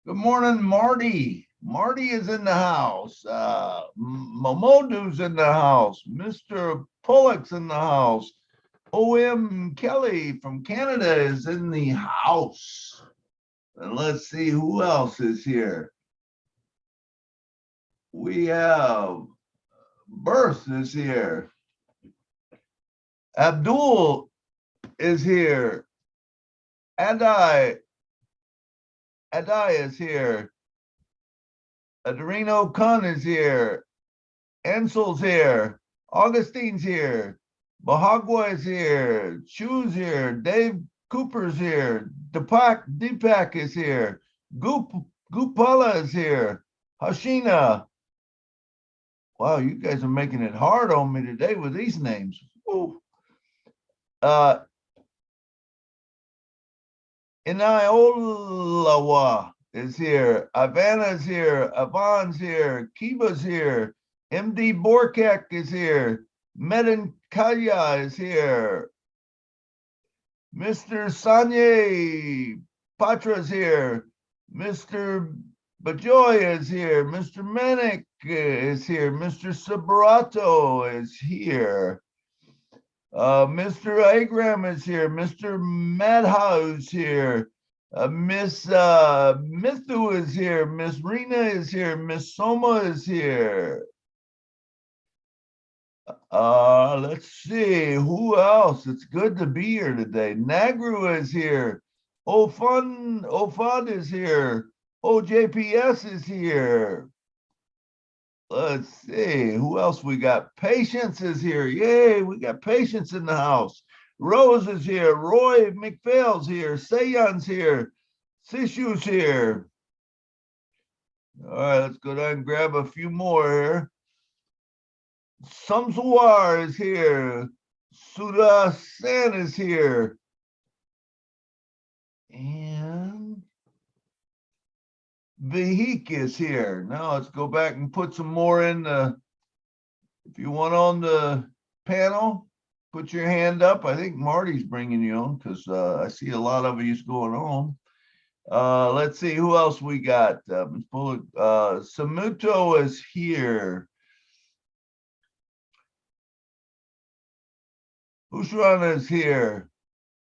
Good morning, Marty. Marty is in the house. Momodu's in the house. Mr. Pollock's in the house. O.M. Kelly from Canada is in the house. And let's see who else is here. We have Birth is here. Abdul is here. Adai is here. Adreno Kun is here. Ansel's here. Augustine's here. Bahagwa is here. Chu's here. Dave Cooper's here. Deepak is here. Gupala is here. Hashina. Wow, you guys are making it hard on me today with these names. Ooh. Inaiolawa is here. Ivana's here. Avon's here. Kiva's here. MD Borkek is here. Medan Kaya is here. Mr. Sanye Patra's here. Mr. Bajoy is here. Mr. Manic is here. Mr. Sabarato is here. Mr. Agram is here. Mr. Madhouse is here. Miss Mithu is here. Miss Rena is here. Miss Soma is here. Let's see who else. It's good to be here today. Nagru is here. Ofad is here. OJPS is here. Let's see who else we got. Patience is here. Yay, we got Patience in the house. Rose is here. Roy McPhail's here. Sayan's here. Sishu's here. All right, let's go down and grab a few more here. Samsawar is here. Sudha Sen is here. And Vihik is here. Now let's go back and put some more in the, if you want on the panel, put your hand up. I think Marty's bringing you on because I see a lot of you going on. Let's see who else we got. Samuto is here. Ushran is here.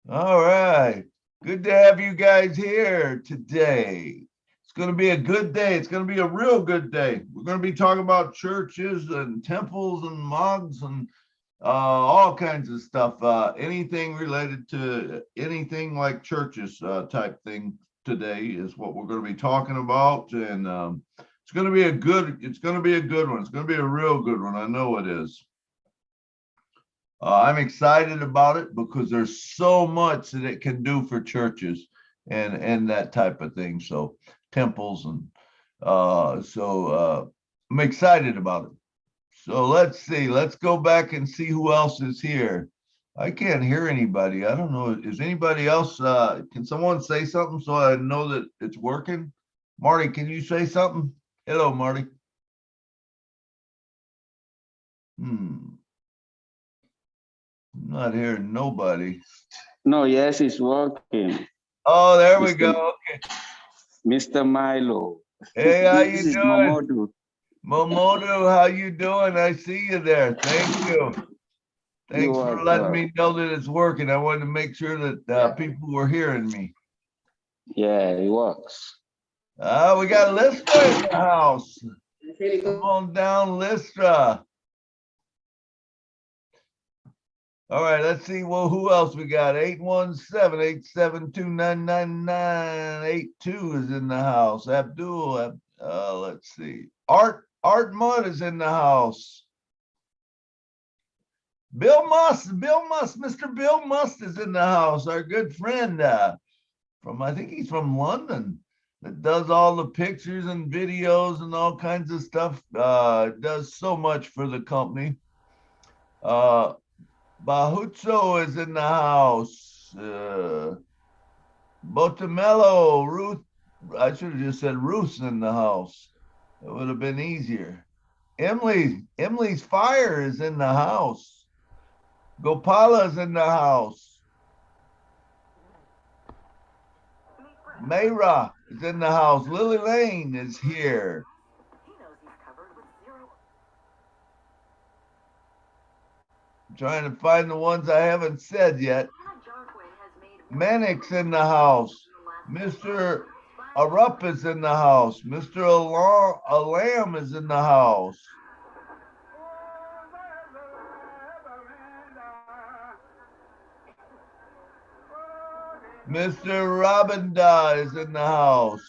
All right. Good to have you guys here today. It's going to be a good day. It's going to be a real good day. We're going to be talking about churches and temples and mosques and all kinds of stuff. Anything related to anything like churches type thing today is what we're going to be talking about. And it's going to be a good one. It's going to be a real good one. I know it is. I'm excited about it because there's so much that it can do for churches and that type of thing. So temples and I'm excited about it. So let's see. Let's go back and see who else is here. I can't hear anybody. I don't know. Is anybody else? Can someone say something so I know that it's working? Marty, can you say something? Hello, Marty. I'm not hearing nobody. No, yes, it's working. Oh, there we go. Okay. Mr. Milo. Hey, how you doing? Momodu. Momodu, how you doing? I see you there. Thank you. Thanks for letting me know that it's working. I wanted to make sure that people were hearing me. Yeah, it works. We got Listra in the house. Come on down, Listra. All right, let's see. Well, who else we got? 817-872-99982 is in the house. Abdul, let's see. Art Mudd is in the house. Bill Must, Mr. Bill Must is in the house. Our good friend from, I think he's from London, that does all the pictures and videos and all kinds of stuff. Does so much for the company. Bahutso is in the house. Botamello, Ruth, I should have just said Ruth's in the house. It would have been easier. Emily's Fire is in the house. Gopala's in the house. Mayra is in the house. Lily Lane is here. I'm trying to find the ones I haven't said yet. Mannix in the house. Mr. Arup is in the house. Mr. Alam is in the house. Mr. Rabinda is in the house.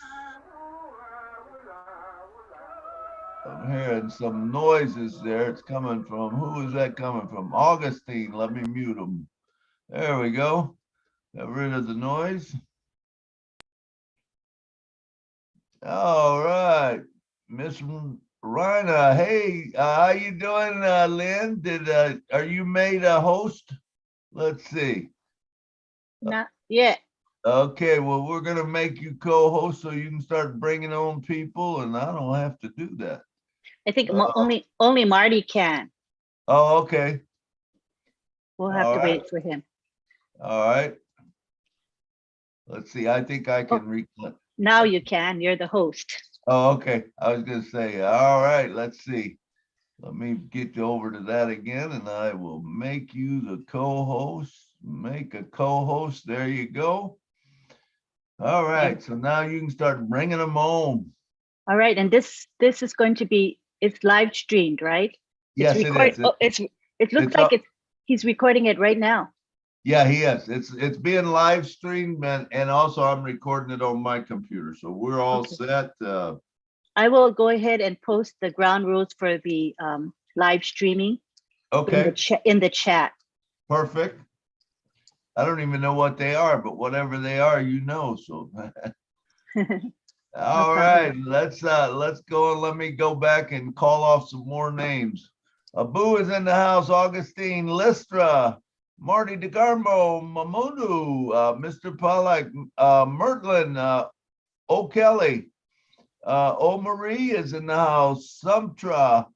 I'm hearing some noises there. It's coming from, who is that coming from? Augustine, let me mute him. There we go. Got rid of the noise. All right, Miss Rhina, hey, how you doing, Lynn? Are you made a host? Let's see. Not yet. Okay, well, we're gonna make you co-host so you can start bringing on people, and I don't have to do that. I think only Marty can. Oh, okay. We'll have to wait for him. All right. Let's see. I think I can reconnect. Now you can. You're the host. Oh, okay. I was gonna say, all right, let's see. Let me get you over to that again, and I will make you the co-host. Make a co-host. There you go. All right. So now you can start bringing them on. All right. And this is going to be, it's live streamed, right? Yes, it is. It looks like he's recording it right now. Yeah, he is. It's being live streamed, and also I'm recording it on my computer. So we're all set. I will go ahead and post the ground rules for the live streaming. Okay. In the chat. Perfect. I don't even know what they are, but whatever they are, you know. So all right, let's go and let me go back and call off some more names. Abu is in the house. Augustine Listra, Marty DeGarmo, Mamudu, Mr. Pollack, Mertlin, O'Kelly, O'Marie is in the house. Sumtra,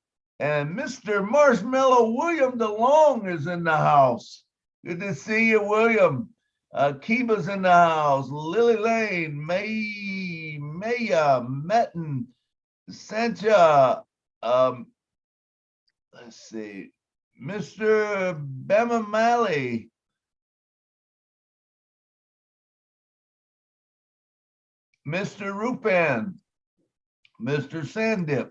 and Mr. Marshmallow William DeLong is in the house. Good to see you, William. Kiba's in the house. Lily Lane, Maya, Metten, Sancha, let's see, Mr. Bemamali, Mr. Rupan, Mr. Sandip.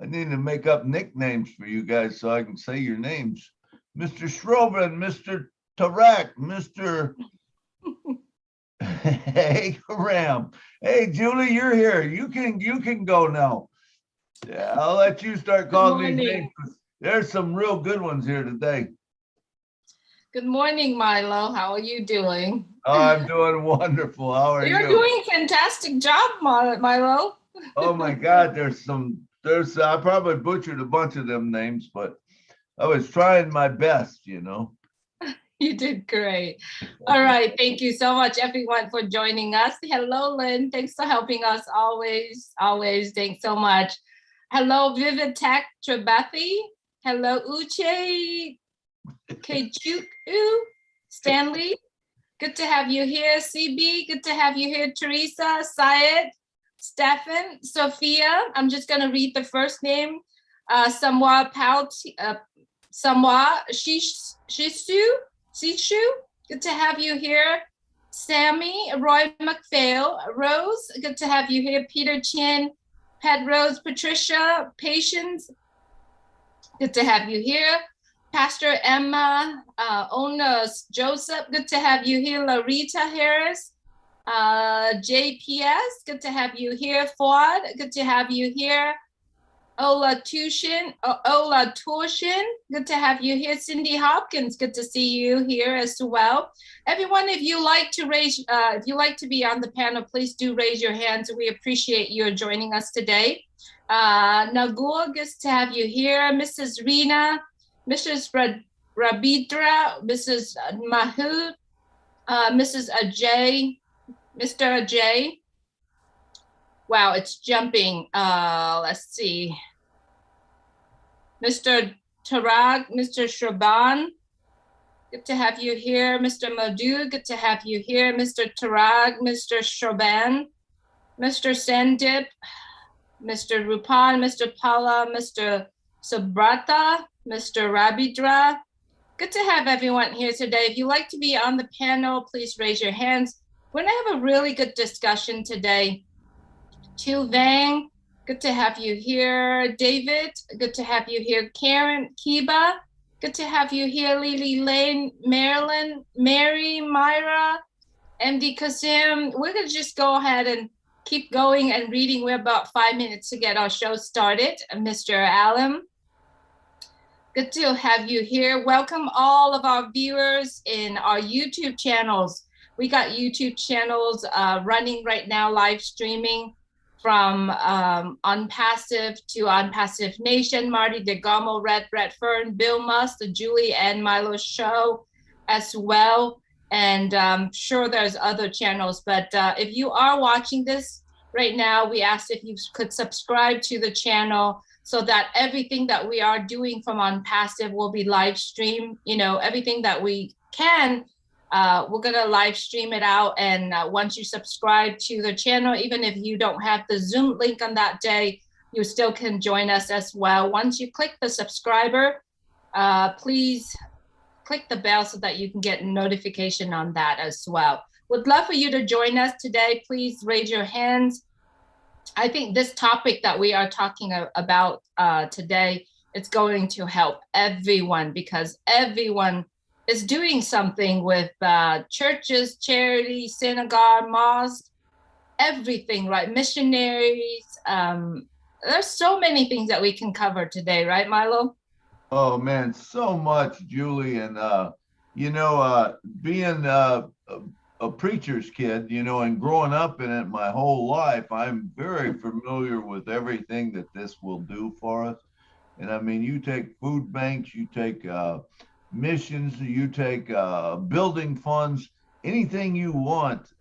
I need to make up nicknames for you guys so I can say your names. Mr. Shroven, Mr. Tarak, Mr. Hey, Ram. Hey, Julie, you're here. You can go now. Yeah, I'll let you start calling these names. There's some real good ones here today. Good morning, Milo. How are you doing? Oh, I'm doing wonderful. How are you? You're doing a fantastic job, Milo. Oh my God, I probably butchered a bunch of them names, but I was trying my best, you know. You did great. All right. Thank you so much, everyone, for joining us. Hello, Lynn. Thanks for helping us always. Thanks so much. Hello, Vivitek Tribathi. Hello, Uche Kechuku. Stanley. Good to have you here. CB. Good to have you here. Teresa, Syed, Stefan, Sophia. I'm just going to read the first name. Samwa Pauti, Samwa Sishu, good to have you here. Sammy, Roy McPhail, Rose, good to have you here. Peter Chin, Pat Rose, Patricia, Patience, good to have you here. Pastor Emma, Onas Joseph, good to have you here. Larita Harris, JPS, good to have you here. Fuad, good to have you here. Ola Tushin, good to have you here. Cindy Hopkins, good to see you here as well. Everyone, if you like to be on the panel, please do raise your hands. We appreciate you joining us today. Nagul, good to have you here. Mrs. Rina, Mrs. Rabidra, Mrs. Mahood, Mrs. Ajay, Mr. Ajay. Wow, it's jumping. Let's see. Mr. Tarag, Mr. Shaban, Good to have you here, Mr. Madhu. Good to have you here, Mr. Tarag, Mr. Shoban, Mr. Sandip, Mr. Rupan, Mr. Pala, Mr. Subrata, Mr. Rabindra. Good to have everyone here today. If you'd like to be on the panel, please raise your hands. We're gonna have a really good discussion today. Tu Vang, good to have you here. David, good to have you here. Karen, Kiba, good to have you here. Lily Lane, Marilyn, Mary, Myra, MD Kasim. We're gonna just go ahead and keep going and reading. We're about 5 minutes to get our show started. Mr. Allen, good to have you here. Welcome all of our viewers in our YouTube channels. We got YouTube channels running right now, live streaming from Onpassive to Onpassive Nation, Marty DeGamo, Red Fern, Bill Musk, the Julie and Milo Show as well. And I'm sure there's other channels, but if you are watching this right now, we asked if you could subscribe to the channel so that everything that we are doing from Onpassive will be live streamed. You know, everything that we can, we're gonna live stream it out. And once you subscribe to the channel, even if you don't have the Zoom link on that day, you still can join us as well. Once you click the subscriber, please click the bell so that you can get notification on that as well. Would love for you to join us today. Please raise your hands. I think this topic that we are talking about today, it's going to help everyone because everyone is doing something with churches, charities, synagogue, mosques, everything, right? Missionaries. There's so many things that we can cover today, right, Milo? Oh man, so much, Julie. And being a preacher's kid, and growing up in it my whole life, I'm very familiar with everything that this will do for us. And I mean, you take food banks, you take missions, you take building funds, anything you want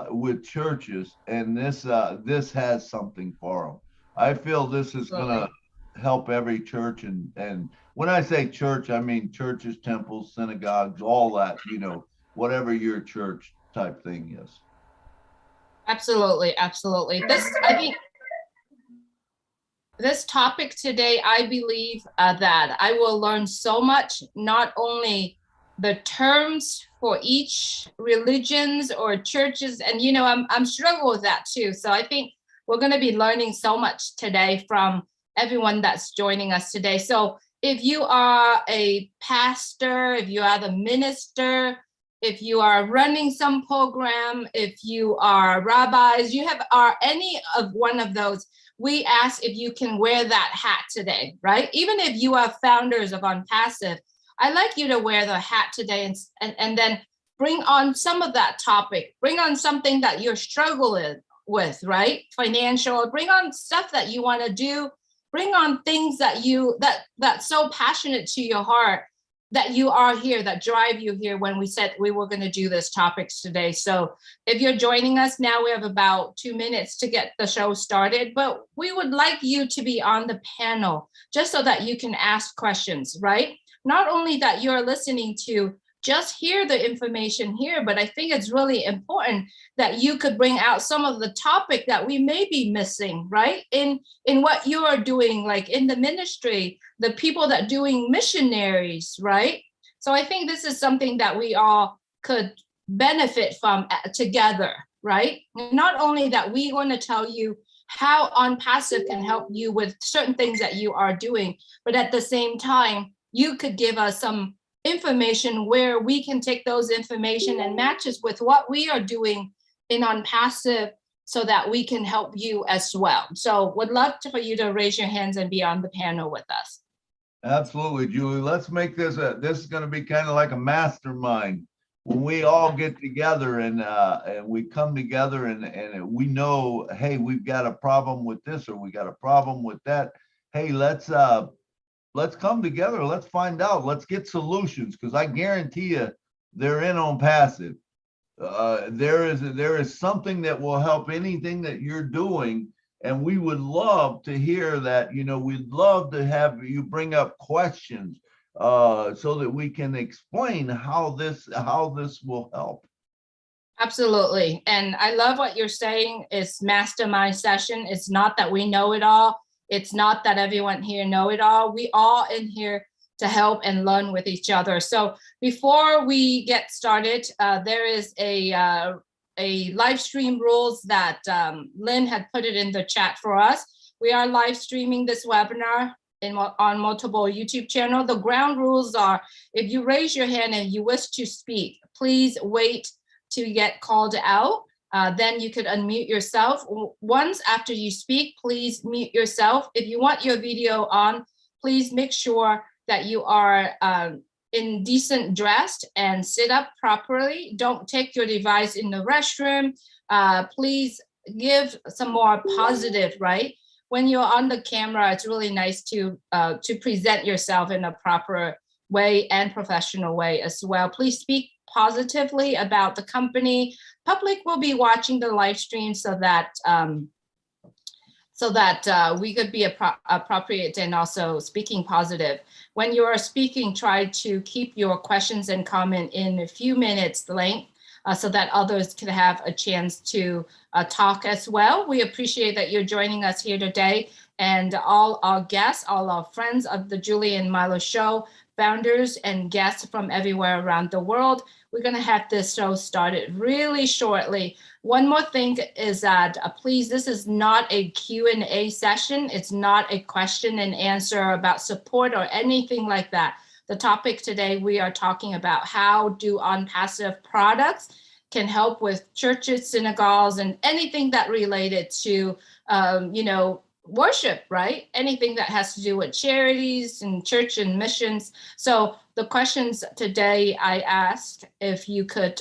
with churches, and this has something for them. I feel this is gonna help every church, and when I say church, I mean churches, temples, synagogues, all that, whatever your church type thing is. Absolutely, absolutely. I think this topic today, I believe that I will learn so much, not only the terms for each religions or churches, and I'm struggling with that too. So I think we're going to be learning so much today from everyone that's joining us today. So if you are a pastor, if you are the minister, if you are running some program, if you are rabbis, are any of one of those, we ask if you can wear that hat today, right? Even if you are founders of Onpassive, I'd like you to wear the hat today and then bring on some of that topic, bring on something that you're struggling with, right? Financial, bring on stuff that you want to do, bring on things that that's so passionate to your heart that you are here, that drive you here when we said we were going to do this topics today. So if you're joining us now, we have about 2 minutes to get the show started, but we would like you to be on the panel just so that you can ask questions, right? Not only that you're listening to just hear the information here, but I think it's really important that you could bring out some of the topic that we may be missing, right? In what you are doing, like in the ministry, the people that doing missionaries, right? So I think this is something that we all could benefit from together, right? Not only that we want to tell you how Onpassive can help you with certain things that you are doing, but at the same time, you could give us some information where we can take those information and matches with what we are doing in Onpassive so that we can help you as well. So would love for you to raise your hands and be on the panel with us. Absolutely, Julie. Let's make this is going to be kind of like a mastermind when we all get together and we come together and we know, hey, we've got a problem with this or we got a problem with that. Hey, let's come together. Let's find out. Let's get solutions, because I guarantee you they're in Onpassive. There is something that will help anything that you're doing. And we would love to hear that, we'd love to have you bring up questions. so that we can explain how this will help. Absolutely. And I love what you're saying. It's mastermind session. It's not that we know it all. It's not that everyone here know it all. We all in here to help and learn with each other. So before we get started, there is a live stream rules that Lynn had put it in the chat for us. We are live streaming this webinar on multiple YouTube channel. The ground rules are, if you raise your hand and you wish to speak, please wait to get called out. Then you could unmute yourself. Once after you speak, please mute yourself. If you want your video on, please make sure that you are in decent dressed and sit up properly. Don't take your device in the restroom. Please give some more positive, right? When you're on the camera, it's really nice to present yourself in a proper way and professional way as well. Please speak positively about the company. Public will be watching the live stream so that we could be appropriate and also speaking positive. When you are speaking, try to keep your questions and comment in a few minutes length so that others can have a chance to talk as well. We appreciate that you're joining us here today, and all our guests, all our friends of the Julie and Milo Show, founders and guests from everywhere around the world. We're going to have this show started really shortly. One more thing is that please, this is not a Q&A session. It's not a question and answer about support or anything like that. The topic today, we are talking about how do Onpassive products can help with churches, synagogues, and anything that related to, worship, right? Anything that has to do with charities and church and missions. So the questions today I asked if you could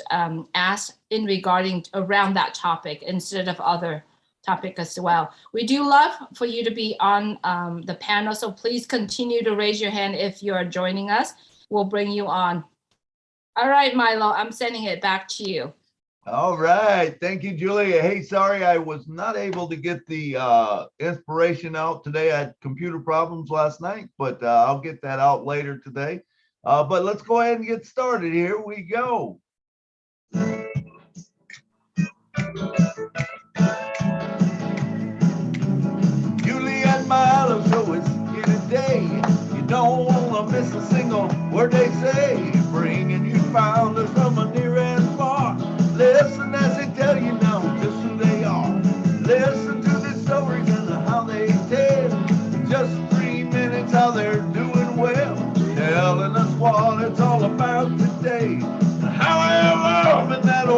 ask in regarding around that topic instead of other topic as well. We do love for you to be on the panel, so please continue to raise your hand if you're joining us. We'll bring you on. All right, Milo, I'm sending it back to you. All right. Thank you, Julia. Hey, sorry I was not able to get the inspiration out today. I had computer problems last night, but I'll get that out later today. But let's go ahead and get started. Here we go. Julie and Milo show is here today. You don't want to miss a single word they say. Bringing you founders from a near and far. Listen as they tell you now just who they are. Listen to the story and how they tell. Just 3 minutes how they're doing well. Telling us what it's all about today. And how I love in that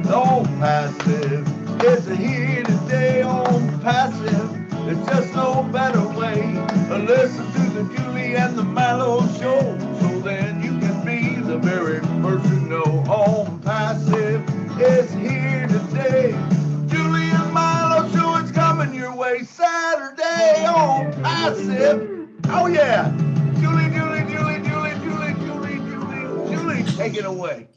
Onpassive. It's here today, Onpassive. There's just no better way. Listen to the Julie and the Milo show. So then you can be the very first to know. Onpassive is here today. Julie and Milo show is coming your way Saturday. Onpassive. Oh yeah. Julie, take it away.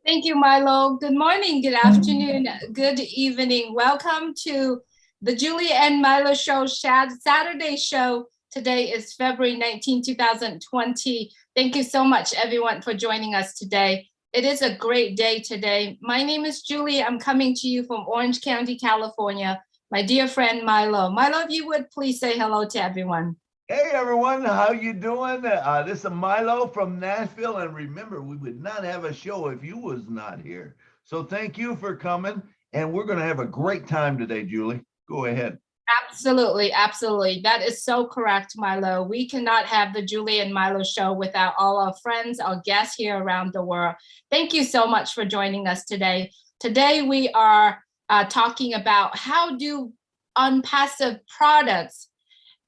Thank you, Milo. Good morning, good afternoon, good evening. Welcome to the Julie and Milo Show Saturday show. Today is February 19, 2020. Thank you so much, everyone, for joining us today. It is a great day today. My name is Julie. I'm coming to you from Orange County, California. My dear friend, Milo. Milo, if you would please say hello to everyone. Hey everyone, how you doing? This is Milo from Nashville, and remember, we would not have a show if you was not here. So thank you for coming, and we're going to have a great time today, Julie. Go ahead. Absolutely, absolutely. That is so correct, Milo. We cannot have the Julie and Milo show without all our friends, our guests here around the world. Thank you so much for joining us today. Today we are talking about how do Onpassive products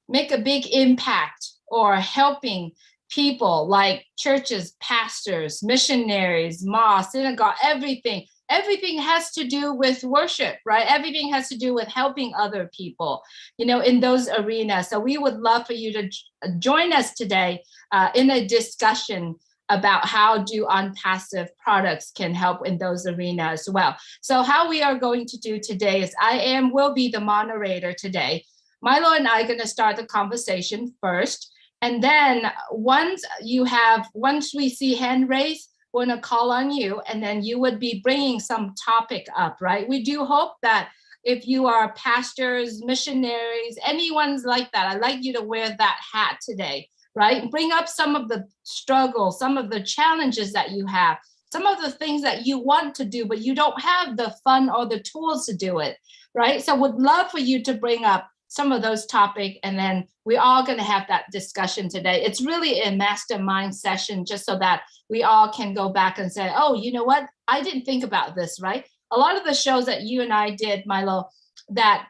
make a big impact or helping people like churches, pastors, missionaries, mosques, synagogue, everything. Everything has to do with worship, right? Everything has to do with helping other people, in those arenas. So we would love for you to join us today in a discussion about how do Onpassive products can help in those arenas as well. So how we are going to do today is will be the moderator today. Milo and I are going to start the conversation first, And then once we see hand raised, we're gonna call on you, and then you would be bringing some topic up, right? We do hope that if you are pastors, missionaries, anyone's like that, I'd like you to wear that hat today, right? Bring up some of the struggles, some of the challenges that you have, some of the things that you want to do, but you don't have the fun or the tools to do it, right? So would love for you to bring up some of those topics, and then we're all going to have that discussion today. It's really a mastermind session, just so that we all can go back and say, oh, you know what? I didn't think about this, right? A lot of the shows that you and I did, Milo, that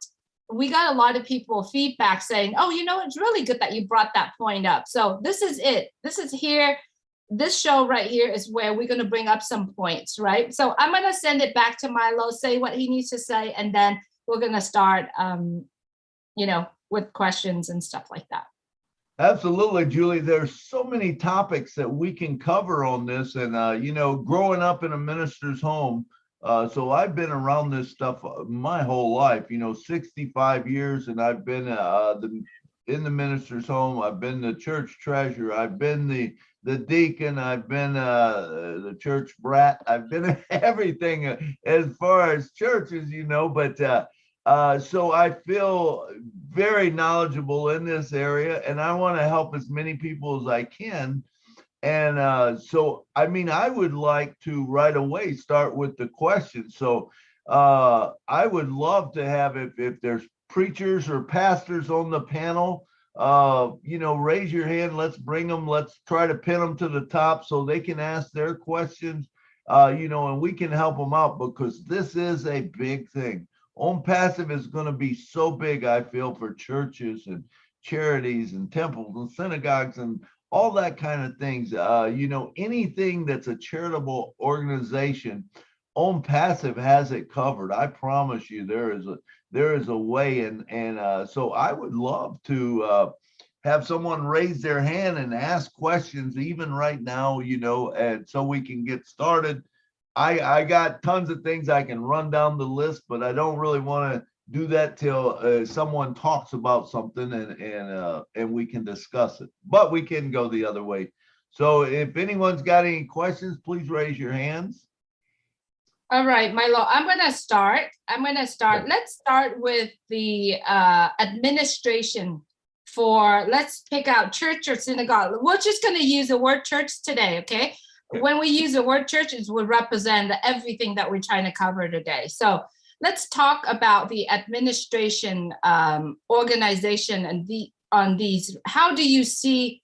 we got a lot of people feedback saying, oh, you know, it's really good that you brought that point up. So this is it. This is here. This show right here is where we're going to bring up some points, right? So I'm going to send it back to Milo, say what he needs to say, and then we're going to start, you know, with questions and stuff like that. Absolutely, Julie. There's so many topics that we can cover on this. And, you know, growing up in a minister's home, so I've been around this stuff my whole life, you know, 65 years, and I've been in the minister's home. I've been the church treasurer. I've been the deacon. I've been the church brat. I've been everything as far as churches, you know, but so I feel very knowledgeable in this area, and I want to help as many people as I can. And so, I mean, I would like to right away start with the question. So I would love to have, if there's preachers or pastors on the panel, you know, raise your hand. Let's bring them. Let's try to pin them to the top so they can ask their questions, you know, and we can help them out, because this is a big thing. Onpassive is going to be so big, I feel, for churches and charities and temples and synagogues and all that kind of things. You know, anything that's a charitable organization, Onpassive has it covered. I promise you, there is a way. And so I would love to have someone raise their hand and ask questions, even right now, you know, and so we can get started. I got tons of things I can run down the list, but I don't really want to do that till someone talks about something and we can discuss it. But we can go the other way. So if anyone's got any questions, please raise your hands. All right, Milo, I'm going to start. Okay. Let's start with the administration for, let's pick out church or synagogue. We're just going to use the word church today, okay? When we use the word church, it would represent everything that we're trying to cover today. So let's talk about the administration organization and on these. How do you see,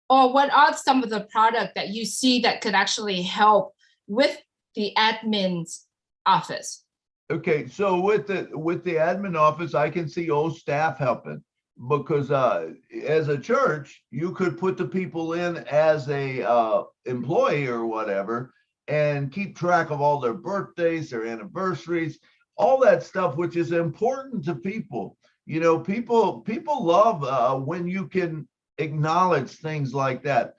or what are some of the product that you see that could actually help with the admin's office? Okay, so with the admin office, I can see old staff helping, because as a church, you could put the people in as a employee or whatever, and keep track of all their birthdays, their anniversaries, all that stuff, which is important to people. You know, people love when you can acknowledge things like that.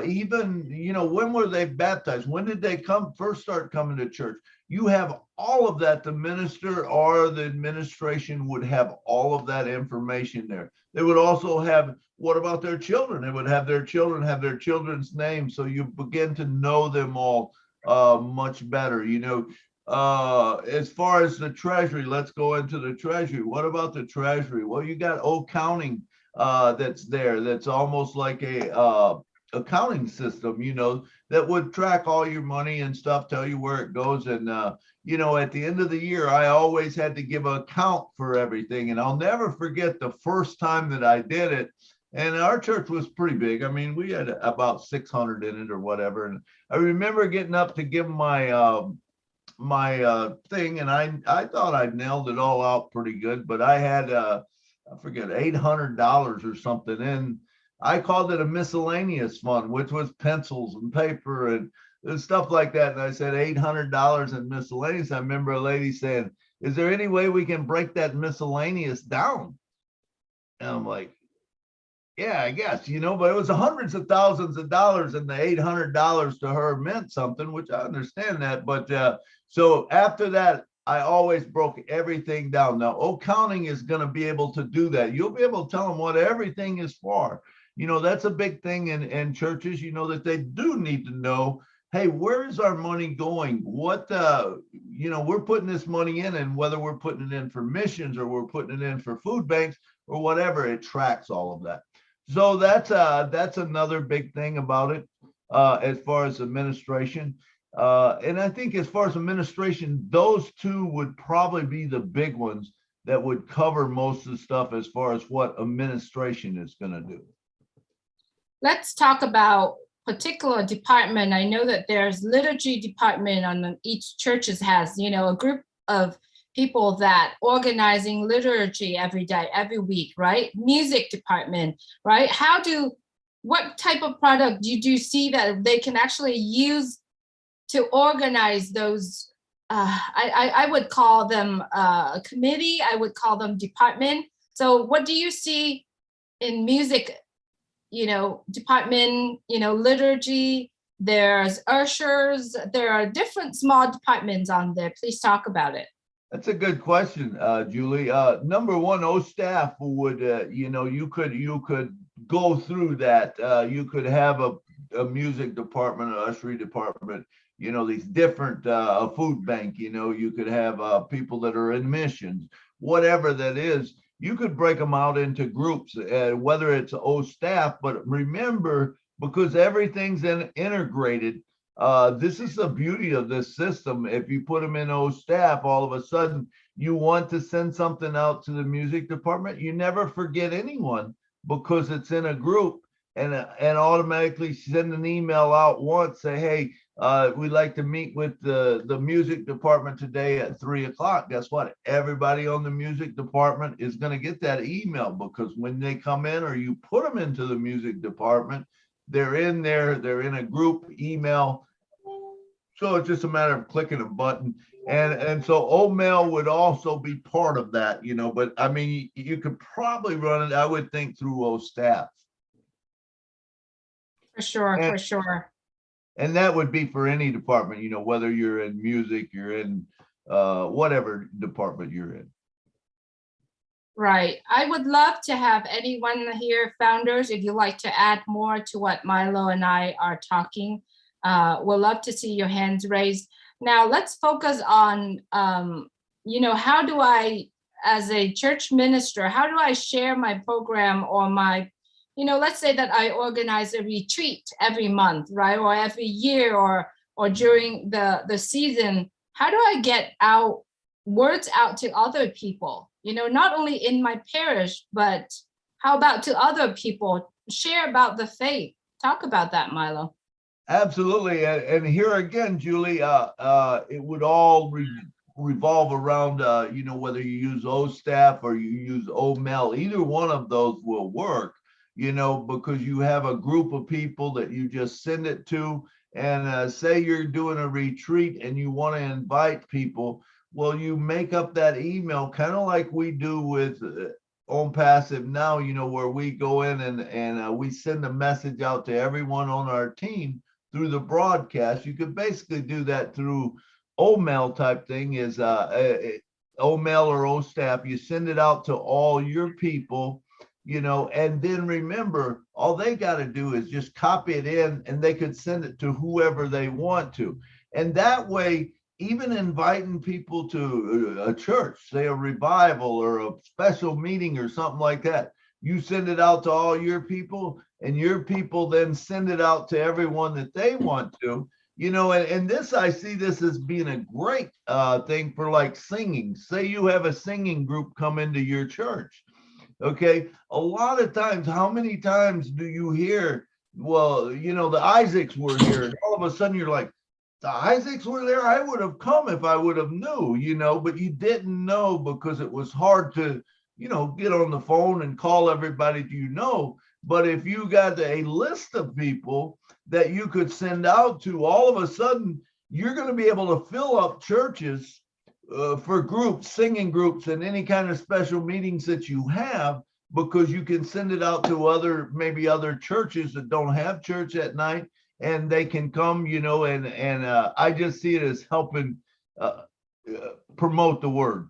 Even, you know, when were they baptized? When did they first start coming to church? You have all of that. The minister or the administration would have all of that information there. They would also have, what about their children? They would have their children have their children's names. So you begin to know them all much better. You know, as far as the treasury, let's go into the treasury. What about the treasury? Well, you got accounting that's there. That's almost like a accounting system, you know, that would track all your money and stuff, tell you where it goes. And, you know, at the end of the year, I always had to give an account for everything. And I'll never forget the first time that I did it. And our church was pretty big. I mean, we had about 600 in it or whatever. And I remember getting up to give my my thing, and I thought I'd nailed it all out pretty good, but I had I forget, $800 or something in. I called it a miscellaneous fund, which was pencils and paper and stuff like that. And I said $800 in miscellaneous. I remember a lady saying, "Is there any way we can break that miscellaneous down?" And I'm like, yeah, I guess, you know, but it was hundreds of thousands of dollars, and the $800 to her meant something, which I understand that. But so after that, I always broke everything down. Now, accounting is going to be able to do that. You'll be able to tell them what everything is for. That's a big thing in churches, that they do need to know, hey, where is our money going? What, we're putting this money in, and whether we're putting it in for missions or we're putting it in for food banks or whatever, it tracks all of that. So that's another big thing about it, as far as administration. And I think as far as administration, those two would probably be the big ones that would cover most of the stuff as far as what administration is going to do. Let's talk about particular department. I know that there's liturgy department on each churches has, a group of people that organizing liturgy every day, every week, right? Music department, right? What type of product do you see that they can actually use to organize those? I would call them a committee. I would call them department. So what do you see in music, department, liturgy? There's ushers. There are different small departments on there. Please talk about it. That's a good question, Julie. Number one, staff would, you could go through that. You could have a music department, an ushering department, these different food bank, you could have people that are in missions, whatever that is. You could break them out into groups, whether it's staff, but remember, because everything's integrated, this is the beauty of this system. If you put them in staff, all of a sudden you want to send something out to the music department, you never forget anyone because it's in a group, and automatically send an email out once, say, hey, we'd like to meet with the music department today at 3:00. Guess what? Everybody on the music department is going to get that email, because when they come in or you put them into the music department, they're in there, they're in a group email. So it's just a matter of clicking a button. And so OMail would also be part of that, but I mean, you could probably run it, I would think, through staff. For sure. And that would be for any department, whether you're in music, you're in whatever department you're in. Right. I would love to have anyone here, founders, if you'd like to add more to what Milo and I are talking. We'll love to see your hands raised. Now let's focus on, how do I, as a church minister, how do I share my program or my, let's say that I organize a retreat every month, right? Or every year, or during the season. How do I get words out to other people? Not only in my parish, but how about to other people? Share about the faith. Talk about that, Milo. Absolutely. And here again, Julie, it would all revolve around, whether you use staff or you use OMail, either one of those will work, because you have a group of people that you just send it to, and say you're doing a retreat and you want to invite people. Well, you make up that email, kind of like we do with Onpassive now, where we go in and we send a message out to everyone on our team through the broadcast. You could basically do that through OMail type thing, is OMail or staff. You send it out to all your people, and then remember, all they got to do is just copy it in, and they could send it to whoever they want to. And that way, even inviting people to a church, say a revival or a special meeting or something like that, you send it out to all your people, and your people then send it out to everyone that they want to, and this, I see this as being a great thing for like singing. Say you have a singing group come into your church. Okay. A lot of times, how many times do you hear, well, the Isaacs were here, and all of a sudden you're like, the Isaacs were there? I would have come if I would have knew, but you didn't know because it was hard to, get on the phone and call everybody But if you got a list of people that you could send out to, all of a sudden, you're going to be able to fill up churches for groups, singing groups, and any kind of special meetings that you have, because you can send it out to maybe other churches that don't have church at night, and they can come, and I just see it as helping promote the word.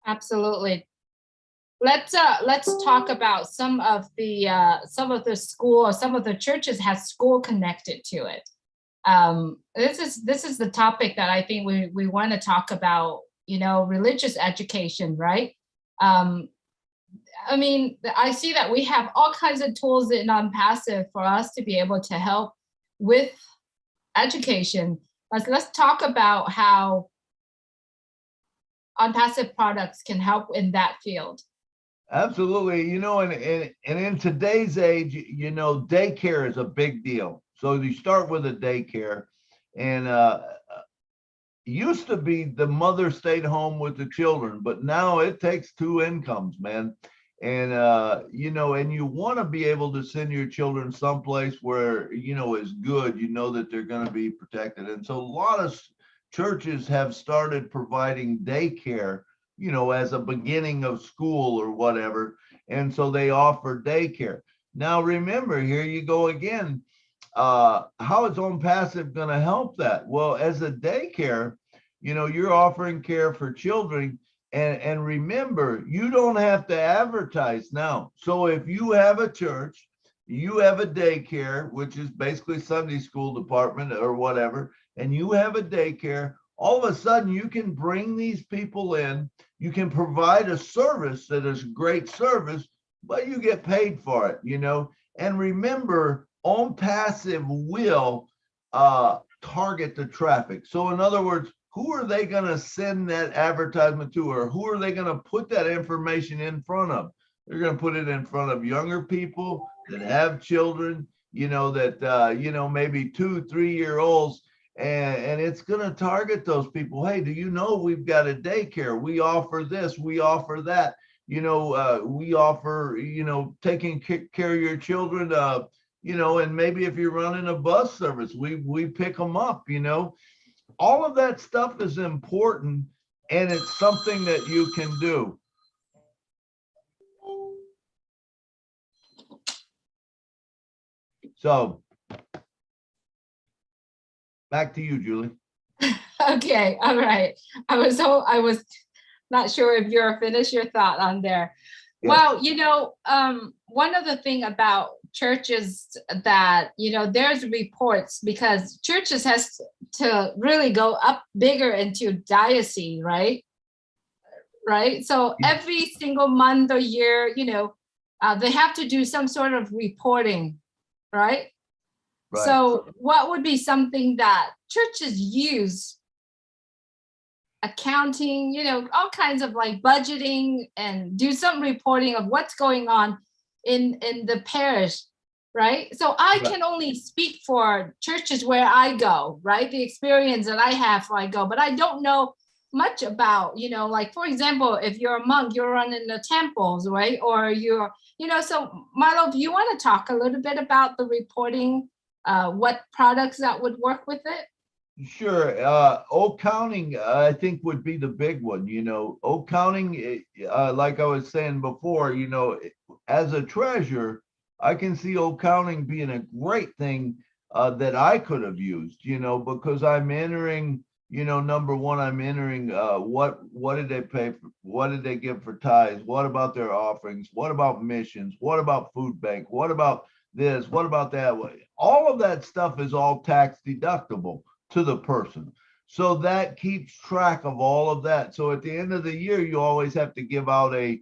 Absolutely. let's talk about some of the school or some of the churches has school connected to it. This is the topic that I think we want to talk about, religious education, right? I mean, I see that we have all kinds of tools in Onpassive for us to be able to help with education. Let's talk about how Onpassive products can help in that field. Absolutely. And in today's age, daycare is a big deal. So you start with a daycare, and used to be the mother stayed home with the children, but now it takes two incomes, man. And and you want to be able to send your children someplace where is good, that they're going to be protected. And so a lot of churches have started providing daycare, as a beginning of school or whatever. And so they offer daycare. Now remember, here you go again. How is Onpassive going to help that? Well, as a daycare, you're offering care for children. And remember, you don't have to advertise now. So if you have a church, you have a daycare, which is basically Sunday school department or whatever, and you have a daycare, all of a sudden you can bring these people in, you can provide a service that is great service, but you get paid for it, And remember, Onpassive will target the traffic. So in other words, who are they going to send that advertisement to, or who are they going to put that information in front of? They're going to put it in front of younger people that have children, that, maybe 2-3-year-olds, and it's going to target those people. Hey, do you know we've got a daycare? We offer this, we offer that, we offer, taking care of your children, and maybe if you're running a bus service, we pick them up, All of that stuff is important, and it's something that you can do. So back to you, Julie. Okay, all right. I was not sure if you're finished your thought on there. Yes. Well, one of the thing about churches that, there's reports, because churches has to really go up bigger into diocese, right? So every single month or year, they have to do some sort of reporting, right? So what would be something that churches use? Accounting, all kinds of like budgeting, and do some reporting of what's going on in the parish, right? So I can only speak for churches where I go, right? The experience that I have where I go, but I don't know much about, like, for example, if you're a monk, you're running the temples, right? Or you're, so Milo, if you want to talk a little bit about the reporting, what products that would work with it? Sure. Accounting, I think, would be the big one. Accounting, like I was saying before, as a treasurer, I can see accounting being a great thing that I could have used, because I'm entering, number one, I'm entering what did they pay for, what did they give for tithes, what about their offerings, what about missions, what about food bank, what about this, what about that? All of that stuff is all tax deductible to the person. So that keeps track of all of that. So at the end of the year, you always have to give out a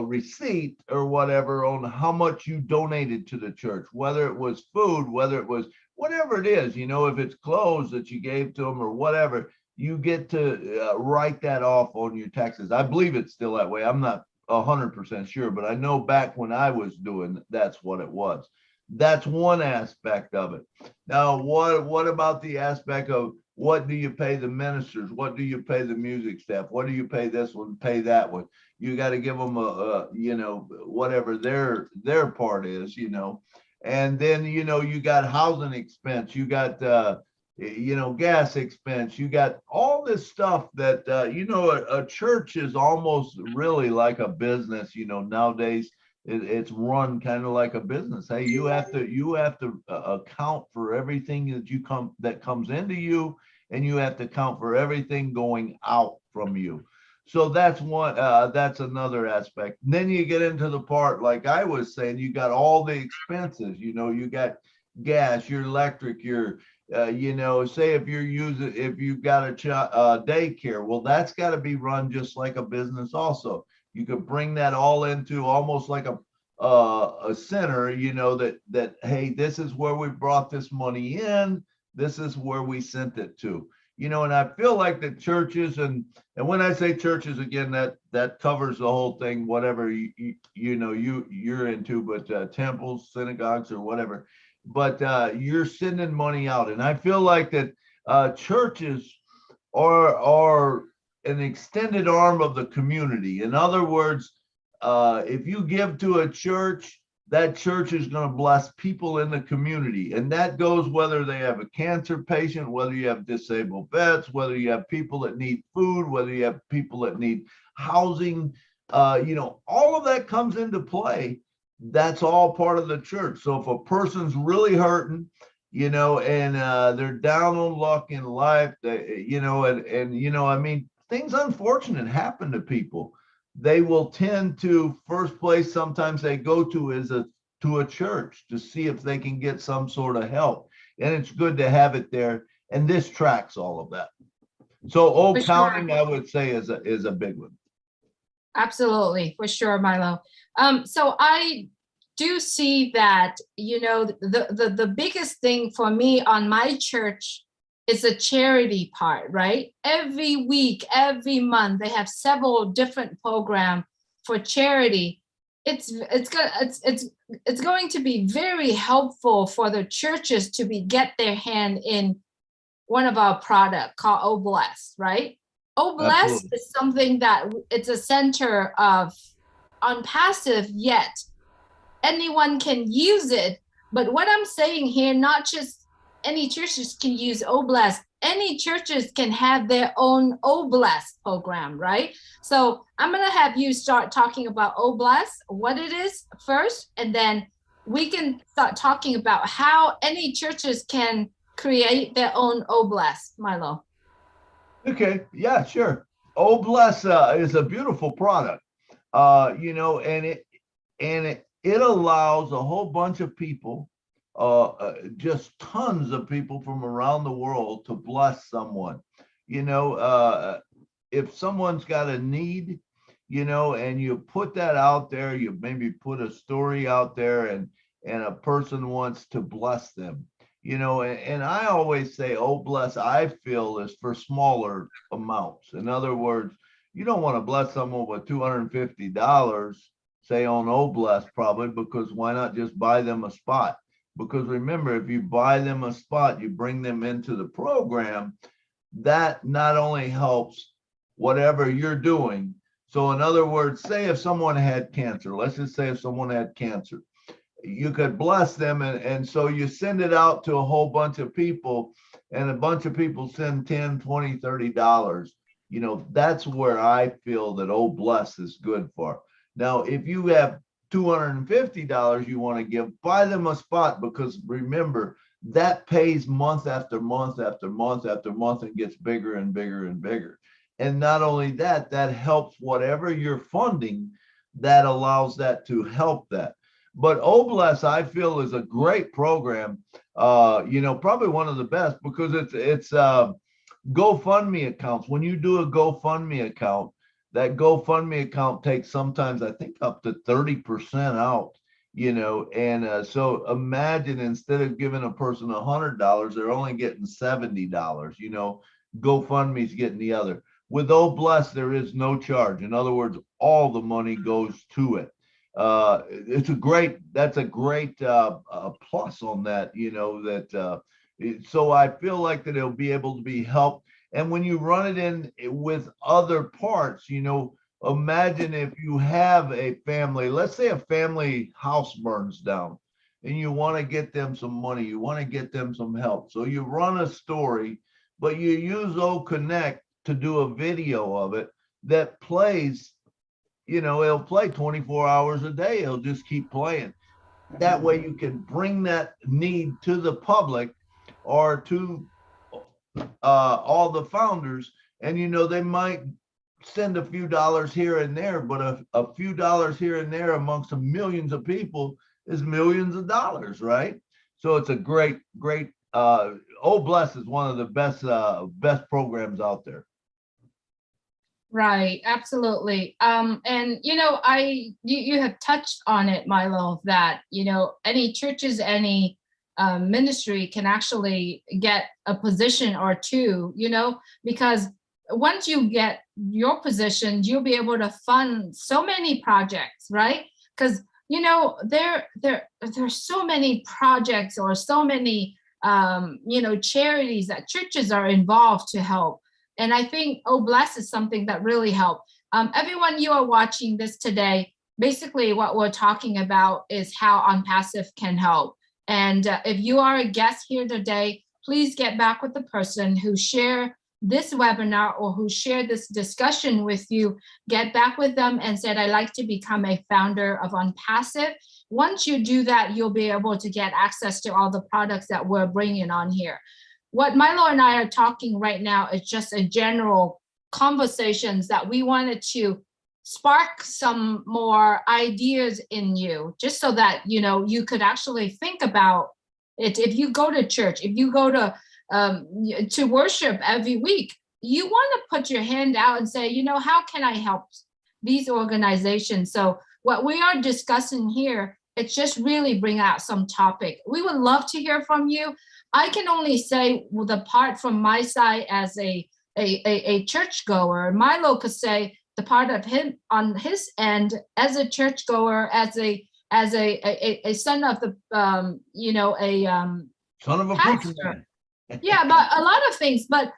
receipt or whatever on how much you donated to the church, whether it was food, whether it was whatever it is, if it's clothes that you gave to them or whatever, you get to write that off on your taxes. I believe it's still that way. I'm not 100% sure, but I know back when I was doing, that's what it was. That's one aspect of it. Now, what about the aspect of what do you pay the ministers? What do you pay the music staff? What do you pay this one, pay that one? You got to give them whatever their part is, and then, you got housing expense, you got, gas expense, you got all this stuff that, a church is almost really like a business, nowadays. It's run kind of like a business. Hey, you have to account for everything that comes into you, and you have to account for everything going out from you. So that's one, that's another aspect. And then you get into the part, like I was saying, you got all the expenses, you got gas, your electric, your, say if if you've got a daycare, well, that's got to be run just like a business also. You could bring that all into almost like a center, that, hey, this is where we brought this money in. This is where we sent it to. And I feel like the churches, and when I say churches, again, that covers the whole thing, whatever you're into, but temples, synagogues, or whatever. But you're sending money out, and I feel like that churches are an extended arm of the community. In other words, if you give to a church, that church is going to bless people in the community. And that goes whether they have a cancer patient, whether you have disabled vets, whether you have people that need food, whether you have people that need housing, all of that comes into play. That's all part of the church. So if a person's really hurting, and they're down on luck in life, I mean, things unfortunate happen to people. They will tend to, first place sometimes they go to is to a church to see if they can get some sort of help. And it's good to have it there. And this tracks all of that. So For sure. counting, I would say, is a big one. Absolutely, for sure, Milo. So I do see that, the biggest thing for me on my church is the charity part, right? Every week, every month, they have several different programs for charity. It's going to be very helpful for the churches to get their hand in one of our product called Obless, right? Obless Absolutely. is something that it's a center of Onpassive, yet anyone can use it. But what I'm saying here, not just any churches can use Oblast, any churches can have their own Oblast program, right? So I'm going to have you start talking about Oblast, what it is first, and then we can start talking about how any churches can create their own Oblast, Milo. Okay, yeah, sure. Obless is a beautiful product, and it allows a whole bunch of people, just tons of people from around the world to bless someone. If someone's got a need, and you put that out there, you maybe put a story out there, and a person wants to bless them. And I always say, bless, I feel, is for smaller amounts. In other words, you don't want to bless someone with $250, say on bless, probably, because why not just buy them a spot? Because remember, if you buy them a spot, you bring them into the program, that not only helps whatever you're doing. So in other words, say if someone had cancer, let's just say if someone had cancer, you could bless them, and so you send it out to a whole bunch of people, and a bunch of people send $10, $20, $30. That's where I feel that bless is good for. Now, if you have $250 you want to give, buy them a spot, because remember, that pays month after month after month after month and gets bigger and bigger and bigger. And not only that, that helps whatever you're funding, that allows that to help that. But Obless, I feel, is a great program, probably one of the best, because it's GoFundMe accounts. When you do a GoFundMe account, that GoFundMe account takes sometimes, I think, up to 30% out, and so imagine, instead of giving a person $100, they're only getting $70, GoFundMe's getting the other. With Obless, there is no charge. In other words, all the money goes to it. That's a great plus on that, so I feel like that it'll be able to be helped. And when you run it in with other parts, imagine if you have a family, let's say a family house burns down, and you want to get them some money, you want to get them some help. So you run a story, but you use Connect to do a video of it that plays, it'll play 24 hours a day. It'll just keep playing. That way you can bring that need to the public, or to all the founders, and they might send a few dollars here and there, but a few dollars here and there amongst the millions of people is millions of dollars, right? So it's a great, great. Oh Bless is one of the best programs out there. Right, absolutely. And you have touched on it, Milo, that any churches, any ministry can actually get a position or two, because once you get your position, you'll be able to fund so many projects, right? Because there's so many projects or so many charities that churches are involved to help. And I think Oh Bless is something that really helped. Everyone, you are watching this today. Basically, what we're talking about is how Onpassive can help. And if you are a guest here today, please get back with the person who shared this webinar or who shared this discussion with you. Get back with them and said, I'd like to become a founder of Onpassive. Once you do that, you'll be able to get access to all the products that we're bringing on here. What Milo and I are talking right now is just a general conversations that we wanted to spark some more ideas in you, just so that you could actually think about it. If you go to church, if you go to worship every week, you want to put your hand out and say, how can I help these organizations? So what we are discussing here, it's just really bring out some topic. We would love to hear from you. I can only say the part from my side as a churchgoer. Milo could say the part of him on his end as a churchgoer, as a son of the Son of a preacher man. Yeah, but a lot of things. But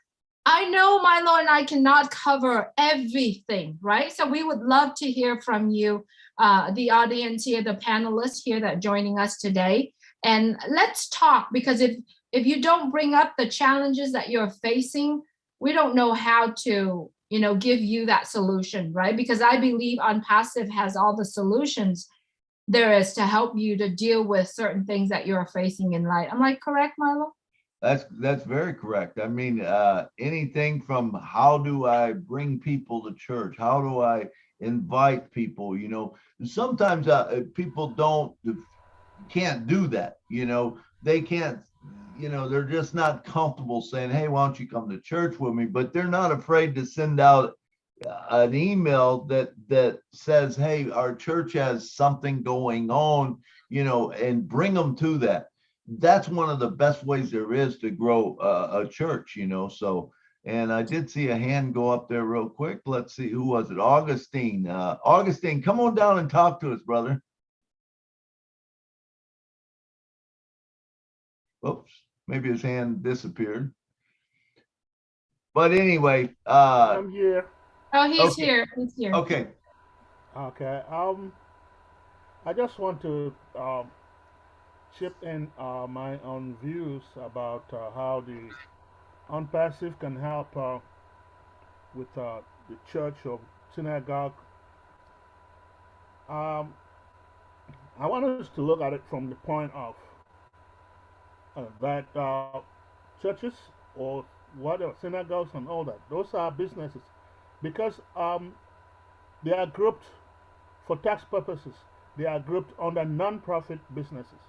I know Milo and I cannot cover everything, right? So we would love to hear from you, the audience here, the panelists here that joining us today. And let's talk, because if you don't bring up the challenges that you're facing, we don't know how to, give you that solution, right? Because I believe Onpassive has all the solutions there is to help you to deal with certain things that you're facing in life. Am I correct, Milo? That's very correct. I mean, anything from how do I bring people to church? How do I invite people? Sometimes people can't do that. They can't. They're just not comfortable saying, "Hey, why don't you come to church with me?" But they're not afraid to send out an email that says, "Hey, our church has something going on," and bring them to that. That's one of the best ways there is to grow a church, so. And I did see a hand go up there real quick. Let's see, who was it? Augustine. Augustine, come on down and talk to us, brother. Oops, maybe his hand disappeared. But anyway, I'm here. Oh, he's okay. here. He's here. Okay. Okay. I just want to chip in my own views about how the Onpassive can help with the church or synagogue. Um, I want us to look at it from the point of that churches or whatever synagogues and all that, those are businesses, because they are grouped for tax purposes. They are grouped under non-profit businesses.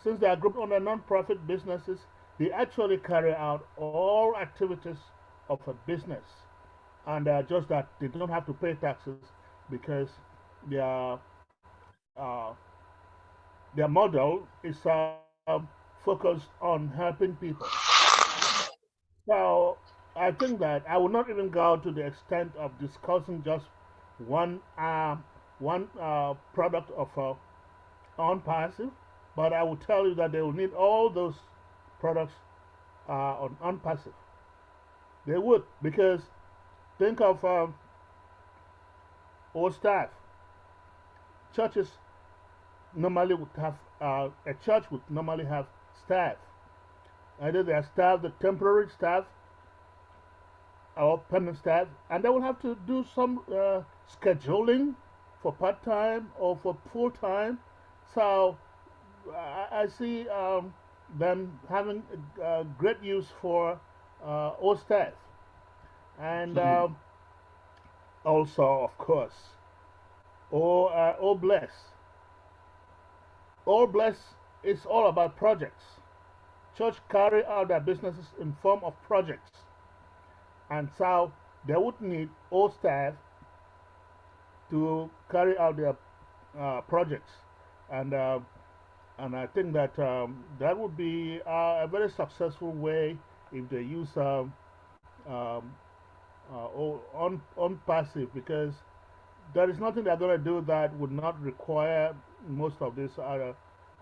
Since they are grouped under non-profit businesses, they actually carry out all activities of a business, and just that they don't have to pay taxes because their uh, their model is focused on helping people. So I think that I will not even go to the extent of discussing just one product of Onpassive, but I will tell you that they will need all those products on Onpassive. They would, because think of all staff. Churches normally would have a church would normally have staff. Either they are staff, the temporary staff, or permanent staff, and they will have to do some scheduling for part-time or for full-time. So I see them having great use for all staff. And also, of course, oh bless. All bless is all about projects. Church carry out their businesses in form of projects, and so they would need all staff to carry out their projects, and I think that that would be a very successful way if they use um, on passive, because there is nothing they're going to do that would not require most of these other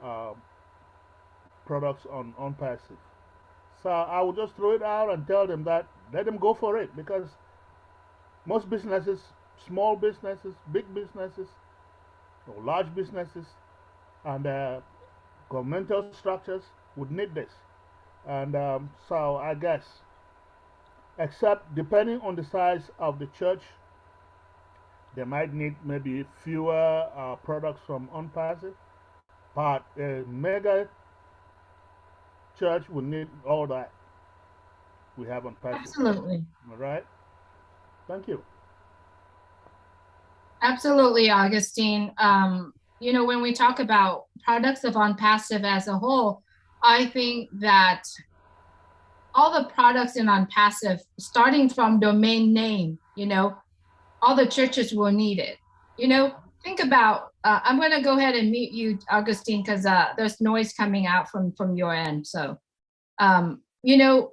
uh, products on passive. So I will just throw it out and tell them that let them go for it, because most businesses, small businesses, big businesses, or large businesses, and governmental structures would need this. And so I guess, except depending on the size of the church, they might need maybe fewer products from Onpassive, but a mega church would need all that we have on Passive. Absolutely. All right. Thank you. Absolutely, Augustine. You know, when we talk about products of Onpassive as a whole, I think that all the products in Onpassive, starting from domain name, you know, all the churches will need it. You know, think about, I'm going to go ahead and mute you, Augustine, because there's noise coming out from your end. So, you know,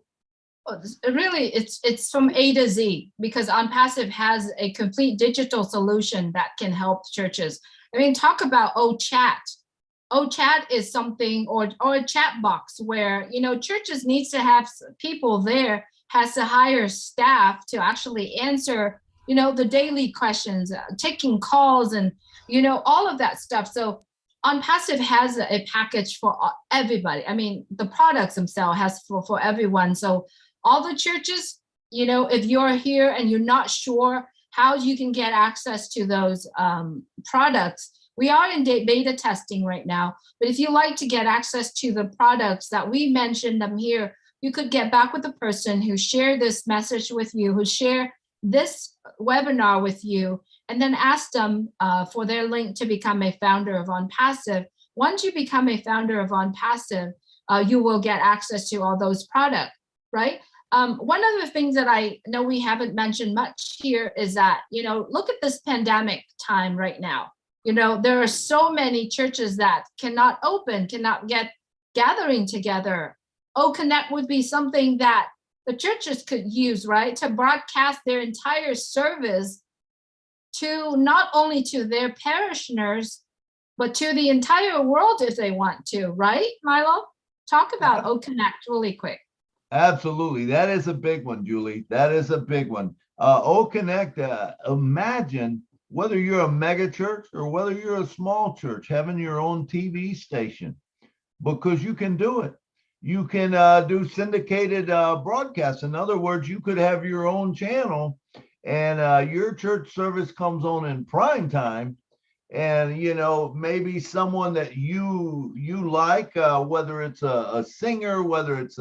really it's from A to Z, because Onpassive has a complete digital solution that can help churches. I mean, talk about OChat. OChat is something, or a chat box where, you know, churches needs to have people there, has to hire staff to actually answer, you know, the daily questions, taking calls, and, you know, all of that stuff. So Onpassive has a package for everybody. I mean, the products themselves has for everyone. So all the churches, you know, if you're here and you're not sure how you can get access to those products, we are in beta testing right now. But if you like to get access to the products that we mentioned them here, you could get back with the person who shared this message with you, who shared this webinar with you, and then ask them for their link to become a founder of Onpassive. Once you become a founder of Onpassive, you will get access to all those products, right? One of the things that I know we haven't mentioned much here is that, you know, look at this pandemic time right now. You know, there are so many churches that cannot open, cannot get gathering together. Connect would be something that the churches could use, right, to broadcast their entire service to not only to their parishioners, but to the entire world if they want to, right, Milo? Talk about Connect really quick. Absolutely. That is a big one, Julie. That is a big one. Connect, imagine whether you're a mega church or whether you're a small church, having your own TV station, because you can do it. You can do syndicated broadcasts. In other words, you could have your own channel, and your church service comes on in prime time. And, you know, maybe someone that you like, whether it's a singer, whether it's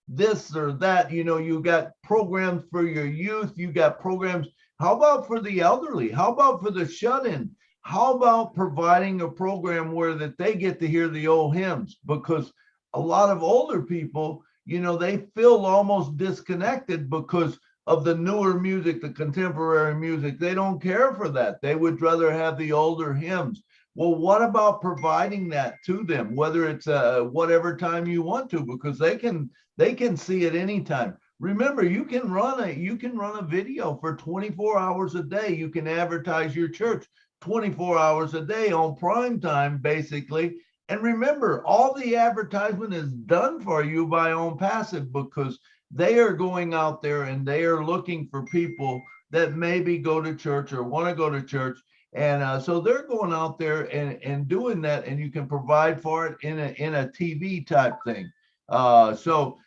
this or that, you know, you got programs for your youth, you got programs. How about for the elderly? How about for the shut-in? How about providing a program where that they get to hear the old hymns? Because a lot of older people, you know, they feel almost disconnected because of the newer music, the contemporary music. They don't care for that. They would rather have the older hymns. Well, what about providing that to them, whether it's whatever time you want to, because they can see it anytime. Remember, you can run a video for 24 hours a day. You can advertise your church 24 hours a day on prime time, basically. And remember, all the advertisement is done for you by Onpassive, because they are going out there and they are looking for people that maybe go to church or want to go to church. And so they're going out there and doing that, and you can provide for it in a TV type thing. So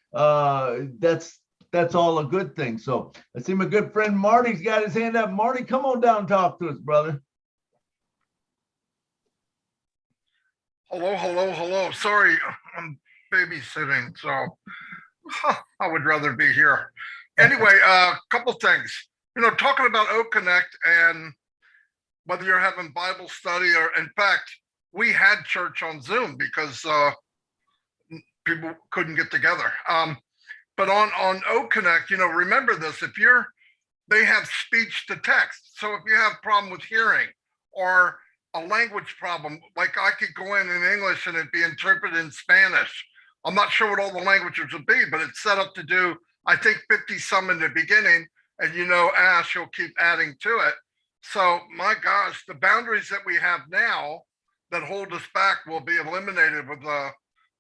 that's all a good thing. So I see my good friend Marty's got his hand up. Marty, come on down and talk to us, brother. Hello. Sorry, I'm babysitting, so I would rather be here Anyway, a couple things. Talking about Oak Connect and whether you're having Bible study or, in fact, we had church on Zoom because people couldn't get together. But on Oak Connect, remember this: they have speech to text. So if you have a problem with hearing or a language problem, like I could go in English and it'd be interpreted in Spanish. I'm not sure what all the languages would be, but it's set up to do, I think, 50 some in the beginning. And Ash, you'll keep adding to it. So my gosh, the boundaries that we have now that hold us back will be eliminated with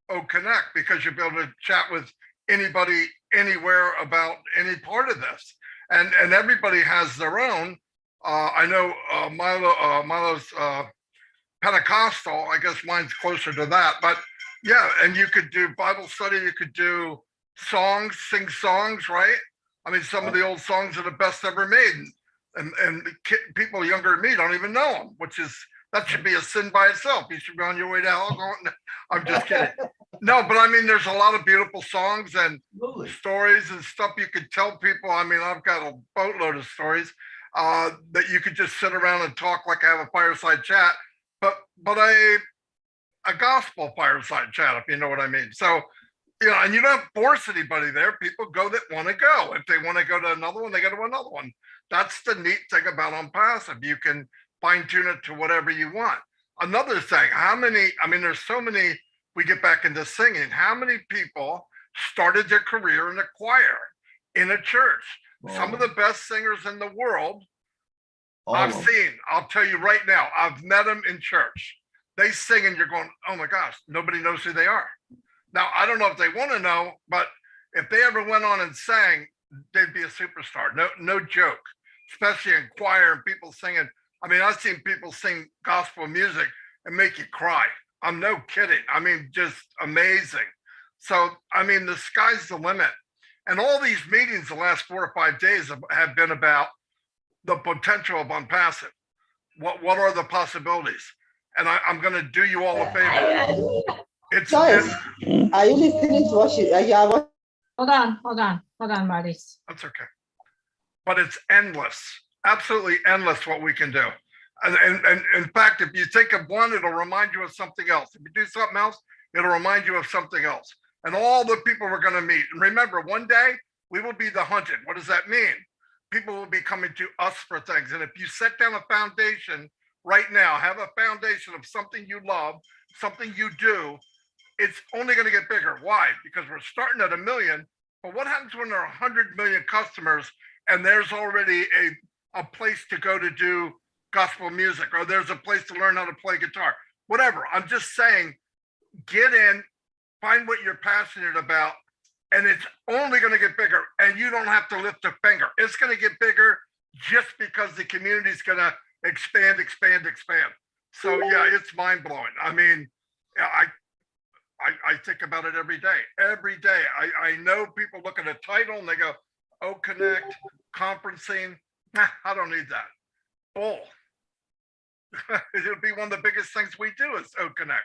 Oak Connect, because you'll be able to chat with anybody anywhere about any part of this. And everybody has their own. I know Milo's Pentecostal. I guess mine's closer to that. But yeah, and you could do Bible study. You could do songs, sing songs, right? I mean, some of the old songs are the best ever made. And people younger than me don't even know them, that should be a sin by itself. You should be on your way to hell going. I'm just kidding. No, but I mean, there's a lot of beautiful songs and stories and stuff you could tell people. I mean, I've got a boatload of stories that you could just sit around and talk like I have a fireside chat, but a gospel fireside chat, if you know what I mean. So, and you don't force anybody there. People go that want to go. If they want to go to another one, they go to another one. That's the neat thing about Onpassive. You can fine tune it to whatever you want. Another thing, there's so many, we get back into singing. How many people started their career in a choir, in a church? Wow. Some of the best singers in the world I've seen, I'll tell you right now, I've met them in church. They sing and you're going, oh my gosh, nobody knows who they are. Now, I don't know if they want to know, but if they ever went on and sang, they'd be a superstar. No joke, especially in choir and people singing. I mean, I've seen people sing gospel music and make you cry. I'm no kidding. I mean, just amazing. So, the sky's the limit. And all these meetings the last 4 or 5 days have been about the potential of Onpassive. What are the possibilities? And I'm going to do you all a favor. Joyce, are you listening to what you are? Hold on, Marty. That's okay. But it's endless, absolutely endless what we can do. And in fact, if you think of one, it'll remind you of something else. If you do something else, it'll remind you of something else. And all the people we're going to meet. And remember, one day we will be the hunted. What does that mean? People will be coming to us for things. And if you set down a foundation right now, have a foundation of something you love, something you do, it's only going to get bigger. Why? Because we're starting at 1 million. But what happens when there are 100 million customers and there's already a place to go to do gospel music, or there's a place to learn how to play guitar, whatever. I'm just saying, get in, find what you're passionate about, and it's only going to get bigger. And you don't have to lift a finger. It's going to get bigger just because the community is going to expand. So yeah, it's mind blowing. I mean, I think about it every day. I know people look at a title and they go, oh, Connect, conferencing. Nah, I don't need that. Bull. It'll be one of the biggest things we do is Oak Connect.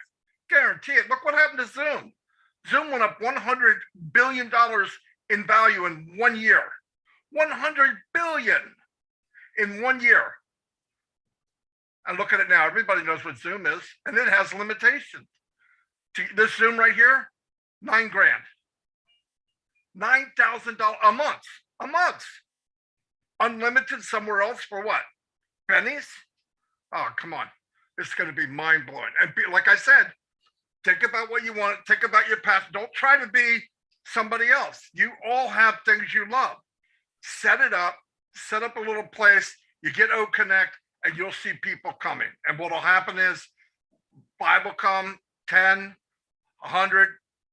Guarantee it. Look what happened to Zoom. Zoom went up $100 billion in value in 1 year. 100 billion in 1 year. And look at it now. Everybody knows what Zoom is, and it has limitations. This Zoom right here, $9,000. $9,000 a month. Unlimited somewhere else for what? Pennies? Oh, come on. It's going to be mind blowing. And like I said, think about what you want. Think about your past. Don't try to be somebody else. You all have things you love. Set it up. Set up a little place. You get Oak Connect, and you'll see people coming. And what will happen is, 5 will come, 10, 100,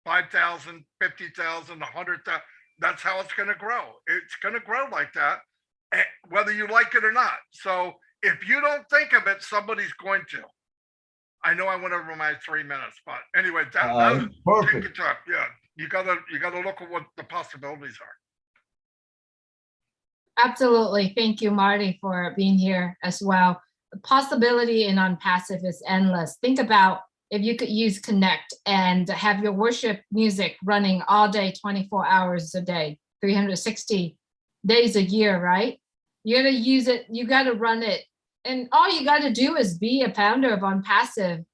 5,000, 50,000, 100,000. That's how it's going to grow. It's going to grow like that, whether you like it or not. So if you don't think of it, somebody's going to. I know I went over my 3 minutes, but anyway, that was perfect. Yeah, you gotta look at what the possibilities are. Absolutely. Thank you, Marty, for being here as well. The possibility in Onpassive is endless. Think about if you could use Connect and have your worship music running all day, 24 hours a day, 360 days a year, right? You got to use it. You got to run it. And all you got to do is be a founder of Onpassive.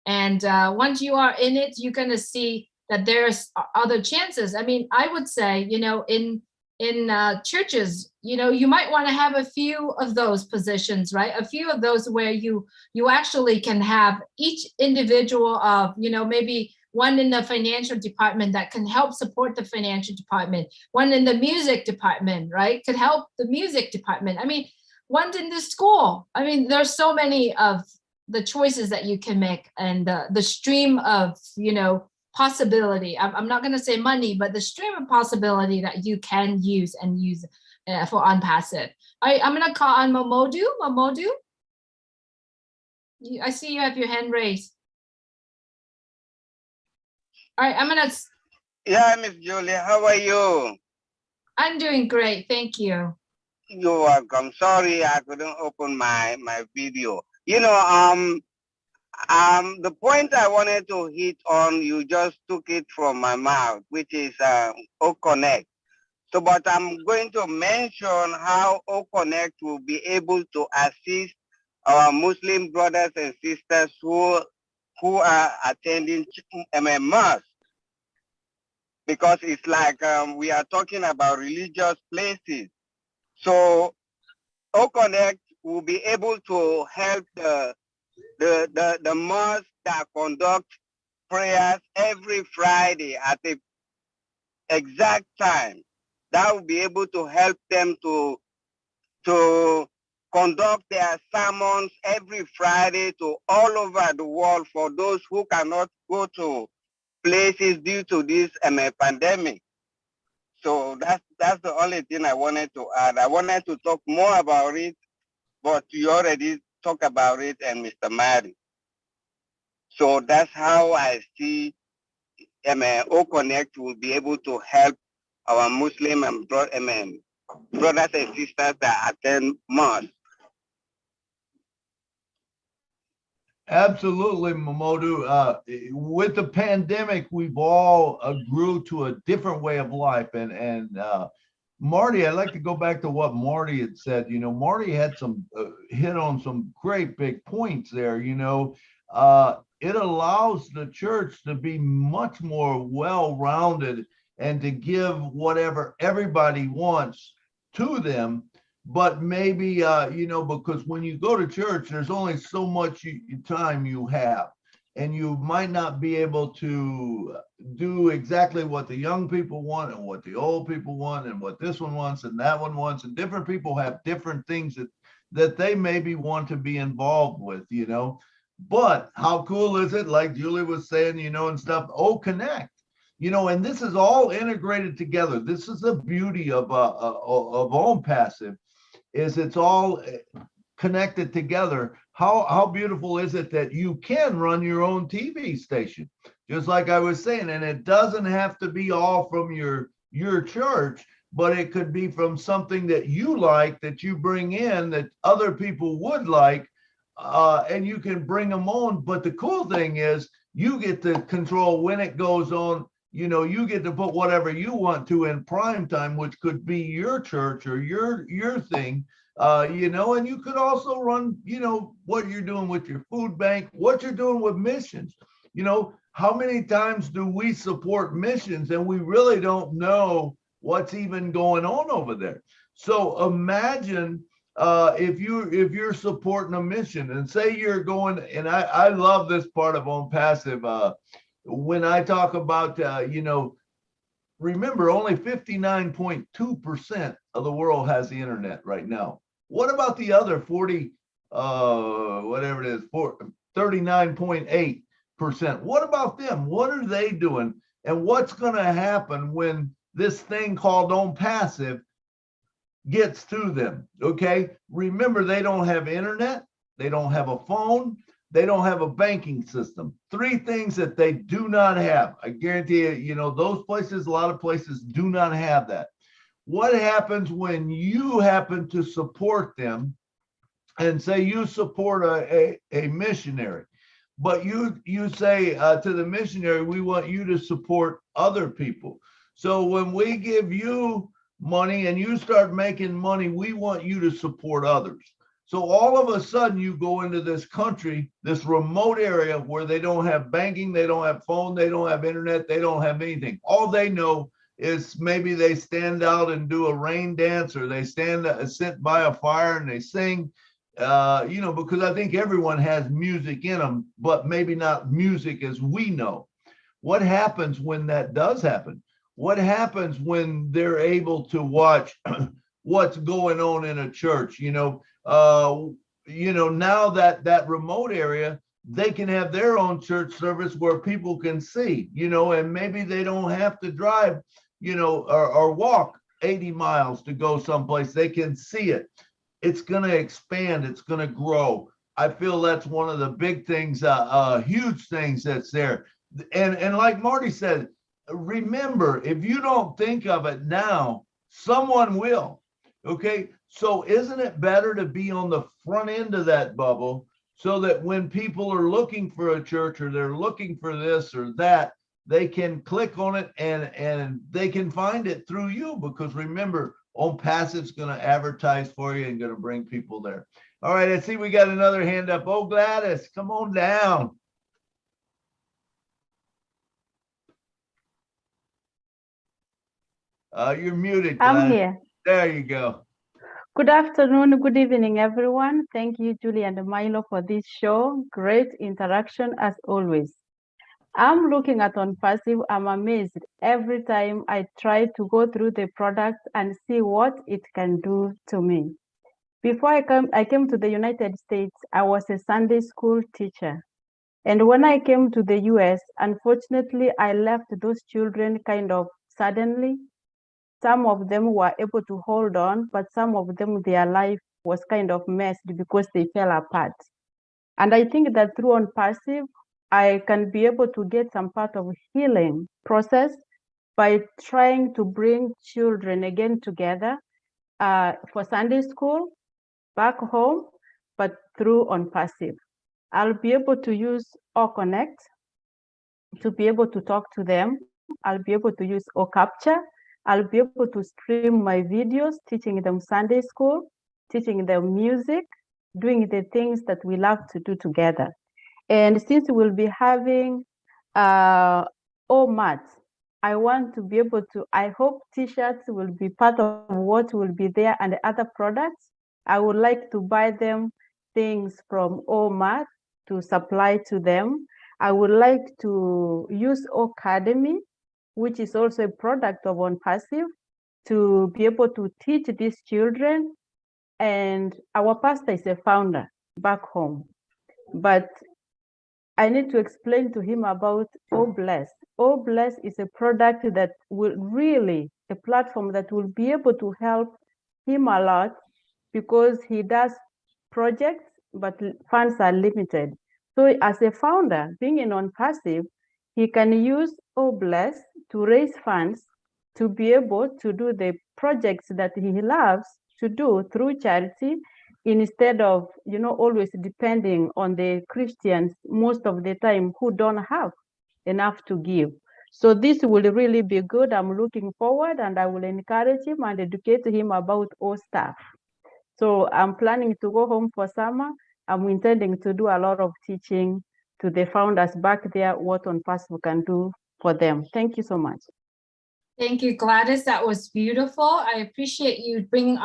And once you are in it, you're going to see that there's other chances. I mean, I would say, in churches, you might want to have a few of those positions, right? A few of those where you actually can have each individual of, maybe one in the financial department that can help support the financial department, one in the music department, right? Could help the music department. I mean, one in the school. I mean, there's so many of the choices that you can make, and the stream of, possibility. I'm not going to say money, but the stream of possibility that you can use for Onpassive. I'm going to call on Momodu. Momodu, I see you have your hand raised. All right, I'm going to. Yeah, Miss Julie, how are you? I'm doing great. Thank you. You're welcome. Sorry, I couldn't open my video. The point I wanted to hit on, you just took it from my mouth, which is O-Connect. So, but I'm going to mention how O-Connect will be able to assist our Muslim brothers and sisters who are attending mosque. Because it's like we are talking about religious places. So O-Connect will be able to help the mosque that conduct prayers every Friday at the exact time. That will be able to help them to conduct their sermons every Friday to all over the world for those who cannot go to places due to this pandemic. So that's the only thing I wanted to add. I wanted to talk more about it, but you already talked about it, and Mr. Mari. So that's how I see O-Connect will be able to help our Muslim and brothers and sisters that attend mosque. Absolutely, Mamodu. With the pandemic, we've all grew to a different way of life. And Marty, I'd like to go back to what Marty had said. Marty had some hit on some great big points there. It allows the church to be much more well-rounded and to give whatever everybody wants to them. But maybe, because when you go to church, there's only so much time you have, and you might not be able to do exactly what the young people want and what the old people want and what this one wants and that one wants. And different people have different things that they maybe want to be involved with, But how cool is it? Like Julie was saying, and stuff, Connect. And this is all integrated together. This is the beauty of Onpassive. Is it's all connected together. How beautiful is it that you can run your own TV station, just like I was saying, and it doesn't have to be all from your church, but it could be from something that you like, that you bring in, that other people would like, and you can bring them on. But the cool thing is you get to control when it goes on. You get to put whatever you want to in prime time, which could be your church or your thing, and you could also run, what you're doing with your food bank, what you're doing with missions. How many times do we support missions and we really don't know what's even going on over there? So imagine if you're supporting a mission, and say you're going, and I love this part of Onpassive. When I talk about, remember, only 59.2% of the world has the internet right now. What about the other 39.8%? What about them? What are they doing? And what's going to happen when this thing called Onpassive gets to them? Okay. Remember, they don't have internet. They don't have a phone. They don't have a banking system. 3 things that they do not have. I guarantee you, those places, a lot of places do not have that. What happens when you happen to support them, and say you support a missionary, but you say to the missionary, we want you to support other people. So when we give you money and you start making money, we want you to support others. So all of a sudden you go into this country, this remote area where they don't have banking, they don't have phone, they don't have internet, they don't have anything. All they know is maybe they stand out and do a rain dance, or they sit by a fire and they sing, because I think everyone has music in them, but maybe not music as we know. What happens when that does happen? What happens when they're able to watch what's going on in a church? Now that remote area, they can have their own church service where people can see, and maybe they don't have to drive, or walk 80 miles to go someplace. They can see it. It's going to expand. It's going to grow. I feel that's one of the big things, huge things that's there. And like Marty said, remember, if you don't think of it now, someone will. Okay, so isn't it better to be on the front end of that bubble so that when people are looking for a church or they're looking for this or that, they can click on it and they can find it through you? Because remember, Onpassive's going to advertise for you and going to bring people there. All right, I see we got another hand up. Oh, Gladys, come on down. You're muted, Gladys. I'm here. There you go. Good afternoon, good evening, everyone. Thank you, Julie and Milo, for this show. Great interaction as always. I'm looking at Onpassive. I'm amazed every time I try to go through the product and see what it can do to me. Before I came to the United States, I was a Sunday school teacher. And when I came to the US, unfortunately, I left those children kind of suddenly. Some of them were able to hold on, but some of them, their life was kind of messed because they fell apart. And I think that through Onpassive, I can be able to get some part of healing process by trying to bring children again together for Sunday school, back home, but through Onpassive. I'll be able to use Connect to be able to talk to them. I'll be able to use Capture. I'll be able to stream my videos, teaching them Sunday school, teaching them music, doing the things that we love to do together. And since we'll be having OMAT, I want to be able to, I hope t-shirts will be part of what will be there and other products. I would like to buy them things from OMAT to supply to them. I would like to use Academy, which is also a product of Onpassive, to be able to teach these children. And our pastor is a founder back home. But I need to explain to him about Bless. Bless is a product that will really, a platform that will be able to help him a lot because he does projects, but funds are limited. So as a founder, being in Onpassive, he can use Bless to raise funds to be able to do the projects that he loves to do through charity, instead of always depending on the Christians most of the time who don't have enough to give. So this will really be good. I'm looking forward, and I will encourage him and educate him about all stuff. So I'm planning to go home for summer. I'm intending to do a lot of teaching to the founders back there what Onpassive can do for them. Thank you so much. Thank you, Gladys. That was beautiful. I appreciate you bringing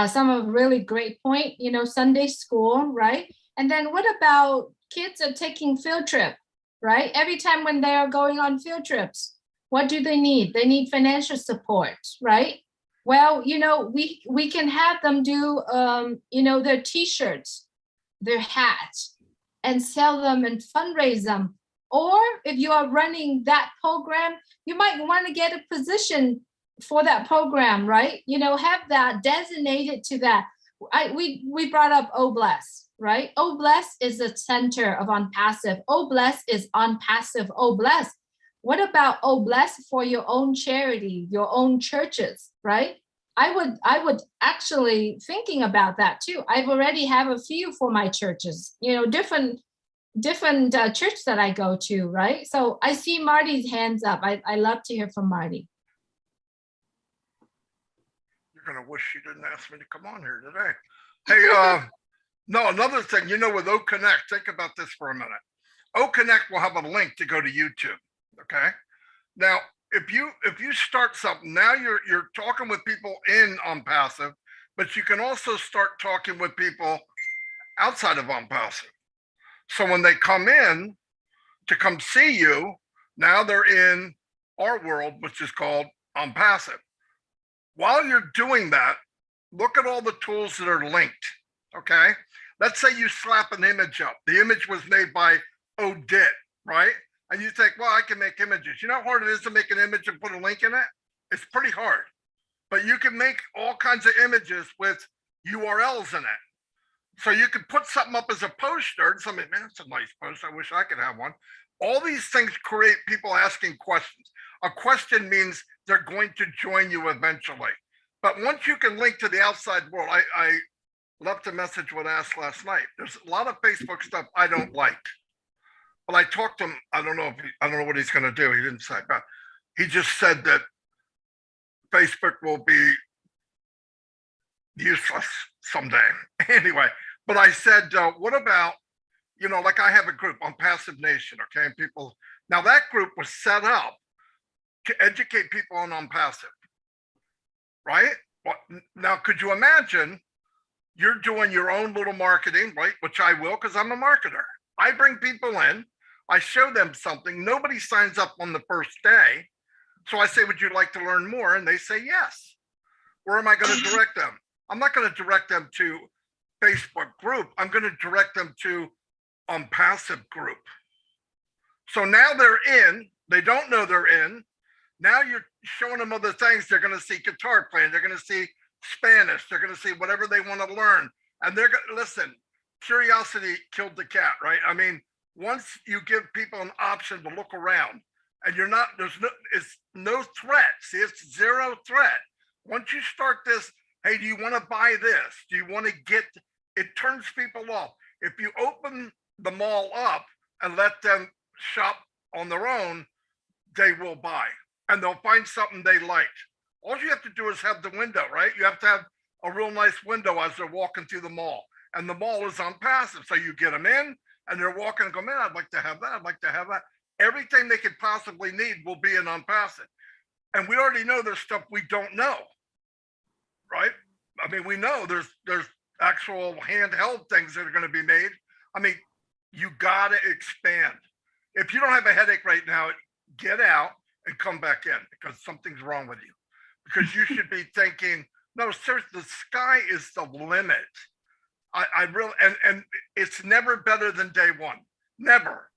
some of really great point, Sunday school, right? And then what about kids are taking field trip, right? Every time when they are going on field trips, what do they need? They need financial support, right? Well, we can have them do, their t-shirts, their hats, and sell them and fundraise them. Or if you are running that program, you might want to get a position for that program, right? Have that designated to that. We brought up Bless, right? Bless is the center of Onpassive. Bless is Onpassive. Bless. What about Bless for your own charity, your own churches, right? I would actually thinking about that too. I've already have a few for my churches, different church that I go to, right? So I see Marty's hands up. I love to hear from Marty. gonna wish you didn't ask me to come on here today. Hey, no, another thing, with O Connect, think about this for a minute. O Connect will have a link to go to YouTube. Okay. Now, if you start something, now you're talking with people in Onpassive, but you can also start talking with people outside of Onpassive. So when they come in to come see you, now they're in our world, which is called Onpassive. While you're doing that, look at all the tools that are linked. Okay. Let's say you slap an image up. The image was made by Odit, right? And you think, well, I can make images. You know how hard it is to make an image and put a link in it? It's pretty hard. But you can make all kinds of images with URLs in it. So you can put something up as a poster and somebody, man, that's a nice post. I wish I could have one. All these things create people asking questions. A question means they're going to join you eventually. But once you can link to the outside world, I left a message when asked last night. There's a lot of Facebook stuff I don't like. But I talked to him. I don't know what he's going to do. He didn't say, but he just said that Facebook will be useless someday. Anyway, but I said, what about, like I have a group Onpassive Nation, okay? And people, now that group was set up to educate people on Onpassive, right? Well, now, could you imagine you're doing your own little marketing, right? Which I will, because I'm a marketer. I bring people in, I show them something. Nobody signs up on the first day. So I say, would you like to learn more? And they say, yes. Where am I going to direct them? I'm not going to direct them to Facebook group. I'm going to direct them to Onpassive group. So now they're in, they don't know they're in. Now you're showing them other things. They're going to see guitar playing. They're going to see Spanish. They're going to see whatever they want to learn. And they're going to listen. Curiosity killed the cat, right? I mean, once you give people an option to look around and it's no threat. See, it's zero threat. Once you start this, hey, do you want to buy this? Do you want to get, it turns people off. If you open the mall up and let them shop on their own, they will buy and they'll find something they like. All you have to do is have the window, right? You have to have a real nice window as they're walking through the mall. And the mall is Onpassive. So you get them in and they're walking and go, man, I'd like to have that. I'd like to have that. Everything they could possibly need will be in Onpassive. And we already know there's stuff we don't know, right? I mean, we know there's actual handheld things that are going to be made. I mean, you got to expand. If you don't have a headache right now, get out and come back in because something's wrong with you. Because you should be thinking, no, seriously, the sky is the limit. I really, and it's never better than day one. Never.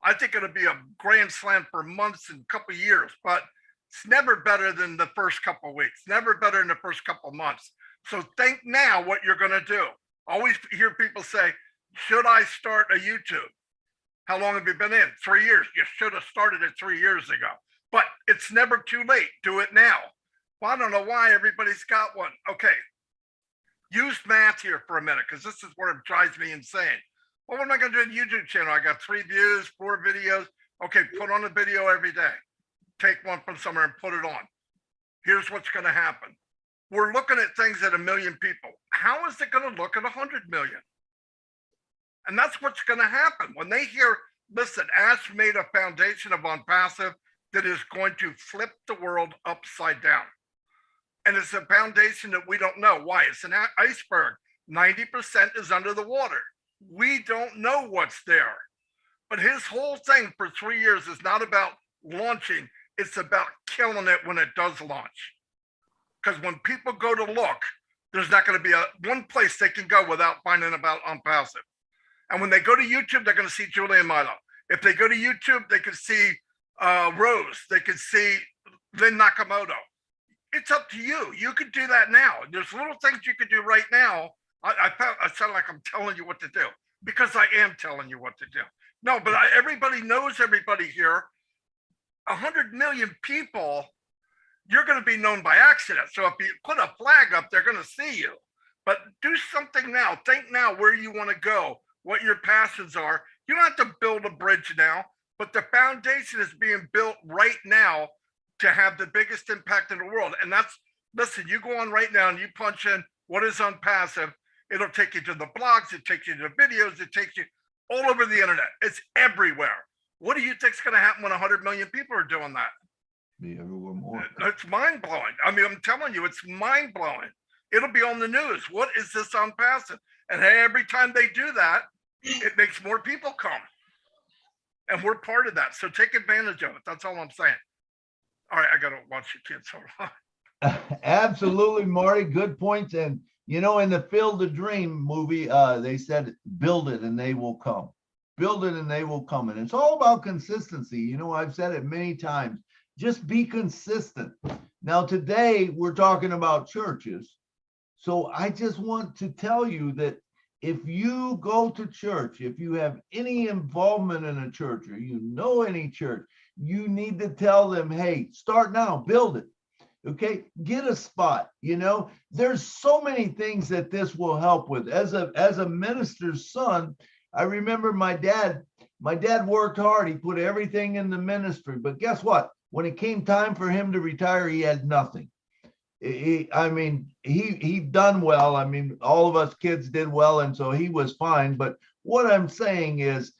I think it'll be a grand slam for months and a couple of years, but it's never better than the first couple of weeks. Never better than the first couple of months. So think now what you're going to do. I always hear people say, should I start a YouTube? How long have you been in? 3 years. You should have started it 3 years ago, but it's never too late. Do it now. Well, I don't know why everybody's got one. Okay. Use math here for a minute, because this is where it drives me insane. Well, what am I going to do on YouTube channel? I got 3 views, 4 videos. Okay, put on a video every day. Take one from somewhere and put it on. Here's what's going to happen. We're looking at things at 1 million people. How is it going to look at 100 million? And that's what's going to happen. When they hear, listen, Ash made a foundation of Onpassive that is going to flip the world upside down. And it's a foundation that we don't know. Why? It's an iceberg. 90% is under the water. We don't know what's there. But his whole thing for 3 years is not about launching. It's about killing it when it does launch. Because when people go to look, there's not going to be one place they can go without finding about Onpassive. And when they go to YouTube, they're going to see Julian Milo. If they go to YouTube, they can see Rose. They can see Lynn Nakamoto. It's up to you. You could do that now. There's little things you could do right now. I sound like I'm telling you what to do because I am telling you what to do. No, but everybody knows everybody here. 100 million people, you're going to be known by accident. So if you put a flag up, they're going to see you. But do something now. Think now where you want to go, what your passions are. You don't have to build a bridge now, but the foundation is being built right now to have the biggest impact in the world. And that's Listen, you go on right now and you punch in what is Onpassive. It'll take you to the blogs. It takes you to videos. It takes you all over the internet. It's everywhere. What do you think's going to happen when 100 million people are doing that? Be everywhere more. It's mind blowing. I mean, I'm telling you, it's mind blowing. It'll be on the news. What is this Onpassive? And hey, every time they do that, it makes more people come. And we're part of that. So take advantage of it. That's all I'm saying. All right, I got to watch the kids. Hold on. Absolutely, Marty. Good points. And you know, in the Field of Dream movie, they said, build it and they will come. Build it and they will come. And it's all about consistency. You know, I've said it many times. Just be consistent. Now, today we're talking about churches. So I just want to tell you that if you go to church, if you have any involvement in a church or you know any church, you need to tell them, hey, start now, build it. Okay, get a spot. You know, there's so many things that this will help with. As a minister's son, I remember my dad worked hard. He put everything in the ministry. But guess what? When it came time for him to retire, he had nothing. He done well. I mean, all of us kids did well, and so he was fine. But what I'm saying is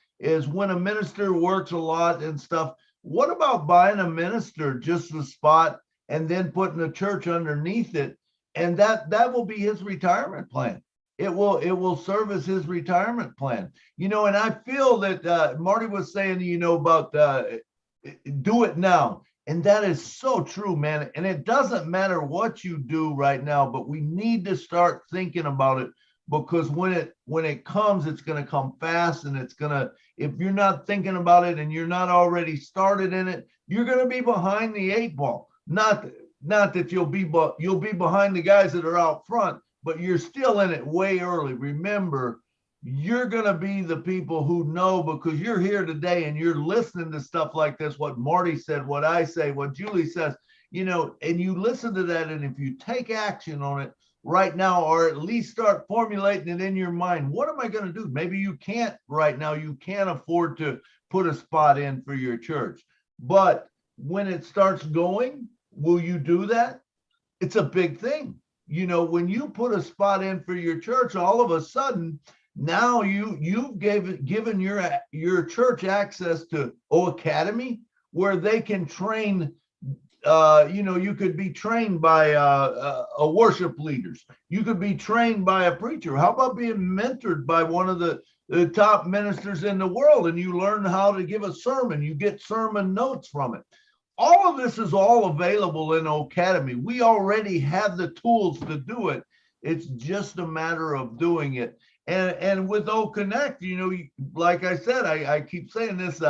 when a minister works a lot and stuff, what about buying a minister just the spot and then putting a church underneath it? And that will be his retirement plan. It will serve as his retirement plan. You know, and I feel that Marty was saying, you know, about do it now. And that is so true, man. And it doesn't matter what you do right now, but we need to start thinking about it, because when it comes, it's going to come fast, and it's going to, if you're not thinking about it and you're not already started in it, you're going to be behind the 8 ball. Not that you'll be behind the guys that are out front, but you're still in it way early. Remember, you're going to be the people who know, because you're here today and you're listening to stuff like this, what Marty said, what I say, what Julie says, you know, and you listen to that. And if you take action on it right now, or at least start formulating it in your mind, what am I going to do? Maybe you can't right now, you can't afford to put a spot in for your church, but when it starts going, will you do that? It's a big thing. You know, when you put a spot in for your church, all of a sudden, now you've given your church access to Academy, where they can train. You know, you could be trained by a worship leaders. You could be trained by a preacher. How about being mentored by one of the top ministers in the world, and you learn how to give a sermon? You get sermon notes from it. All of this is all available in Academy. We already have the tools to do it. It's just a matter of doing it. And with Connect, you know, like I said, I keep saying this,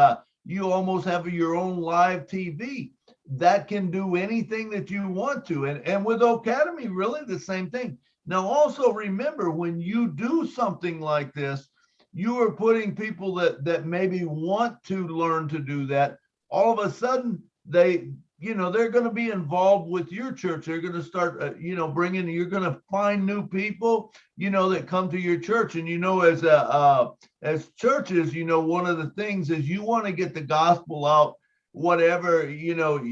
you almost have your own live TV that can do anything that you want to. And with Academy, really the same thing. Now, also remember, when you do something like this, you are putting people that maybe want to learn to do that. All of a sudden, they're going to be involved with your church. They're going to start, you're going to find new people, you know, that come to your church. And, you know, as churches, you know, one of the things is you want to get the gospel out, whatever, you know,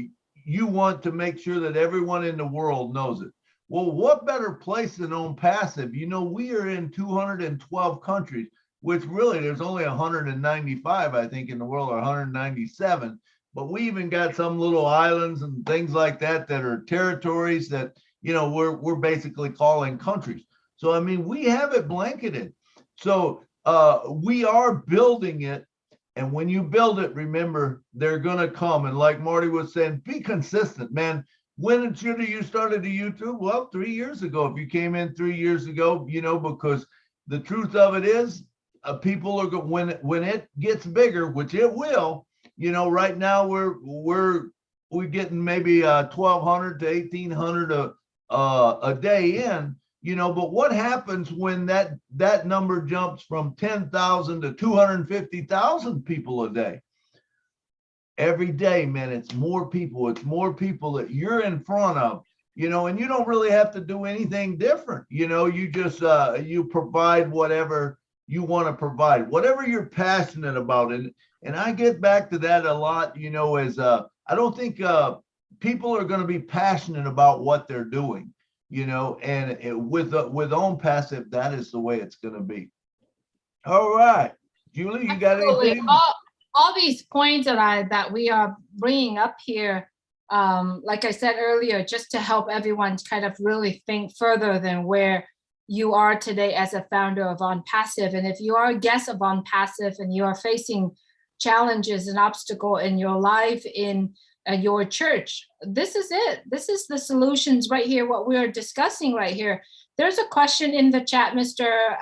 you want to make sure that everyone in the world knows it. Well, what better place than Onpassive? You know, we are in 212 countries, which really there's only 195, I think, in the world, or 197. But we even got some little islands and things like that are territories that, you know, we're basically calling countries. So, I mean, we have it blanketed. So we are building it. And when you build it, remember, they're going to come. And like Marty was saying, be consistent, man. When should you started the YouTube? Well, 3 years ago. If you came in 3 years ago, you know, because the truth of it is, people are when it gets bigger, which it will. You know, right now we're getting maybe 1,200 to 1,800 a day in. You know, but what happens when that number jumps from 10,000 to 250,000 people a day? Every day, man, it's more people. It's more people that you're in front of. You know, and you don't really have to do anything different. You know, you just you provide whatever you want to provide, whatever you're passionate about. And I get back to that a lot, you know, as I don't think people are going to be passionate about what they're doing, and with Onpassive, that is the way it's going to be. All right, Julie, you got Absolutely. anything? All these points that we are bringing up here, like I said earlier, just to help everyone kind of really think further than where you are today as a founder of Onpassive. And if you are a guest of Onpassive and you are facing challenges and obstacle in your life, in your church, this is it. This is the solutions right here, what we're discussing right here. There's a question in the chat, Mr.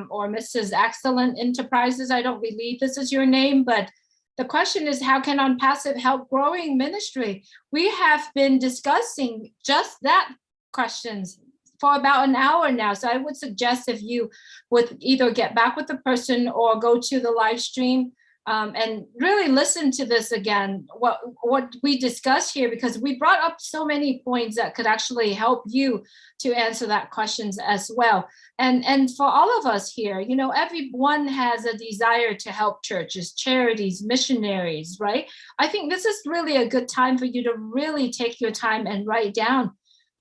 Or Mrs. Excellent Enterprises. I don't believe this is your name, but the question is, how can Onpassive help growing ministry? We have been discussing just that questions for about an hour now. So I would suggest if you would either get back with the person or go to the live stream and really listen to this again, what we discussed here, because we brought up so many points that could actually help you to answer that questions as well. And for all of us here, everyone has a desire to help churches, charities, missionaries, right? I think this is really a good time for you to really take your time and write down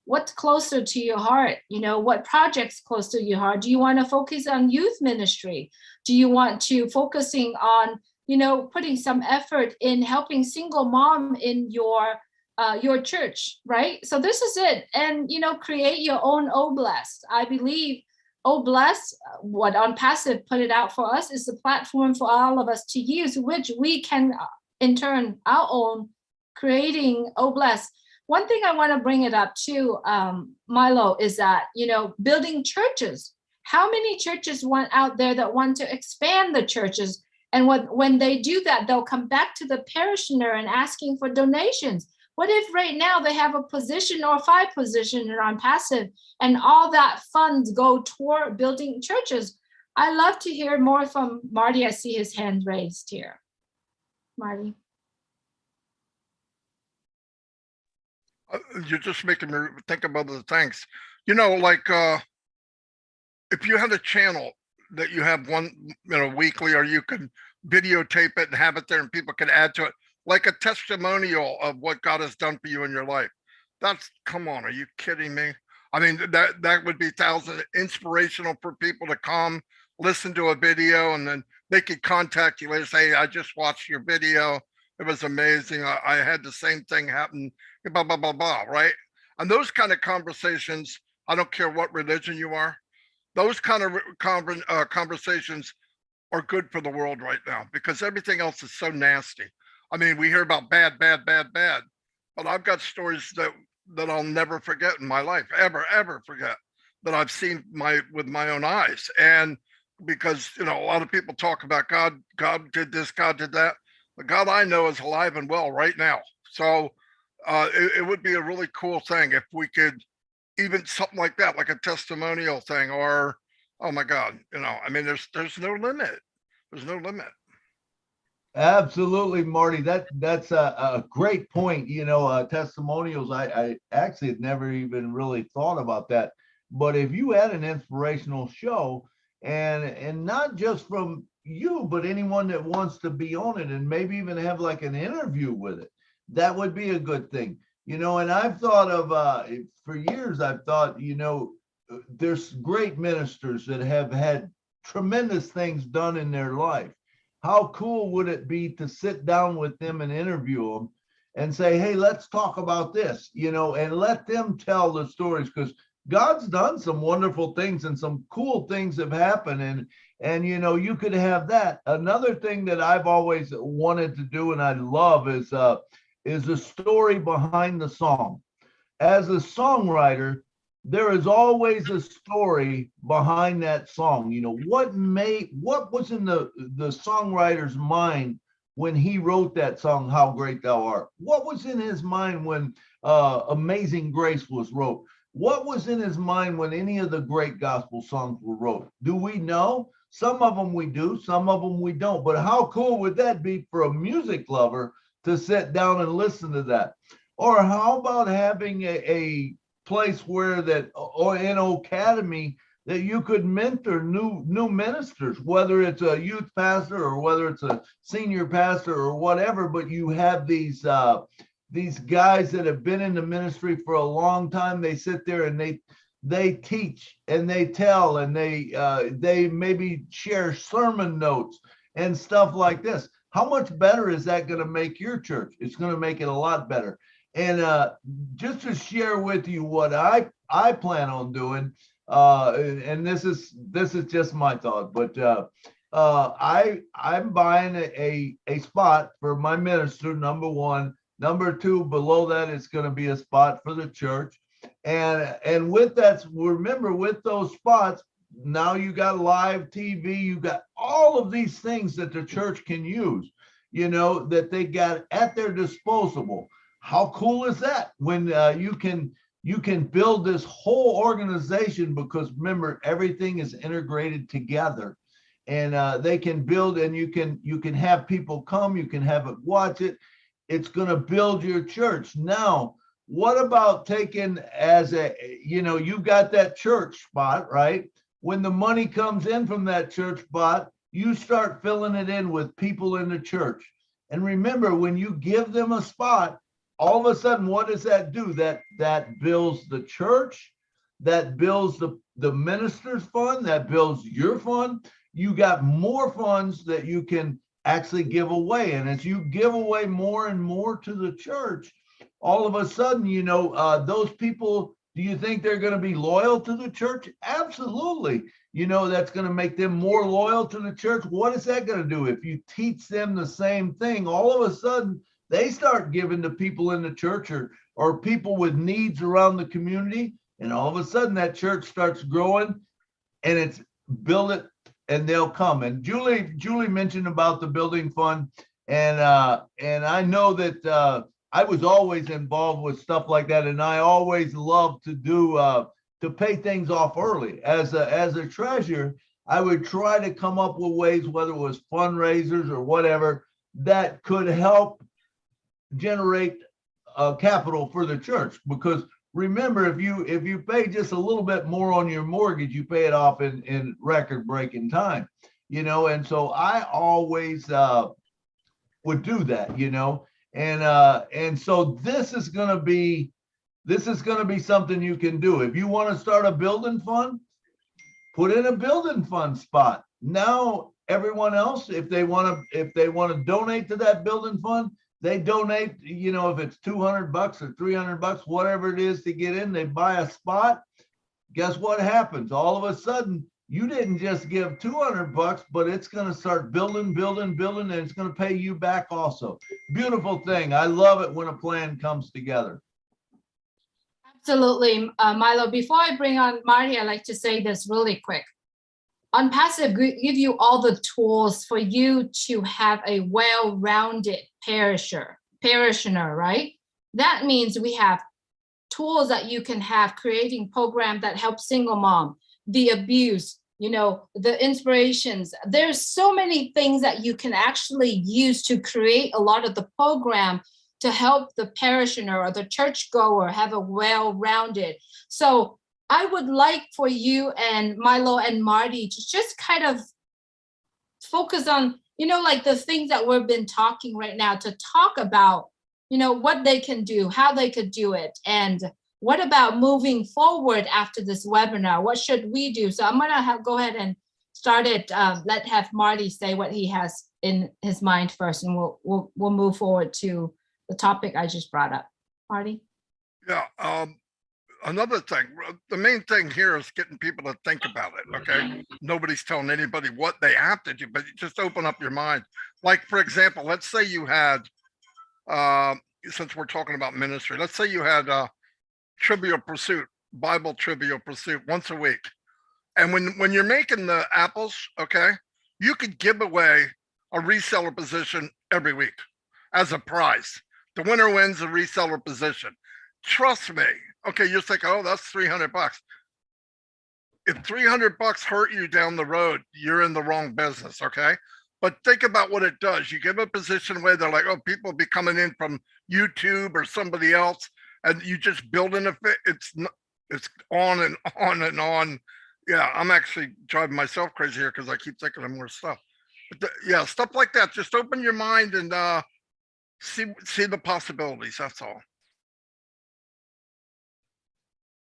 what's closer to your heart, what projects close to your heart. Do you want to focus on youth ministry? Do you want to focusing on putting some effort in helping single mom in your church, right? So this is it. And, create your own Oblast. I believe Oblast, what Onpassive put it out for us, is a platform for all of us to use, which we can, in turn, our own creating Oblast. One thing I want to bring it up too, Milo, is that, building churches. How many churches want out there that want to expand the churches? And when they do that, they'll come back to the parishioner and asking for donations. What if right now they have a position or 5 positions on Onpassive and all that funds go toward building churches? I love to hear more from Marty. I see his hand raised here. Marty. You're just making me think about other things. Like if you had a channel that you have one, weekly, or you can videotape it and have it there and people can add to it, like a testimonial of what God has done for you in your life. Come on, are you kidding me? I mean, that would be inspirational for people to come listen to a video, and then they could contact you later, say, I just watched your video. It was amazing. I had the same thing happen, blah, blah, blah, blah, right? And those kind of conversations, I don't care what religion you are, those kind of conversations are good for the world right now, because everything else is so nasty. I mean, we hear about bad, but I've got stories that I'll never forget in my life, ever forget, that I've seen with my own eyes. And because, a lot of people talk about God did this, God did that. The God I know is alive and well right now. So it would be a really cool thing if we could, even something like that, like a testimonial thing, or, oh my God, I mean, there's no limit. There's no limit. Absolutely, Marty. That's a great point. Testimonials. I actually had never even really thought about that. But if you had an inspirational show, and not just from you, but anyone that wants to be on it, and maybe even have like an interview with it, that would be a good thing. And I've thought of for years. I've thought, there's great ministers that have had tremendous things done in their life. How cool would it be to sit down with them and interview them and say, hey, let's talk about this, and let them tell the stories, because God's done some wonderful things and some cool things have happened. And you could have that. Another thing that I've always wanted to do, and I love, is the story behind the song. As a songwriter, there is always a story behind that song. What was in the songwriter's mind when he wrote that song, How Great Thou Art? What was in his mind when Amazing Grace was wrote? What was in his mind when any of the great gospel songs were wrote? Do we know? Some of them we do, some of them we don't. But how cool would that be for a music lover to sit down and listen to that? Or how about having a place where that, or an academy, that you could mentor new ministers, whether it's a youth pastor or whether it's a senior pastor or whatever, but you have these these guys that have been in the ministry for a long time, they sit there and they teach and they tell and they maybe share sermon notes and stuff like this. How much better is that going to make your church? It's going to make it a lot better. And just to share with you what I plan on doing, and this is just my thought, but I'm buying a spot for my minister, number one. Number two, below that, it's going to be a spot for the church. And with that, remember, with those spots, now you got live TV, you got all of these things that the church can use, that they got at their disposal. How cool is that when you can build this whole organization, because remember, everything is integrated together, and they can build, and you can have people come, you can have it watch it. It's going to build your church. Now, what about taking as you got that church spot, right? When the money comes in from that church spot, you start filling it in with people in the church. And remember, when you give them a spot, all of a sudden, what does that do? That builds the church, that builds the minister's fund, that builds your fund. You got more funds that you can actually give away. And as you give away more and more to the church, all of a sudden, those people, do you think they're going to be loyal to the church? Absolutely. That's going to make them more loyal to the church. What is that going to do? If you teach them the same thing, all of a sudden, they start giving to people in the church or people with needs around the community. And all of a sudden, that church starts growing, and it's build it, and they'll come. And Julie mentioned about the building fund, and I know that I was always involved with stuff like that, and I always loved to do to pay things off early. As a treasurer, I would try to come up with ways, whether it was fundraisers or whatever, that could help generate capital for the church. Because remember, if you pay just a little bit more on your mortgage, you pay it off in record-breaking time, and so I always would do that, and so this is going to be something you can do. If you want to start a building fund, put in a building fund spot. Now everyone else, if they want to donate to that building fund, they donate, if it's $200 or $300, whatever it is to get in, they buy a spot. Guess what happens? All of a sudden, you didn't just give $200, but it's going to start building, and it's going to pay you back also. Beautiful thing. I love it when a plan comes together. Absolutely, Milo. Before I bring on Marty, I'd like to say this really quick. Onpassive give you all the tools for you to have a well-rounded parishioner, right? That means we have tools that you can have, creating programs that help single mom, the abuse, the inspirations. There's so many things that you can actually use to create a lot of the program to help the parishioner or the churchgoer have a well-rounded. So I would like for you and Milo and Marty to just kind of focus on, like the things that we've been talking right now, to talk about, what they can do, how they could do it, and what about moving forward after this webinar? What should we do? So I'm gonna go ahead and start it. Have Marty say what he has in his mind first, and we'll move forward to the topic I just brought up. Marty? Yeah. Another thing, the main thing here is getting people to think about it, okay? Nobody's telling anybody what they have to do, but just open up your mind. Like, for example, let's say you had, since we're talking about ministry, let's say you had Trivial Pursuit, Bible Trivial Pursuit once a week. And when you're making the apples, okay, you could give away a reseller position every week as a prize. The winner wins a reseller position. Trust me. Okay, you're thinking, oh, that's $300. If $300 hurt you down the road, you're in the wrong business, okay? But think about what it does. You give a position away, they're like, oh, people be coming in from YouTube or somebody else, and you just build in it's on and on and on. Yeah, I'm actually driving myself crazy here because I keep thinking of more stuff. But yeah, stuff like that. Just open your mind and see the possibilities. That's all.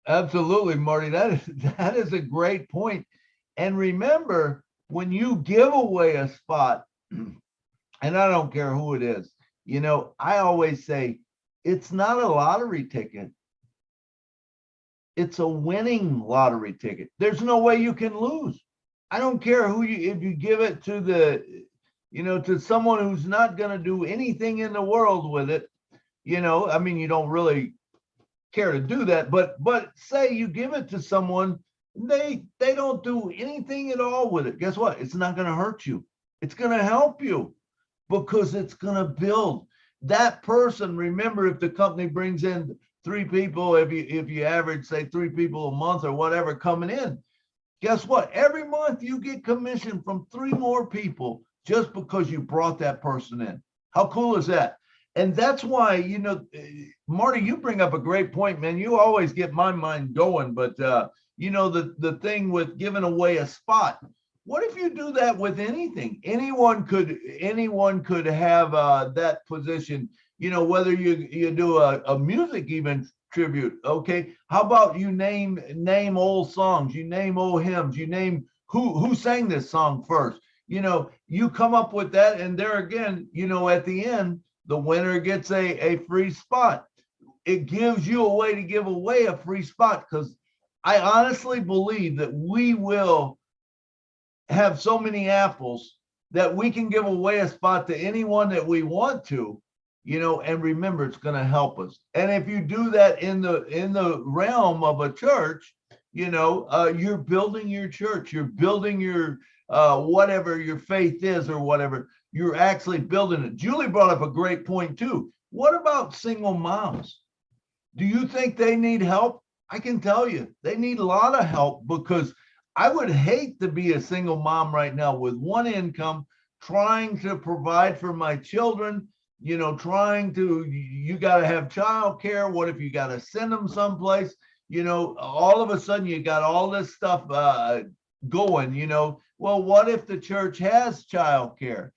Absolutely, Marty. That is a great point. And remember, when you give away a spot, and I don't care who it is, you know, I always say it's not a lottery ticket. It's a winning lottery ticket. There's no way you can lose. I don't care who you, if you give it to the, you know, to someone who's not going to do anything in the world with it, you know, I mean, you don't really care to do that, but say you give it to someone, they don't do anything at all with it. Guess what? It's not going to hurt you. It's going to help you because it's going to build that person. Remember, if the company brings in 3 people, if you average say 3 people a month or whatever coming in, guess what? Every month you get commission from 3 more people just because you brought that person in. How cool is that? And that's why, you know, Marty, you bring up a great point, man. You always get my mind going. But, you know, the thing with giving away a spot, what if you do that with anything? Anyone could have that position, you know, whether you do a music even tribute. Okay. How about you name old songs, you name old hymns, you name who sang this song first. You know, you come up with that. And there again, you know, at the end, the winner gets a free spot. It gives you a way to give away a free spot, because I honestly believe that we will have so many apples that we can give away a spot to anyone that we want to, you know, and remember, it's going to help us. And if you do that in the realm of a church, you know, you're building your church, you're building your whatever your faith is or whatever, you're actually building it. Julie brought up a great point too. What about single moms? Do you think they need help? I can tell you, they need a lot of help, because I would hate to be a single mom right now with one income, trying to provide for my children, you know, you got to have childcare. What if you got to send them someplace? You know, all of a sudden you got all this stuff going, you know. Well, what if the church has childcare?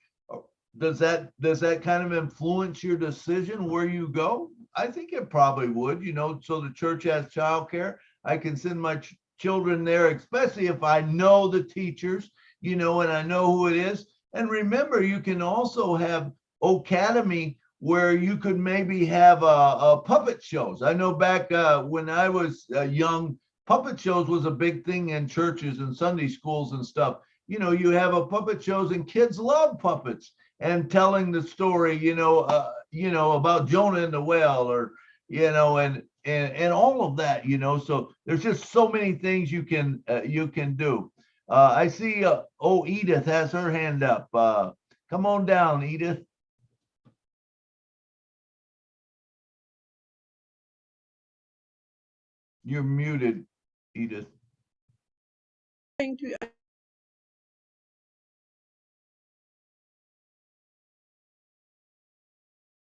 Does that kind of influence your decision where you go? I think it probably would, you know. So the church has childcare. I can send my children there, especially if I know the teachers, you know, and I know who it is. And remember, you can also have academy where you could maybe have a puppet shows. I know back when I was young, puppet shows was a big thing in churches and Sunday schools and stuff. You know, you have a puppet shows and kids love puppets and telling the story, you know, about Jonah and the whale, or, you know, and all of that, you know. So there's just so many things you can do. I see, Edith has her hand up. Come on down, Edith. You're muted, Edith. Thank you.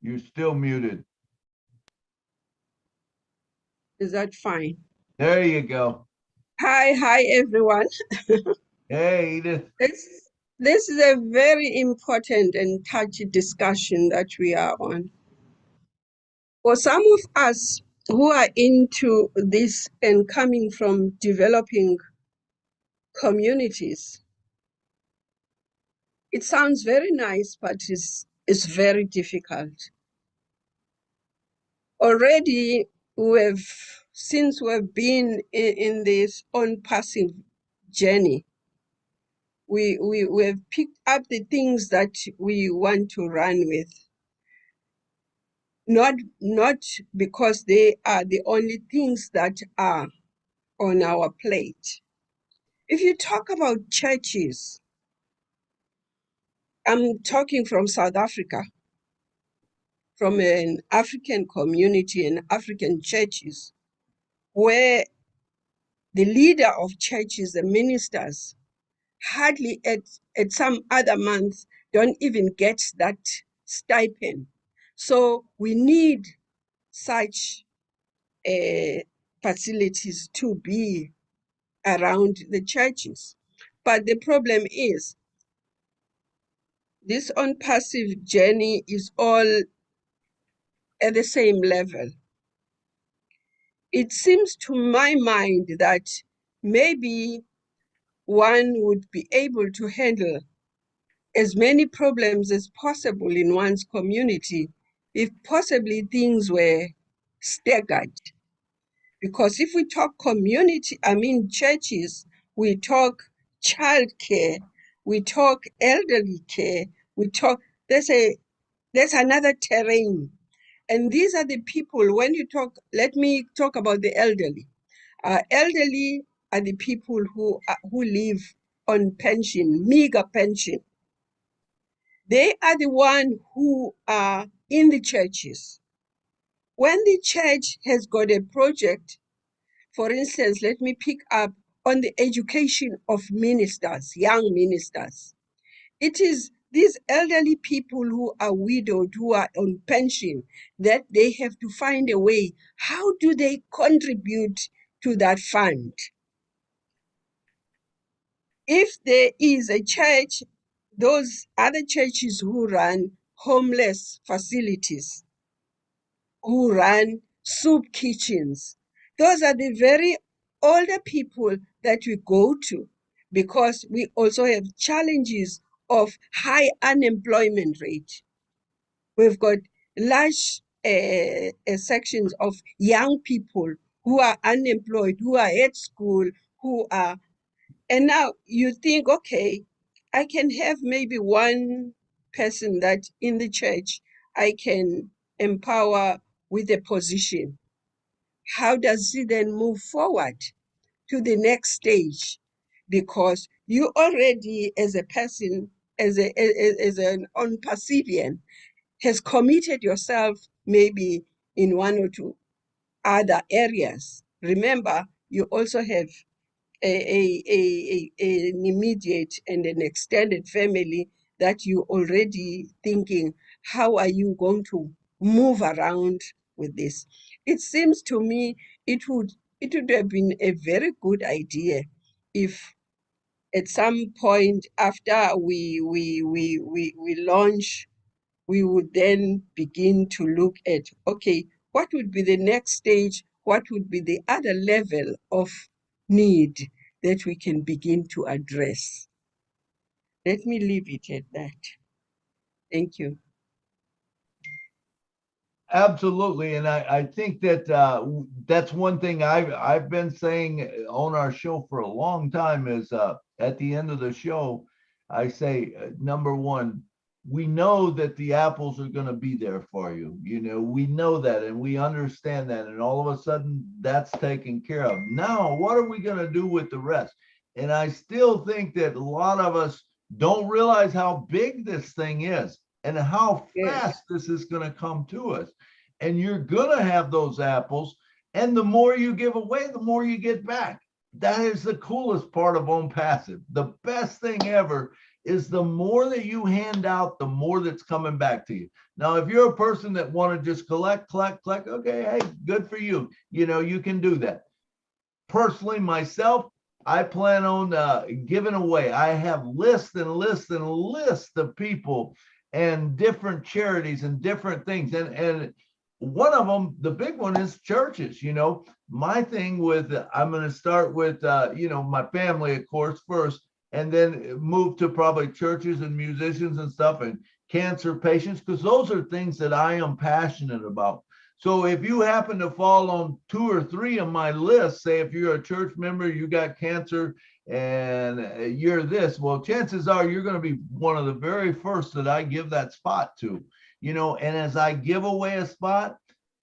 You're still muted. Is that fine? There you go. Hi, everyone. Hey, Edith. This is a very important and touchy discussion that we are on. For some of us who are into this and coming from developing communities, it sounds very nice, but it's very difficult. Already, since we've been in this Onpassive journey, we've picked up the things that we want to run with. Not because they are the only things that are on our plate. If you talk about churches, I'm talking from South Africa, from an African community and African churches, where the leader of churches, the ministers, hardly at some other month don't even get that stipend. So we need such facilities to be around the churches. But the problem is, this Onpassive journey is all at the same level. It seems to my mind that maybe one would be able to handle as many problems as possible in one's community if possibly things were staggered. Because if we talk churches, we talk childcare, we talk elderly care, there's another terrain. And these are the people, let me talk about the elderly. Elderly are the people who live on pension, meager pension. They are the ones who are in the churches. When the church has got a project, for instance, let me pick up on the education of ministers, young ministers. It is these elderly people who are widowed, who are on pension, that they have to find a way. How do they contribute to that fund? If there is a church, those other churches who run homeless facilities, who run soup kitchens, those are the very older people that we go to, because we also have challenges of high unemployment rate. We've got large sections of young people who are unemployed, who are at school, and now you think, okay, I can have maybe one person that in the church I can empower with a position. How does he then move forward to the next stage? Because you already, as a person, as an Onpassivian, has committed yourself maybe in one or two other areas. Remember, you also have an immediate and an extended family that you already thinking, how are you going to move around with this? It seems to me it would have been a very good idea if at some point after we launch, we would then begin to look at, okay, what would be the next stage? What would be the other level of need that we can begin to address? Let me leave it at that. Thank you. Absolutely, and I think that that's one thing I've been saying on our show for a long time is at the end of the show, I say number one, we know that the apples are going to be there for you. You know, we know that and we understand that, and all of a sudden that's taken care of. Now, what are we going to do with the rest? And I still think that a lot of us don't realize how big this thing is and how fast this is going to come to us. And you're going to have those apples. And the more you give away, the more you get back. That is the coolest part of Onpassive. The best thing ever is the more that you hand out, the more that's coming back to you. Now, if you're a person that want to just collect, okay, hey, good for you. You know, you can do that. Personally, myself, I plan on giving away. I have lists and lists and lists of people and different charities and different things. And one of them, the big one, is churches. You know, my thing with, I'm going to start with, my family, of course, first, and then move to probably churches and musicians and stuff and cancer patients, because those are things that I am passionate about. So if you happen to fall on 2 or 3 of my lists, say if you're a church member, you got cancer and you're this, well, chances are you're going to be one of the very first that I give that spot to, you know, and as I give away a spot,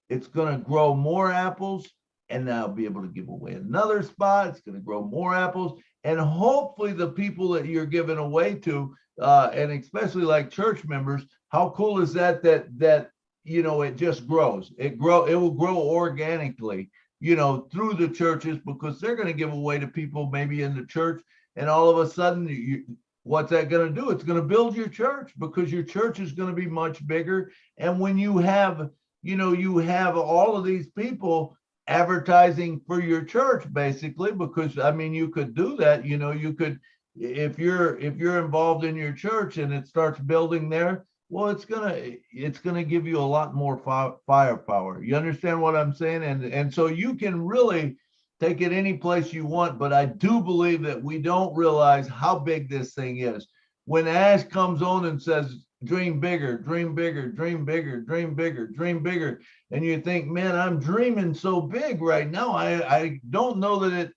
it's going to grow more apples, and I'll be able to give away another spot. It's going to grow more apples, and hopefully the people that you're giving away to, and especially like church members, how cool is that you know, it just grows. It will grow organically, you know, through the churches, because they're going to give away to people maybe in the church, and all of a sudden, what's that going to do? It's going to build your church, because your church is going to be much bigger. And when you have, you have all of these people advertising for your church, basically, because I mean, you could do that, you could, if you're involved in your church and it starts building there, well, it's gonna give you a lot more firepower. You understand what I'm saying? And so you can really take it any place you want, but I do believe that we don't realize how big this thing is. When Ash comes on and says, dream bigger, dream bigger, dream bigger, dream bigger, dream bigger, and you think, man, I'm dreaming so big right now. I don't know that it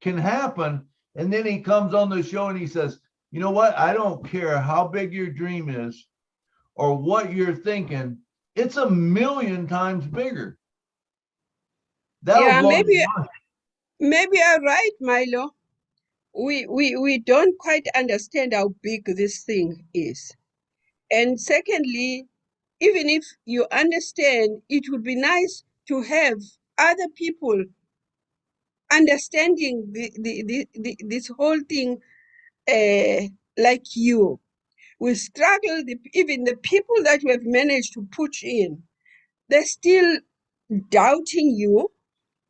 can happen. And then he comes on the show and he says, you know what? I don't care how big your dream is or what you're thinking. It's a million times bigger. That'll Yeah, blow your mind. maybe you're right, Milo. We don't quite understand how big this thing is. And secondly, even if you understand, it would be nice to have other people understanding this whole thing like you. We struggle, even the people that we have managed to push in, they're still doubting you,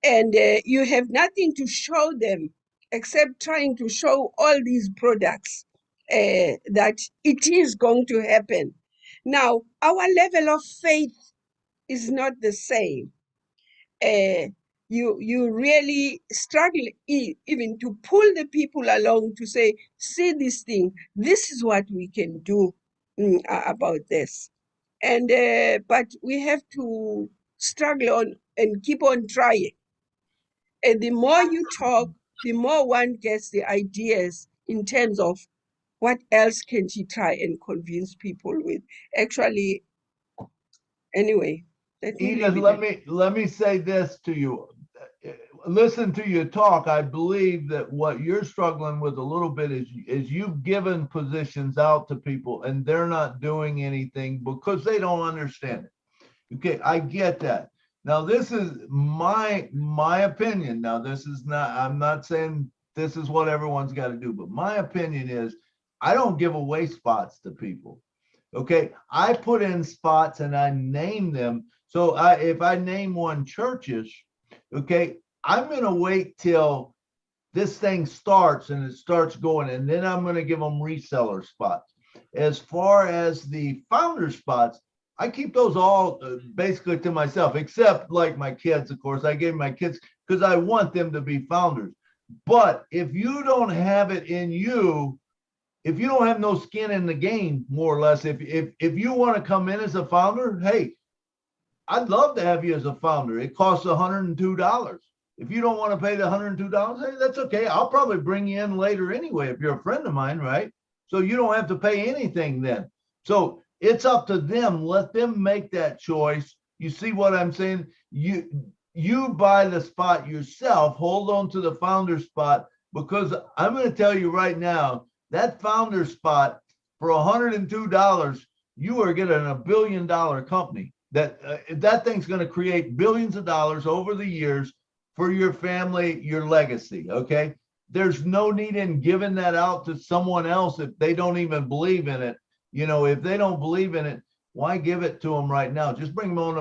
and you have nothing to show them except trying to show all these products that it is going to happen. Now, our level of faith is not the same. You really struggle even to pull the people along to say, see this thing, this is what we can do about this. And but we have to struggle on and keep on trying. And the more you talk, the more one gets the ideas in terms of what else can she try and convince people with. Actually, anyway, let me Edith, leave it. let me say this to you. Listen to you talk. I believe that what you're struggling with a little bit is you've given positions out to people and they're not doing anything because they don't understand it. Okay, I get that. Now, this is my opinion. Now, this is not, I'm not saying this is what everyone's got to do, but my opinion is I don't give away spots to people. Okay, I put in spots and I name them. So if I name one churches, okay, I'm going to wait till this thing starts and it starts going, and then I'm going to give them reseller spots. As far as the founder spots, I keep those all basically to myself, except like my kids, of course. I gave my kids because I want them to be founders. But if you don't have it in you, if you don't have no skin in the game, more or less, if you want to come in as a founder, hey, I'd love to have you as a founder. It costs $102. If you don't want to pay the $102, hey, that's okay. I'll probably bring you in later anyway if you're a friend of mine, right? So you don't have to pay anything then. So it's up to them. Let them make that choice. You see what I'm saying? You buy the spot yourself. Hold on to the founder spot, because I'm going to tell you right now, that founder spot for $102, you are getting a $1 billion company. That thing's going to create billions of dollars over the years for your family, your legacy. Okay, there's no need in giving that out to someone else if they don't even believe in it. You know, if they don't believe in it, why give it to them right now? Just bring them on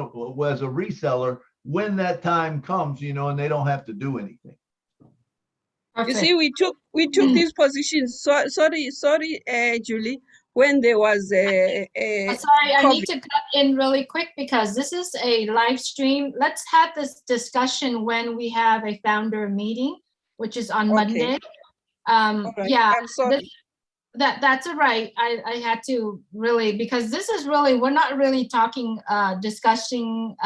as a reseller when that time comes, you know, and they don't have to do anything. You see, we took these positions. Sorry, Julie. When there was a sorry, I COVID. need to cut in really quick because this is a live stream. Let's have this discussion when we have a founder meeting, which is on Monday. All right. Yeah, I'm sorry. that's all right. I had to really, because this is really, we're not really talking, discussing,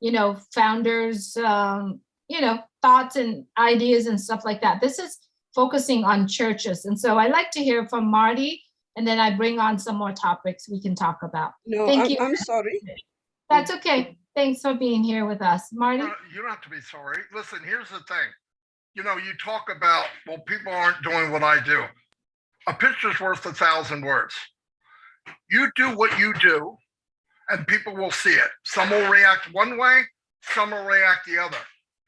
you know, founders, you know, thoughts and ideas and stuff like that. This is focusing on churches. And so I like to hear from Marty, and then I bring on some more topics we can talk about. No, Thank you. I'm sorry. That's okay. Thanks for being here with us. Marty? You don't have to be sorry. Listen, here's the thing. You know, you talk about, well, people aren't doing what I do. A picture's worth 1,000 words. You do what you do, and people will see it. Some will react one way, some will react the other.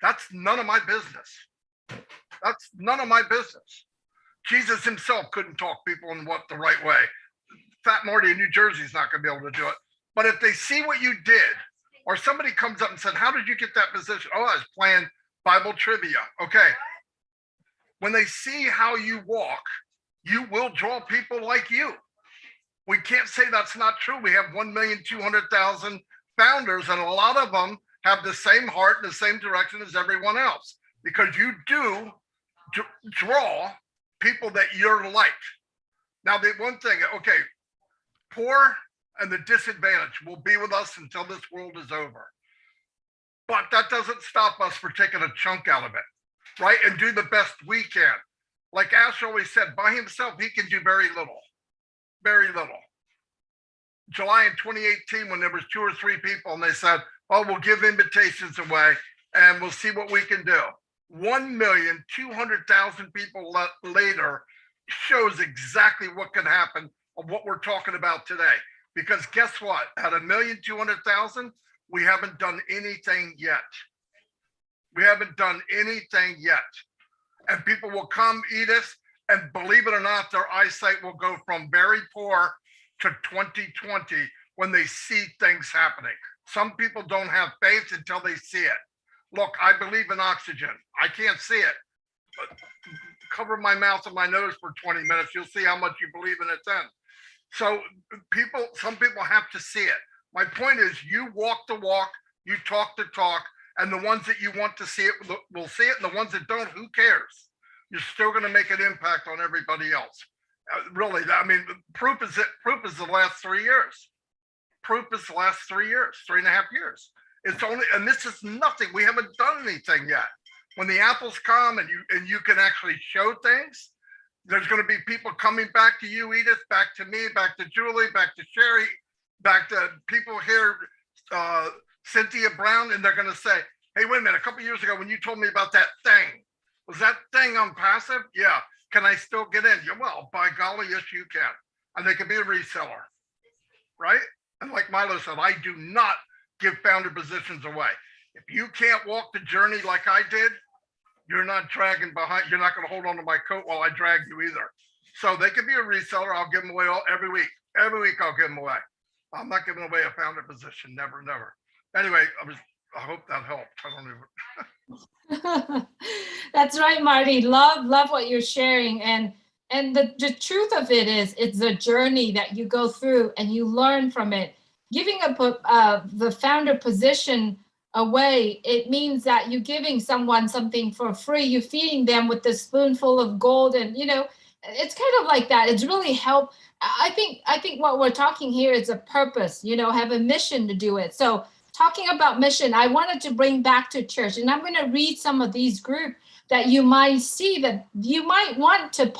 That's none of my business. That's none of my business. Jesus himself couldn't talk people in what the right way. Fat Marty in New Jersey is not going to be able to do it. But if they see what you did, or somebody comes up and said, how did you get that position? Oh, I was playing Bible trivia. Okay. When they see how you walk, you will draw people like you. We can't say that's not true. We have 1,200,000 founders, and a lot of them have the same heart and the same direction as everyone else, because you do draw people that you're like. Now, the one thing, okay, poor and the disadvantaged will be with us until this world is over. But that doesn't stop us for taking a chunk out of it, right? And do the best we can. Like Ash always said, by himself, he can do very little, very little. July in 2018, when there was 2 or 3 people and they said, oh, we'll give invitations away and we'll see what we can do. 1,200,000 people later shows exactly what can happen of what we're talking about today. Because guess what? At 1,200,000, we haven't done anything yet. We haven't done anything yet. And people will come, Edith, and believe it or not, their eyesight will go from very poor to 2020 when they see things happening. Some people don't have faith until they see it. Look, I believe in oxygen. I can't see it, but cover my mouth and my nose for 20 minutes. You'll see how much you believe in it then. So some people have to see it. My point is, you walk the walk, you talk the talk, and the ones that you want to see it will see it, and the ones that don't, who cares? You're still going to make an impact on everybody else. Really, I mean, proof is the last 3 years. Proof is the last 3 years, 3.5 years. It's only, and this is nothing. We haven't done anything yet. When the apples come and you can actually show things, there's going to be people coming back to you, Edith, back to me, back to Julie, back to Sherry, back to people here, Cynthia Brown, and they're going to say, hey, wait a minute, a couple of years ago when you told me about that thing, was that thing Onpassive? Yeah. Can I still get in? Yeah, well, by golly, yes, you can. And they can be a reseller, right? And like Milo said, I do not give founder positions away. If you can't walk the journey like I did, you're not dragging behind, you're not going to hold on to my coat while I drag you either. So they can be a reseller. I'll give them away every week. Every week I'll give them away. I'm not giving away a founder position. Never, never. Anyway, I hope that helped. I don't even. That's right, Marty. Love what you're sharing. And the truth of it is, it's a journey that you go through and you learn from it. Giving the founder position away, it means that you're giving someone something for free. You're feeding them with a spoonful of gold, and it's kind of like that. It's really helped. I think what we're talking here is a purpose. Have a mission to do it. So talking about mission, I wanted to bring back to church, and I'm going to read some of these groups that you might see that you might want to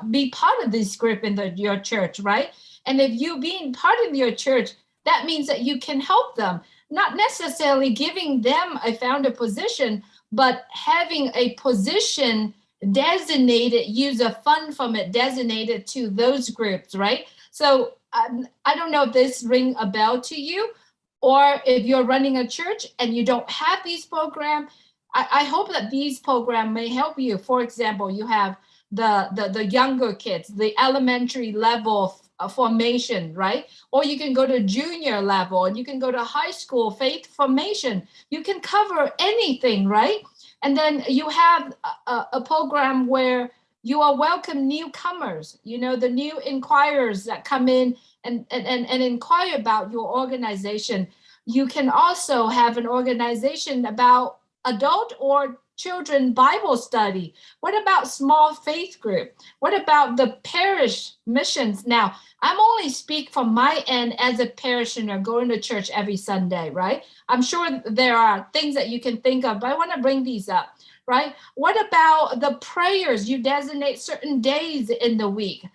be part of this group in your church, right? And if you being part of your church, that means that you can help them, not necessarily giving them a founder position, but having a position designated, use a fund from it designated to those groups, right? So I don't know if this ring a bell to you, or if you're running a church and you don't have these programs, I hope that these programs may help you. For example, you have the younger kids, the elementary level formation, right? Or you can go to junior level, and you can go to high school faith formation. You can cover anything, right? And then you have a program where you are welcome newcomers, the new inquirers that come in and inquire about your organization. You can also have an organization about adult or children Bible study. What about small faith group? What about the parish missions? Now, I'm only speak from my end as a parishioner going to church every Sunday, right? I'm sure there are things that you can think of, but I want to bring these up, right? What about the prayers? You designate certain days in the week,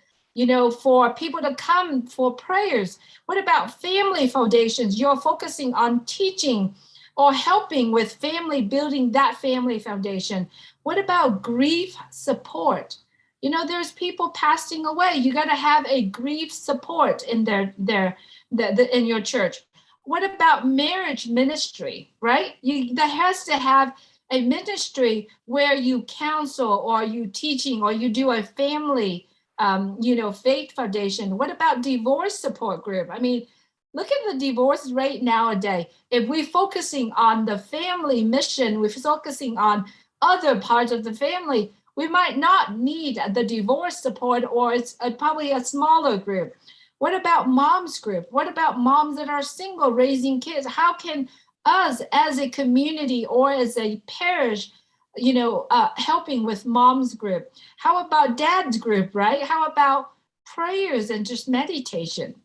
for people to come for prayers. What about family foundations? You're focusing on teaching or helping with family, building that family foundation. What about grief support? There's people passing away. You got to have a grief support in in your church. What about marriage ministry, right? That has to have a ministry where you counsel, or you teaching, or you do a family, faith foundation. What about divorce support group? I mean, look at the divorce rate nowadays. If we're focusing on the family mission, we're focusing on other parts of the family, we might not need the divorce support, or it's probably a smaller group. What about moms group? What about moms that are single raising kids? How can us as a community or as a parish, helping with moms group? How about dad's group, right? How about prayers and just meditation?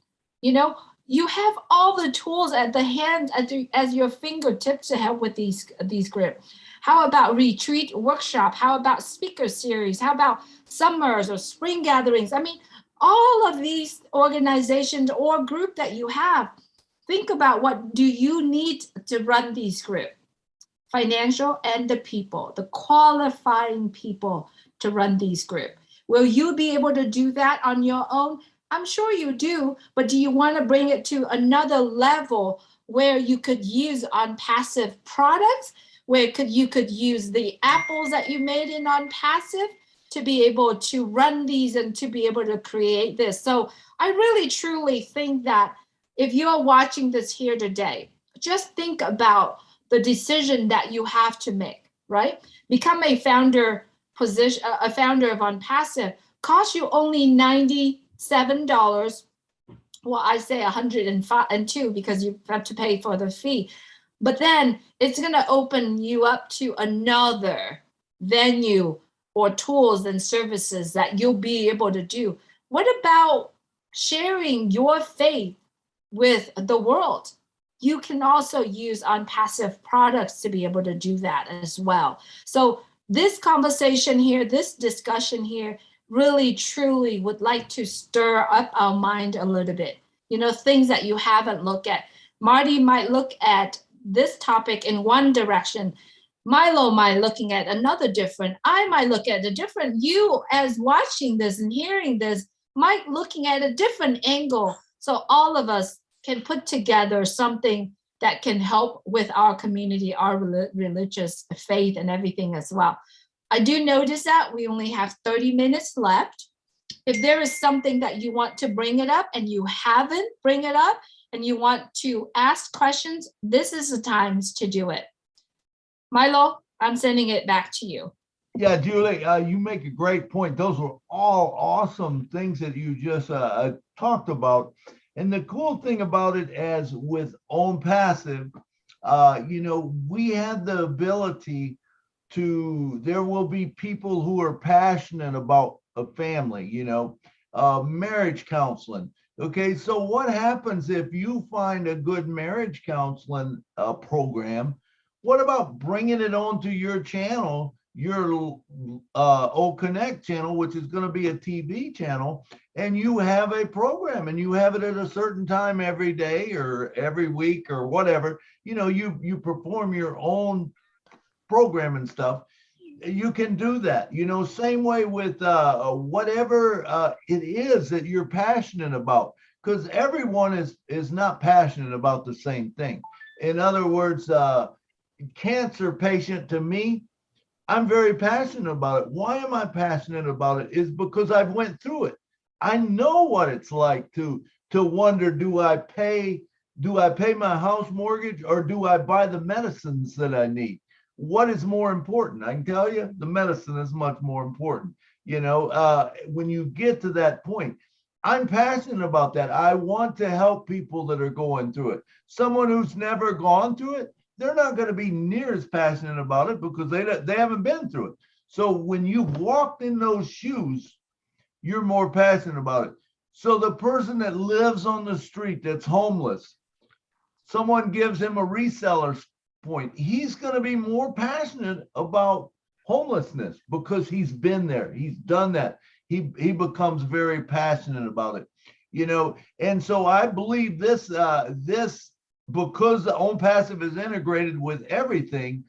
You have all the tools at the hand as your fingertips to help with these groups. How about retreat workshop? How about speaker series? How about summers or spring gatherings? I mean, all of these organizations or group that you have, think about what do you need to run these groups? Financial and the people, the qualifying people to run these groups. Will you be able to do that on your own? I'm sure you do, but do you want to bring it to another level where you could use Onpassive products, where you could use the apples that you made in Onpassive to be able to run these and to be able to create this? So I really truly think that if you're watching this here today, just think about the decision that you have to make, right? Become a founder of Onpassive costs you only $97. Well, I say $102 because you have to pay for the fee. But then it's going to open you up to another venue or tools and services that you'll be able to do. What about sharing your faith with the world? You can also use Onpassive products to be able to do that as well. So this conversation here, this discussion here, really truly would like to stir up our mind a little bit. Things that you haven't looked at. Marty might look at this topic in one direction. Milo might looking at another different. I might look at a different. You, as watching this and hearing this, might looking at a different angle. So all of us can put together something that can help with our community, our religious faith and everything as well. I do notice that we only have 30 minutes left. If there is something that you want to bring it up and you haven't bring it up and you want to ask questions, this is the times to do it. Milo, I'm sending it back to you. Yeah, Julie, you make a great point. Those were all awesome things that you just talked about. And the cool thing about it, as with Onpassive, we have the ability there will be people who are passionate about a family, marriage counseling. Okay, so what happens if you find a good marriage counseling program? What about bringing it onto your channel, your O Connect channel, which is going to be a TV channel, and you have a program and you have it at a certain time every day or every week or whatever, you perform your own program and stuff. You can do that, same way with whatever it is that you're passionate about, because everyone is not passionate about the same thing. In other words, cancer patient, to me, I'm very passionate about it. Why am I passionate about it? Is because I've went through it. I know what it's like to wonder, do I pay my house mortgage or do I buy the medicines that I need? What is more important? I can tell you, the medicine is much more important. When you get to that point, I'm passionate about that. I want to help people that are going through it. Someone who's never gone through it, they're not going to be near as passionate about it because they haven't been through it. So when you've walked in those shoes, you're more passionate about it. So the person that lives on the street that's homeless, someone gives him a reseller point, he's going to be more passionate about homelessness because he's been there, he's done that. He becomes very passionate about it, and so I believe this because the Onpassive is integrated with everything.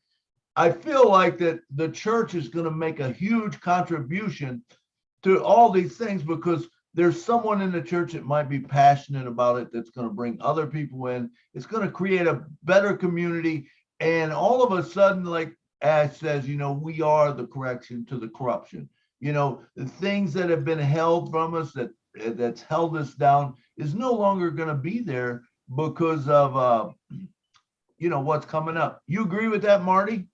I feel like that the church is going to make a huge contribution to all these things because there's someone in the church that might be passionate about it, that's going to bring other people in. It's going to create a better community. And all of a sudden, like Ash says, we are the correction to the corruption. The things that have been held from us, that's held us down, is no longer going to be there because of, what's coming up. You agree with that, Marty?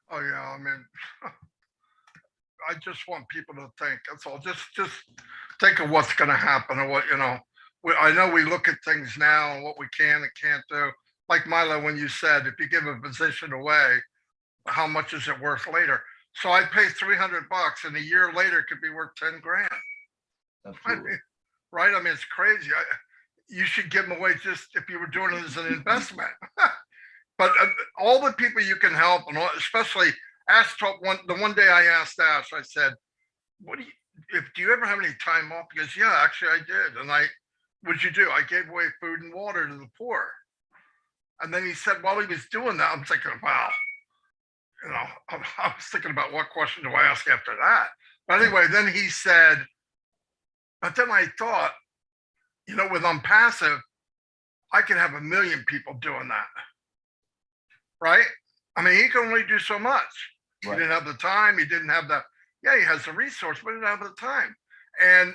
Oh yeah, I mean, I just want people to think. That's all. Just think of what's going to happen or what, you know. I know we look at things now and what we can and can't do. Like Milo, when you said, if you give a position away, how much is it worth later? So I pay $300 and a year later it could be worth 10 grand. Absolutely. Right? I mean, it's crazy. You should give them away just if you were doing it as an investment. But all the people you can help, and especially Ash talk the one day I asked Ash, I said, do you ever have any time off? He goes, yeah, actually I did. And what'd you do? I gave away food and water to the poor. And then he said, while he was doing that, I'm thinking, wow, you know, I was thinking about what question do I ask after that? But anyway, then he said, but then I thought, you know, with Onpassive, I could have 1 million people doing that. Right? I mean, he can only do so much. Right. He didn't have the time. He didn't have he has the resource, but he didn't have the time. And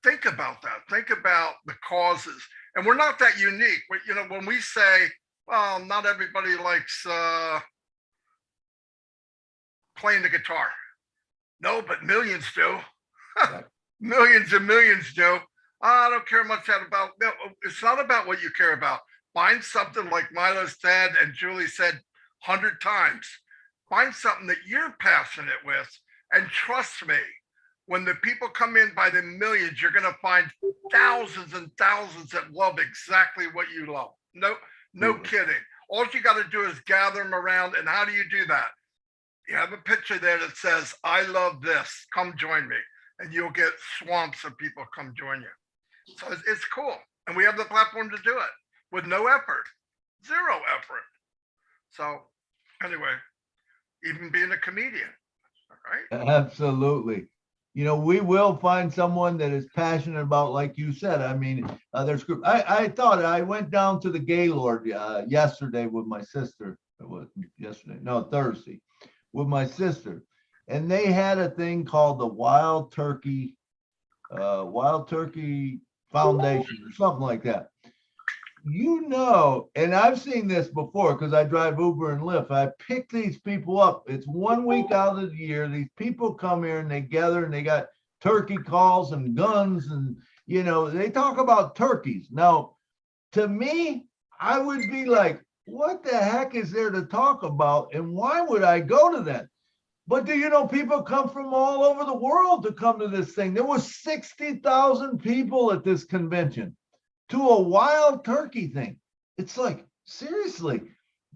think about that. Think about the causes. And we're not that unique. You know, when we say, well, not everybody likes playing the guitar. No, but millions do. Right. Millions and millions do. I don't care much about. It's not about what you care about. Find something like Milo said and Julie said 100 times. Find something that you're passionate with, and trust me, when the people come in by the millions, you're going to find thousands and thousands that love exactly what you love. No kidding. All you got to do is gather them around. And how do you do that? You have a picture there that says, I love this. Come join me. And you'll get swamps of people come join you. So it's cool. And we have the platform to do it with no effort, 0 effort. So anyway, even being a comedian, right? Absolutely. You know, we will find someone that is passionate about, like you said. I mean, there's group. I thought I went down to the Gaylord yesterday with my sister. It was yesterday, no, Thursday, with my sister, and they had a thing called the Wild Turkey Foundation or something like that. You know, and I've seen this before because I drive Uber and Lyft. I pick these people up. It's 1 week out of the year. These people come here and they gather and they got turkey calls and guns and, you know, they talk about turkeys. Now, to me, I would be like, what the heck is there to talk about? And why would I go to that? But do you know, people come from all over the world to come to this thing. There was 60,000 people at this convention to a wild turkey thing. It's like, seriously,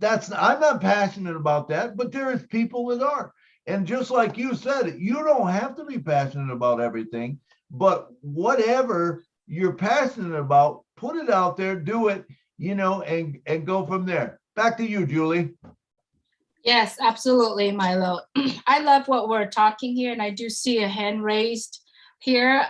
I'm not passionate about that, but there is people that are. And just like you said, you don't have to be passionate about everything, but whatever you're passionate about, put it out there, do it, you know, and go from there. Back to you, Julie. Yes, absolutely, Milo. I love what we're talking here, and I do see a hand raised here,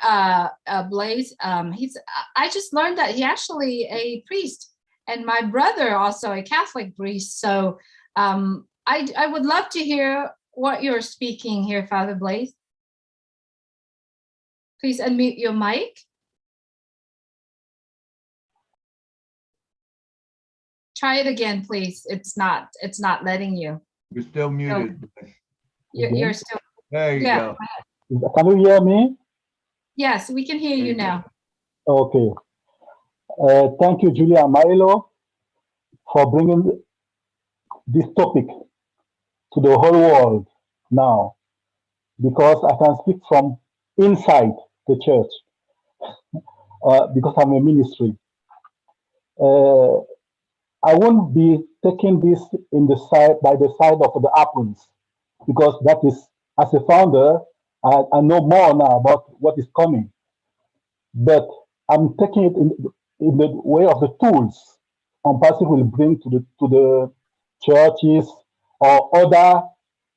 Blaze. I just learned that he's actually a priest, and my brother also a Catholic priest. So I would love to hear what you're speaking here, Father Blaze. Please unmute your mic. Try it again, please. It's not letting you. You're still muted. So, you're still. There you go. Can you hear me? Yes, we can hear you now. Okay. Thank you, Julia Milo, for bringing this topic to the whole world now, because I can speak from inside the church, because I'm a ministry. I won't be taking this by the side of the apples, because that is, as a founder, I know more now about what is coming. But I'm taking it in the way of the tools Onpassive will bring to the churches or other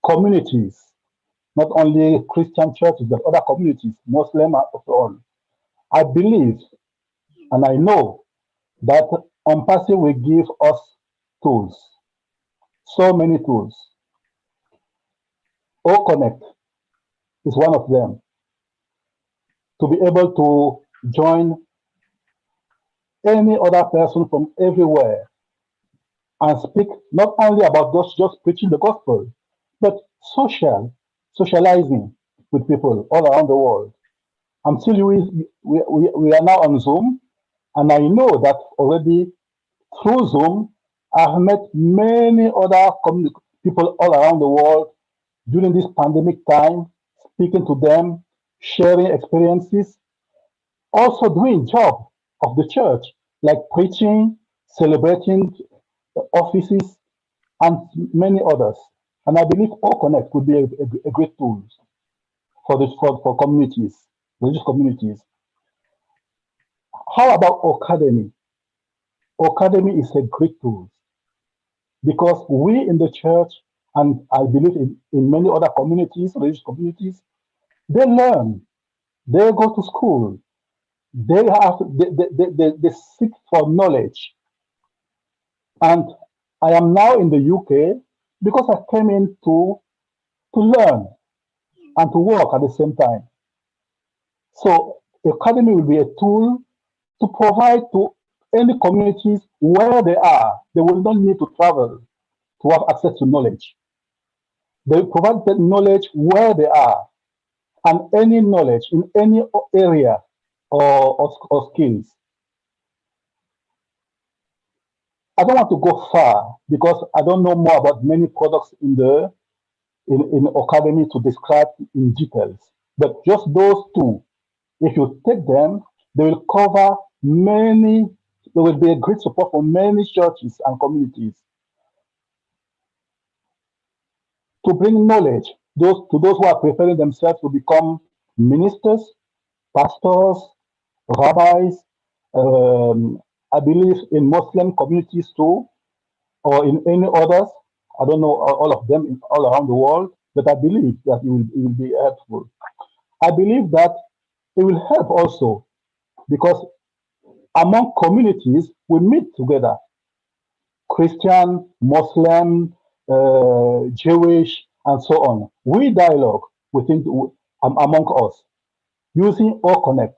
communities, not only Christian churches, but other communities, Muslim and all. I believe and I know that Onpassive will give us tools, so many tools. O-Connect is one of them, to be able to join any other person from everywhere and speak not only about just preaching the gospel, but socializing, with people all around the world. I'm still we are now on Zoom, and I know that already through Zoom, I've met many other people all around the world during this pandemic time, speaking to them, sharing experiences, also doing job of the church, like preaching, celebrating offices, and many others. And I believe All Connect could be a great tool for communities, religious communities. How about Academy? Academy is a great tool because we in the church, and I believe in many other communities, religious communities, they learn, they go to school, they seek for knowledge. And I am now in the UK because I came in to learn and to work at the same time. So Academy will be a tool to provide to any communities where they are. They will not need to travel to have access to knowledge. They provide that knowledge where they are, and any knowledge in any area or skills. I don't want to go far because I don't know more about many products in Academy to describe in details. But just those two, if you take them, they will cover many, there will be a great support for many churches and communities to bring knowledge to those who are preparing themselves to become ministers, pastors, rabbis, I believe in Muslim communities too, or in any others. I don't know all of them all around the world, but I believe that it will be helpful. I believe that it will help also because among communities we meet together, Christian, Muslim, Jewish, and so on. We dialogue within among us using All Connect,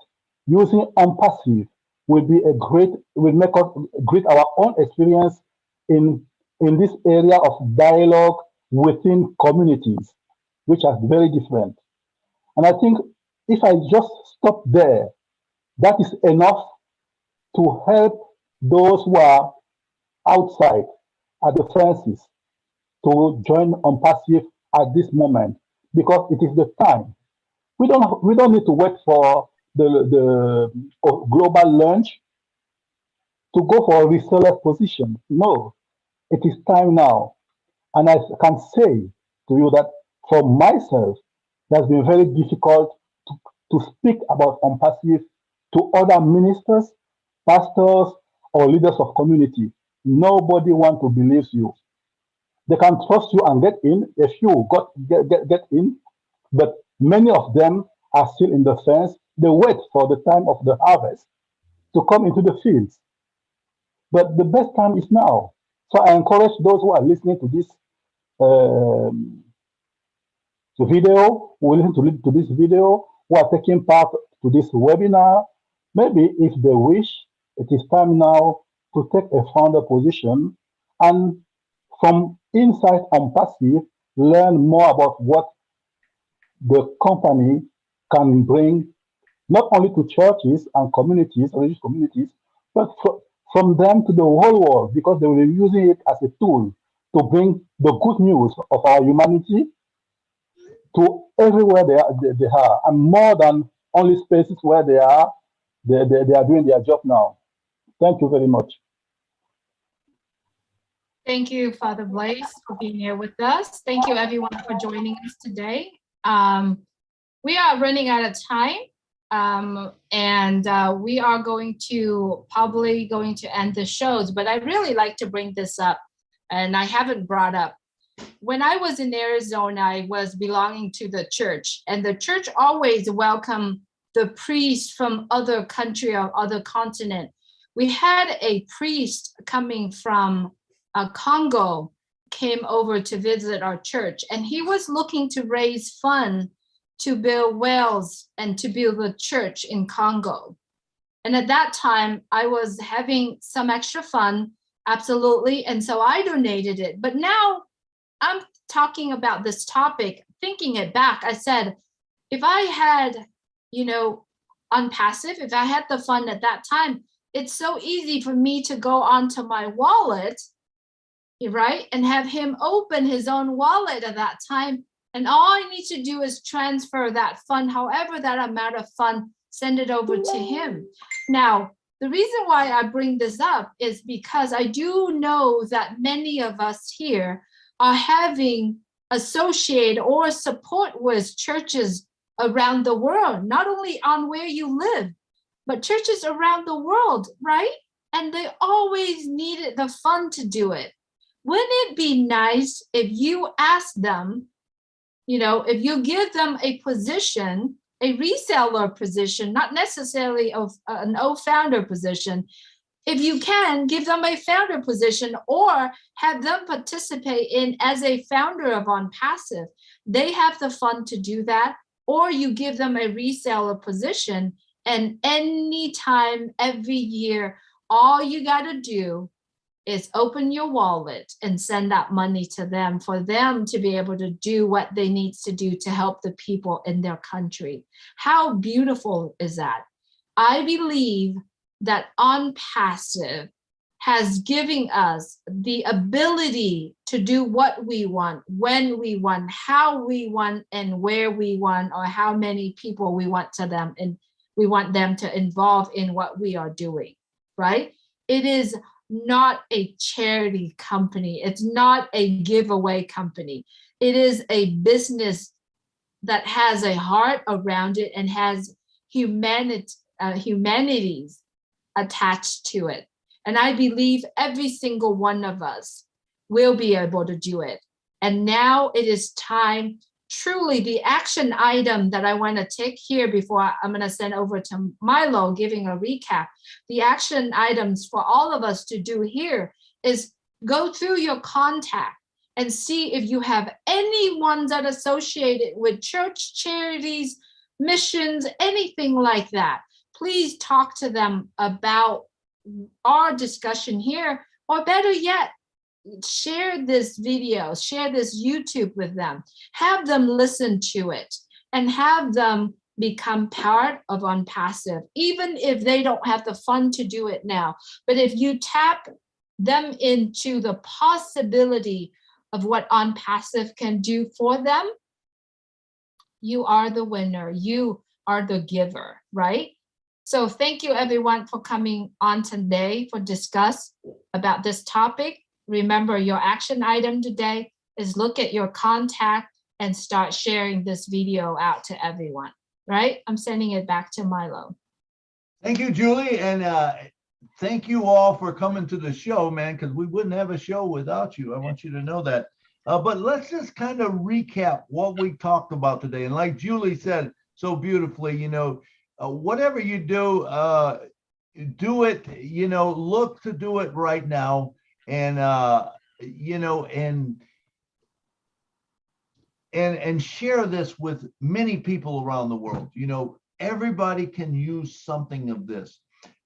using Onpassive will be a great, will make us great our own experience in this area of dialogue within communities, which are very different. And I think if I just stop there, that is enough to help those who are outside at the fences to join Onpassive at this moment because it is the time. We don't need to wait for the global launch to go for a reseller position. No, it is time now. And I can say to you that for myself, it has been very difficult to speak about Onpassive to other ministers, pastors, or leaders of community. Nobody wants to believe you. They can trust you and get in. A few get in, but many of them are still in the fence. They wait for the time of the harvest to come into the fields. But the best time is now. So I encourage those who are listening to this um, video, who listen to this video, who are taking part to this webinar. Maybe if they wish, it is time now to take a founder position and from inside Onpassive, learn more about what the company can bring not only to churches and communities, religious communities, but from them to the whole world because they will be using it as a tool to bring the good news of our humanity to everywhere they are, and more than only spaces where they are doing their job now. Thank you very much. Thank you, Father Blaise, for being here with us. Thank you, everyone, for joining us today. We are running out of time, and we are probably going to end the shows, but I really like to bring this up, and I haven't brought up. When I was in Arizona, I was belonging to the church, and the church always welcomed the priest from other country or other continent. We had a priest coming from Congo, came over to visit our church, and he was looking to raise funds to build wells and to build a church in Congo. And at that time, I was having some extra fund, absolutely, and so I donated it. But now I'm talking about this topic, thinking it back, I said, if I had, Onpassive, if I had the fund at that time, it's so easy for me to go onto my wallet, right? And have him open his own wallet at that time. And all I need to do is transfer that fund, however that amount of fund, send it over to him. Now, the reason why I bring this up is because I do know that many of us here are having associate or support with churches around the world, not only on where you live, but churches around the world, right? And they always needed the fund to do it. Wouldn't it be nice if you ask them, if you give them a position, a reseller position, not necessarily of an old founder position, if you can give them a founder position or have them participate in as a founder of Onpassive, they have the fund to do that, or you give them a reseller position, and anytime, every year, all you got to do is open your wallet and send that money to them for them to be able to do what they need to do to help the people in their country. How beautiful is that? I believe that Onpassive has given us the ability to do what we want, when we want, how we want, and where we want, or how many people we want to them, and we want them to involve in what we are doing, right? It is not a charity company. It's not a giveaway company. It is a business that has a heart around it and has humanities attached to it. And I believe every single one of us will be able to do it. And now it is time, truly the action item that I want to take here before I'm going to send over to Milo, giving a recap. The action items for all of us to do here is go through your contact and see if you have anyone that associated with church, charities, missions, anything like that. Please talk to them about our discussion here, or better yet, share this video, share this YouTube with them, have them listen to it, and have them become part of Onpassive, even if they don't have the fund to do it now. But if you tap them into the possibility of what Onpassive can do for them, you are the winner, you are the giver, right? So thank you everyone for coming on today for discuss about this topic. Remember, your action item today is look at your contact and start sharing this video out to everyone, right? I'm sending it back to Milo. Thank you, Julie. And thank you all for coming to the show, man, because we wouldn't have a show without you. I want you to know that. But let's just kind of recap what we talked about today. And like Julie said so beautifully, whatever you do, do it, look to do it right now. And, and share this with many people around the world. Everybody can use something of this.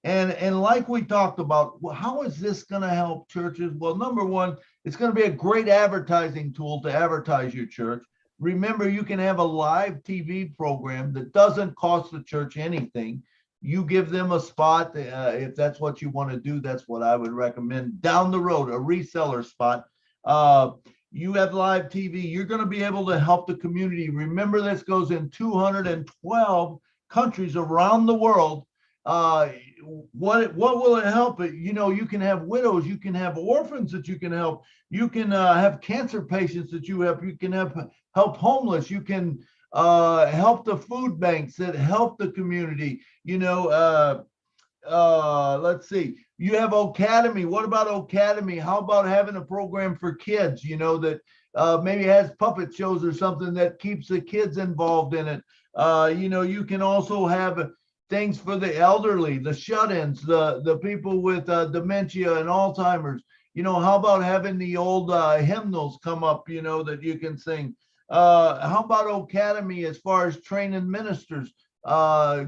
And like we talked about, well, how is this going to help churches? Well, number one, it's going to be a great advertising tool to advertise your church. Remember, you can have a live TV program that doesn't cost the church anything. You give them a spot. If that's what you want to do, that's what I would recommend. Down the road, a reseller spot. You have live TV. You're going to be able to help the community. Remember, this goes in 212 countries around the world. What will it help? You can have widows, you can have orphans that you can help, you can have cancer patients that you help, you can help homeless, you can help the food banks that help the community. Let's see, you have Academy. What about Academy? How about having a program for kids, that maybe has puppet shows or something that keeps the kids involved in it? You can also have things for the elderly, the shut-ins, the people with dementia and Alzheimer's. How about having the old hymnals come up, that you can sing? How about Academy as far as training ministers,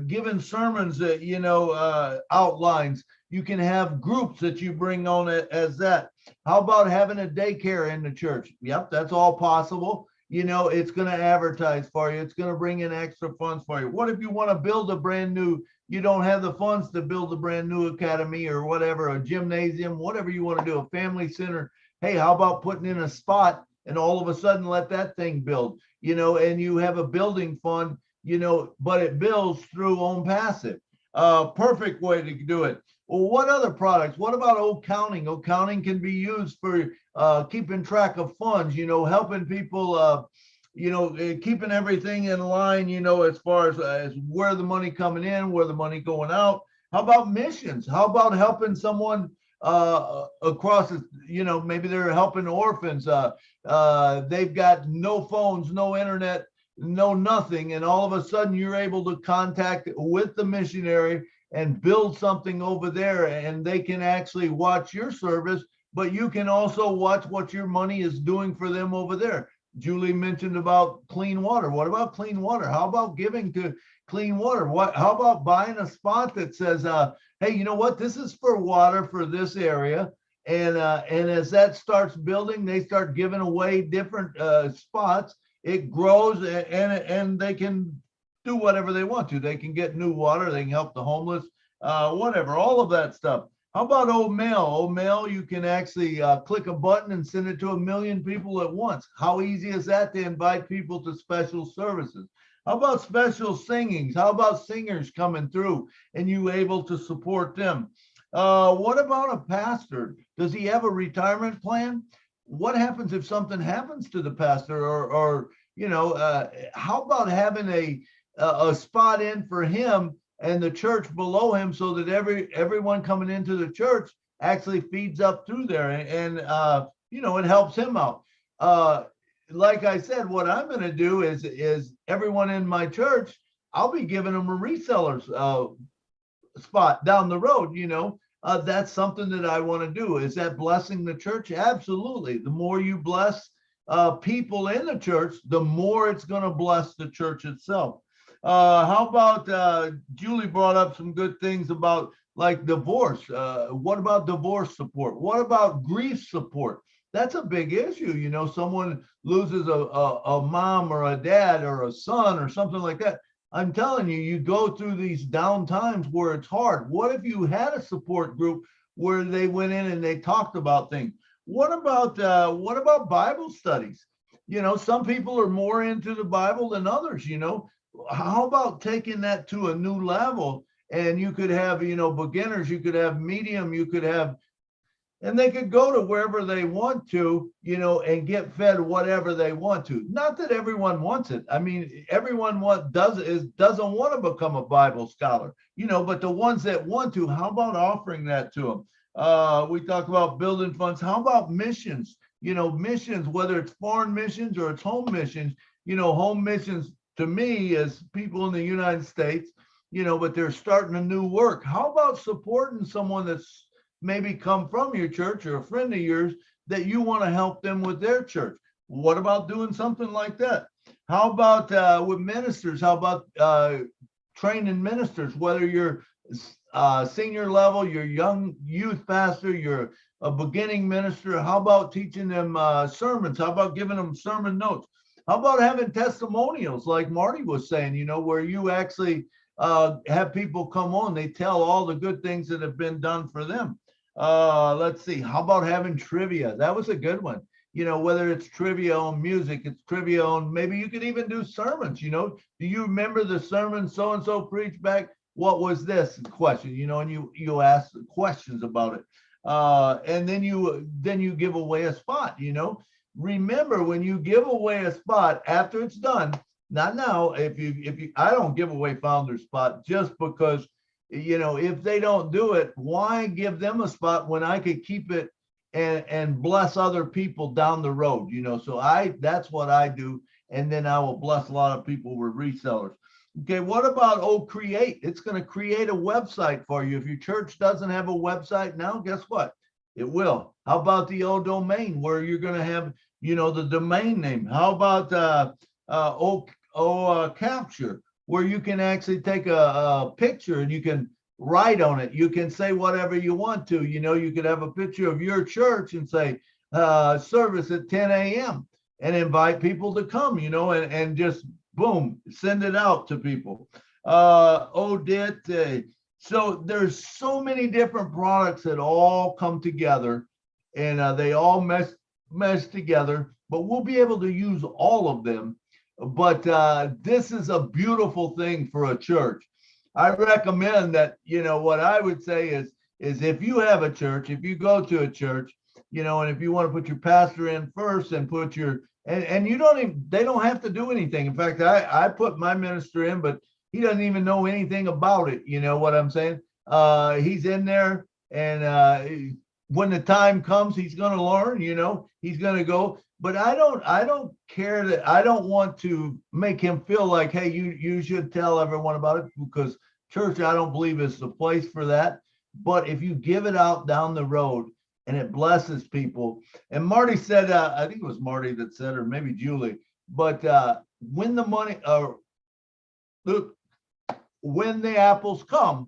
giving sermons that, outlines? You can have groups that you bring on as that. How about having a daycare in the church? Yep, that's all possible. it's going to advertise for you. It's going to bring in extra funds for you. What if you want to build a brand new, you don't have the funds to build a brand new academy or whatever, a gymnasium, whatever you want to do, a family center. Hey, how about putting in a spot and all of a sudden let that thing build, and you have a building fund, but it builds through Onpassive. Perfect way to do it. Well, what other products? What about accounting? Accounting can be used for keeping track of funds, helping people, keeping everything in line, as far as where the money coming in, where the money going out. How about missions? How about helping someone across, maybe they're helping orphans. They've got no phones, no internet, no nothing. And all of a sudden you're able to contact with the missionary and build something over there, and they can actually watch your service, but you can also watch what your money is doing for them over there. Julie mentioned about clean water. What about clean water? How about giving to clean water? How about buying a spot that says, hey, you know what? This is for water for this area. And as that starts building, they start giving away different spots. It grows, and they can do whatever they want to. They can get new water. They can help the homeless, whatever, all of that stuff. How about old mail? Old mail, you can actually click a button and send it to 1 million people at once. How easy is that to invite people to special services? How about special singings? How about singers coming through and you able to support them? What about a pastor? Does he have a retirement plan? What happens if something happens to the pastor, or how about having a spot in for him and the church below him, so that everyone coming into the church actually feeds up through there, and it helps him out. Like I said, what I'm going to do is everyone in my church, I'll be giving them a reseller's spot down the road. That's something that I want to do. Is that blessing the church? Absolutely. The more you bless people in the church, the more it's going to bless the church itself. How about Julie brought up some good things about like divorce. What about divorce support? What about grief support? That's a big issue. Someone loses a mom or a dad or a son or something like that. I'm telling you, you go through these down times where it's hard. What if you had a support group where they went in and they talked about things? What about Bible studies? Some people are more into the Bible than others. How about taking that to a new level? And you could have, beginners, you could have medium, you could have, and they could go to wherever they want to, and get fed whatever they want to. Not that everyone wants it. I mean, everyone doesn't want to become a Bible scholar, but the ones that want to, how about offering that to them? We talk about building funds. How about missions? Missions, whether it's foreign missions or it's home missions. Home missions to me is people in the United States, but they're starting a new work. How about supporting someone that's maybe come from your church or a friend of yours that you want to help them with their church? What about doing something like that? How about with ministers? How about training ministers, whether you're senior level, you're young youth pastor, you're a beginning minister? How about teaching them sermons? How about giving them sermon notes? How about having testimonials like Marty was saying, where you actually have people come on, they tell all the good things that have been done for them. Let's see, how about having trivia? That was a good one. Whether it's trivia on music, it's trivia on, maybe you could even do sermons. Do you remember the sermon so-and-so preached back? What was this question? And you ask questions about it. And then you give away a spot. Remember, when you give away a spot after it's done, not now, I don't give away founder spot just because, if they don't do it, why give them a spot when I could keep it and bless other people down the road? So that's what I do. And then I will bless a lot of people with resellers. Okay, what about Create? It's going to create a website for you. If your church doesn't have a website now, guess what? It will. How about the domain, where you're going to have, the domain name? How about Capture, where you can actually take a picture and you can write on it. You can say whatever you want to. You could have a picture of your church and say service at 10 a.m. and invite people to come, and just boom, send it out to people. Odette, so there's so many different products that all come together, and they all mesh together, but we'll be able to use all of them. But this is a beautiful thing for a church. I recommend that, what I would say is if you have a church, if you go to a church, and if you want to put your pastor in first and put your, and you don't even, they don't have to do anything. In fact, I put my minister in, but he doesn't even know anything about it. You know what I'm saying? He's in there, and when the time comes, he's going to learn, he's going to go. But I don't care that, I don't want to make him feel like, hey, you should tell everyone about it, because church, I don't believe is the place for that. But if you give it out down the road and it blesses people, and Marty said, I think it was Marty that said, or maybe Julie, but when the money, look, when the apples come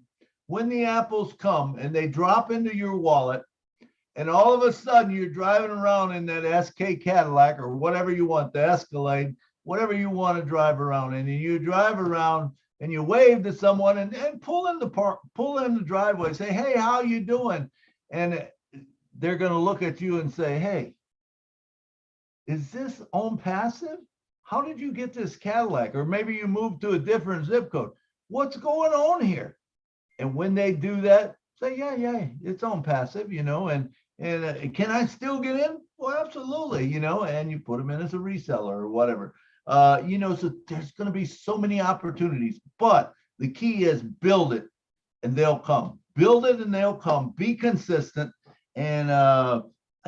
and they drop into your wallet, and all of a sudden you're driving around in that SK Cadillac or whatever you want, the Escalade, whatever you want to drive around in, and you drive around and you wave to someone and pull in the driveway, say, hey, how you doing? And they're going to look at you and say, hey, is this Onpassive? How did you get this Cadillac? Or maybe you moved to a different zip code. What's going on here? And when they do that, say, yeah, it's Onpassive, and can I still get in? Well, absolutely, and you put them in as a reseller or whatever. So there's going to be so many opportunities, but the key is build it and they'll come. Build it and they'll come. Be consistent. And I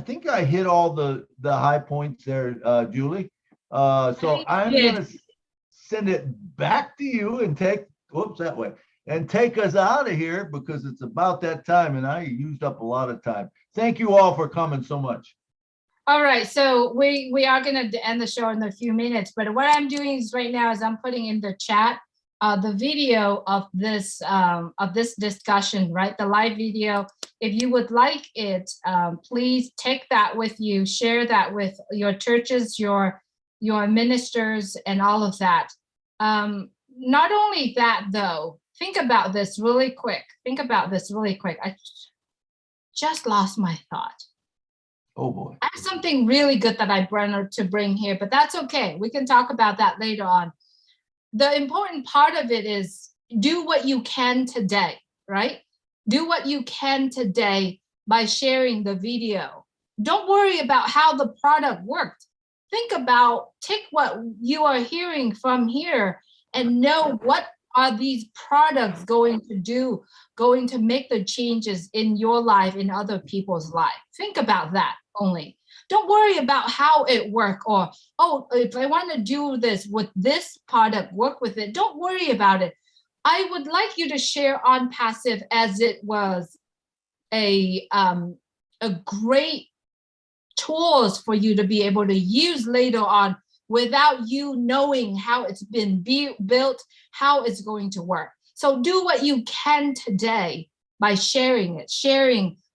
think I hit all the high points there, Julie. So I'm going to send it back to you and take us out of here, because it's about that time and I used up a lot of time. Thank you all for coming so much. All right, so we are going to end the show in a few minutes, but what I'm doing is right now is I'm putting in the chat the video of this discussion, right? The live video. If you would like it, please take that with you, share that with your churches, your ministers, and all of that. Not only that, though, think about this really quick. I just lost my thought. Oh boy. I have something really good that I wanted to bring here, but that's okay. We can talk about that later on. The important part of it is do what you can today, right? Do what you can today by sharing the video. Don't worry about how the product worked. Take what you are hearing from here and know what are these products going to make the changes in your life, in other people's life. Think about that only. Don't worry about how it works, or, if I want to do this, would this product work with it? Don't worry about it. I would like you to share Onpassive as it was a great tools for you to be able to use later on without you knowing how it's been built, how it's going to work. So do what you can today by sharing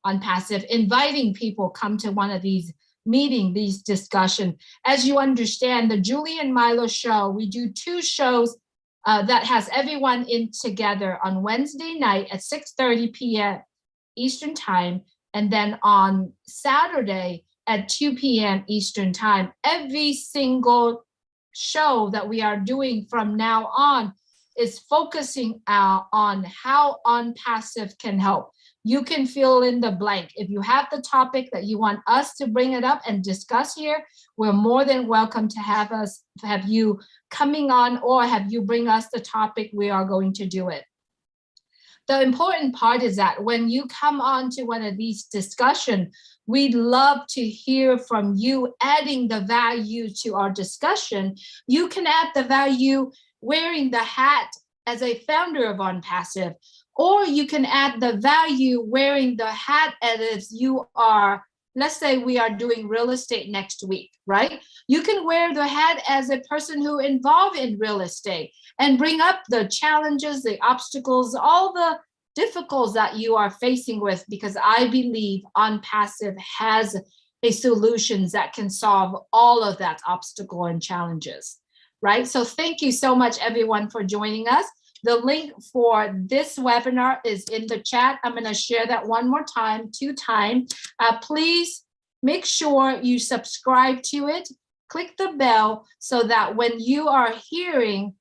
Onpassive, inviting people come to one of these meetings, these discussions. As you understand, the Julie and Milo show, we do 2 shows that has everyone in together on Wednesday night at 6:30 p.m. Eastern time, and then on Saturday at 2 p.m. Eastern time. Every single show that we are doing from now on is focusing on how Onpassive can help. You can fill in the blank. If you have the topic that you want us to bring it up and discuss here, we're more than welcome to have you coming on, or have you bring us the topic. We are going to do it. The important part is that when you come on to one of these discussions, we'd love to hear from you, adding the value to our discussion. You can add the value wearing the hat as a founder of Onpassive, or you can add the value wearing the hat as you are, let's say we are doing real estate next week, right? You can wear the hat as a person who involved in real estate and bring up the challenges, the obstacles, all the difficulties that you are facing with, because I believe Onpassive has a solutions that can solve all of that obstacle and challenges, right? So thank you so much, everyone, for joining us. The link for this webinar is in the chat. I'm going to share that one more time, 2 times. Please make sure you subscribe to it. Click the bell so that when you are hearing,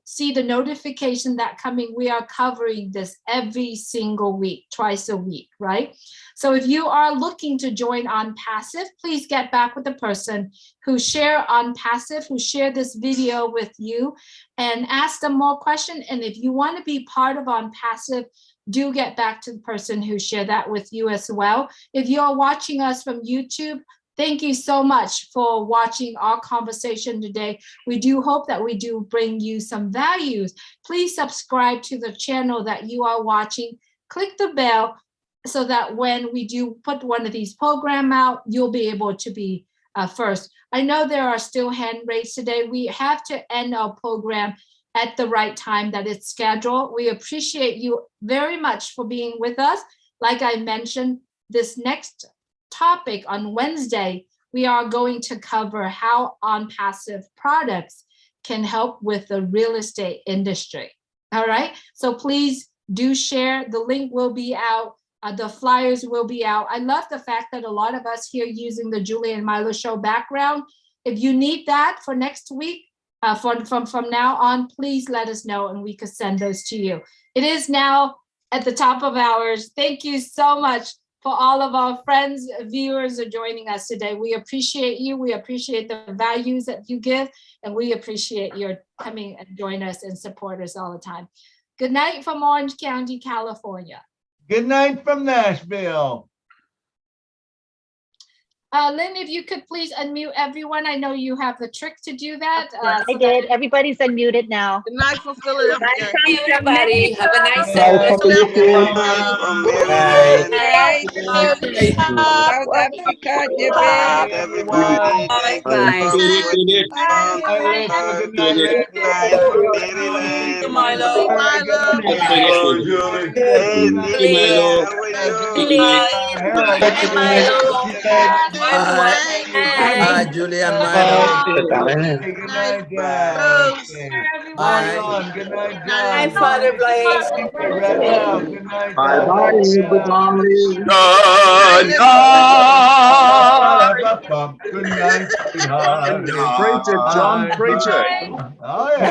see the notification that coming, we are covering this every single week, twice a week, right? So if you are looking to join Onpassive, please get back with the person who share Onpassive, who share this video with you, and ask them more questions. And if you want to be part of Onpassive, do get back to the person who shared that with you as well. If you're watching us from YouTube, thank you so much for watching our conversation today. We do hope that we do bring you some values. Please subscribe to the channel that you are watching. Click the bell so that when we do put one of these programs out, you'll be able to be first. I know there are still hand raised today. We have to end our program at the right time that it's scheduled. We appreciate you very much for being with us. Like I mentioned, this next topic on Wednesday, we are going to cover how Onpassive products can help with the real estate industry. All right, so please do share. The link will be out. The flyers will be out. I love the fact that a lot of us here using the Julie and Milo show background. If you need that for next week, from now on, please let us know and we could send those to you. It is now at the top of hours. Thank you so much for all of our friends, viewers are joining us today. We appreciate you. We appreciate the values that you give, and we appreciate your coming and join us and support us all the time. Good night from Orange County, California. Good night from Nashville. Lynn, if you could please unmute everyone. I know you have the trick to do that. I did. Everybody's unmuted now. Good night from Philadelphia. Hey, everybody. Have a nice Nice day. From Maryland. Right. South Africa, Japan. Everybody, thank you Bye. so much. Good night, Good night from Maryland. Milo. Hello, Julie. Hey, Milo. how are you? Julie. Harold. Hey, Milo. Hi, Julie and Milo. Good night, guys. Bye. Good night, John. Hi, Father Blaze. Right now. Good night, Bye John. bye, everybody. Good night, sweetheart. Preach it, John. Preach it. Oh, yeah.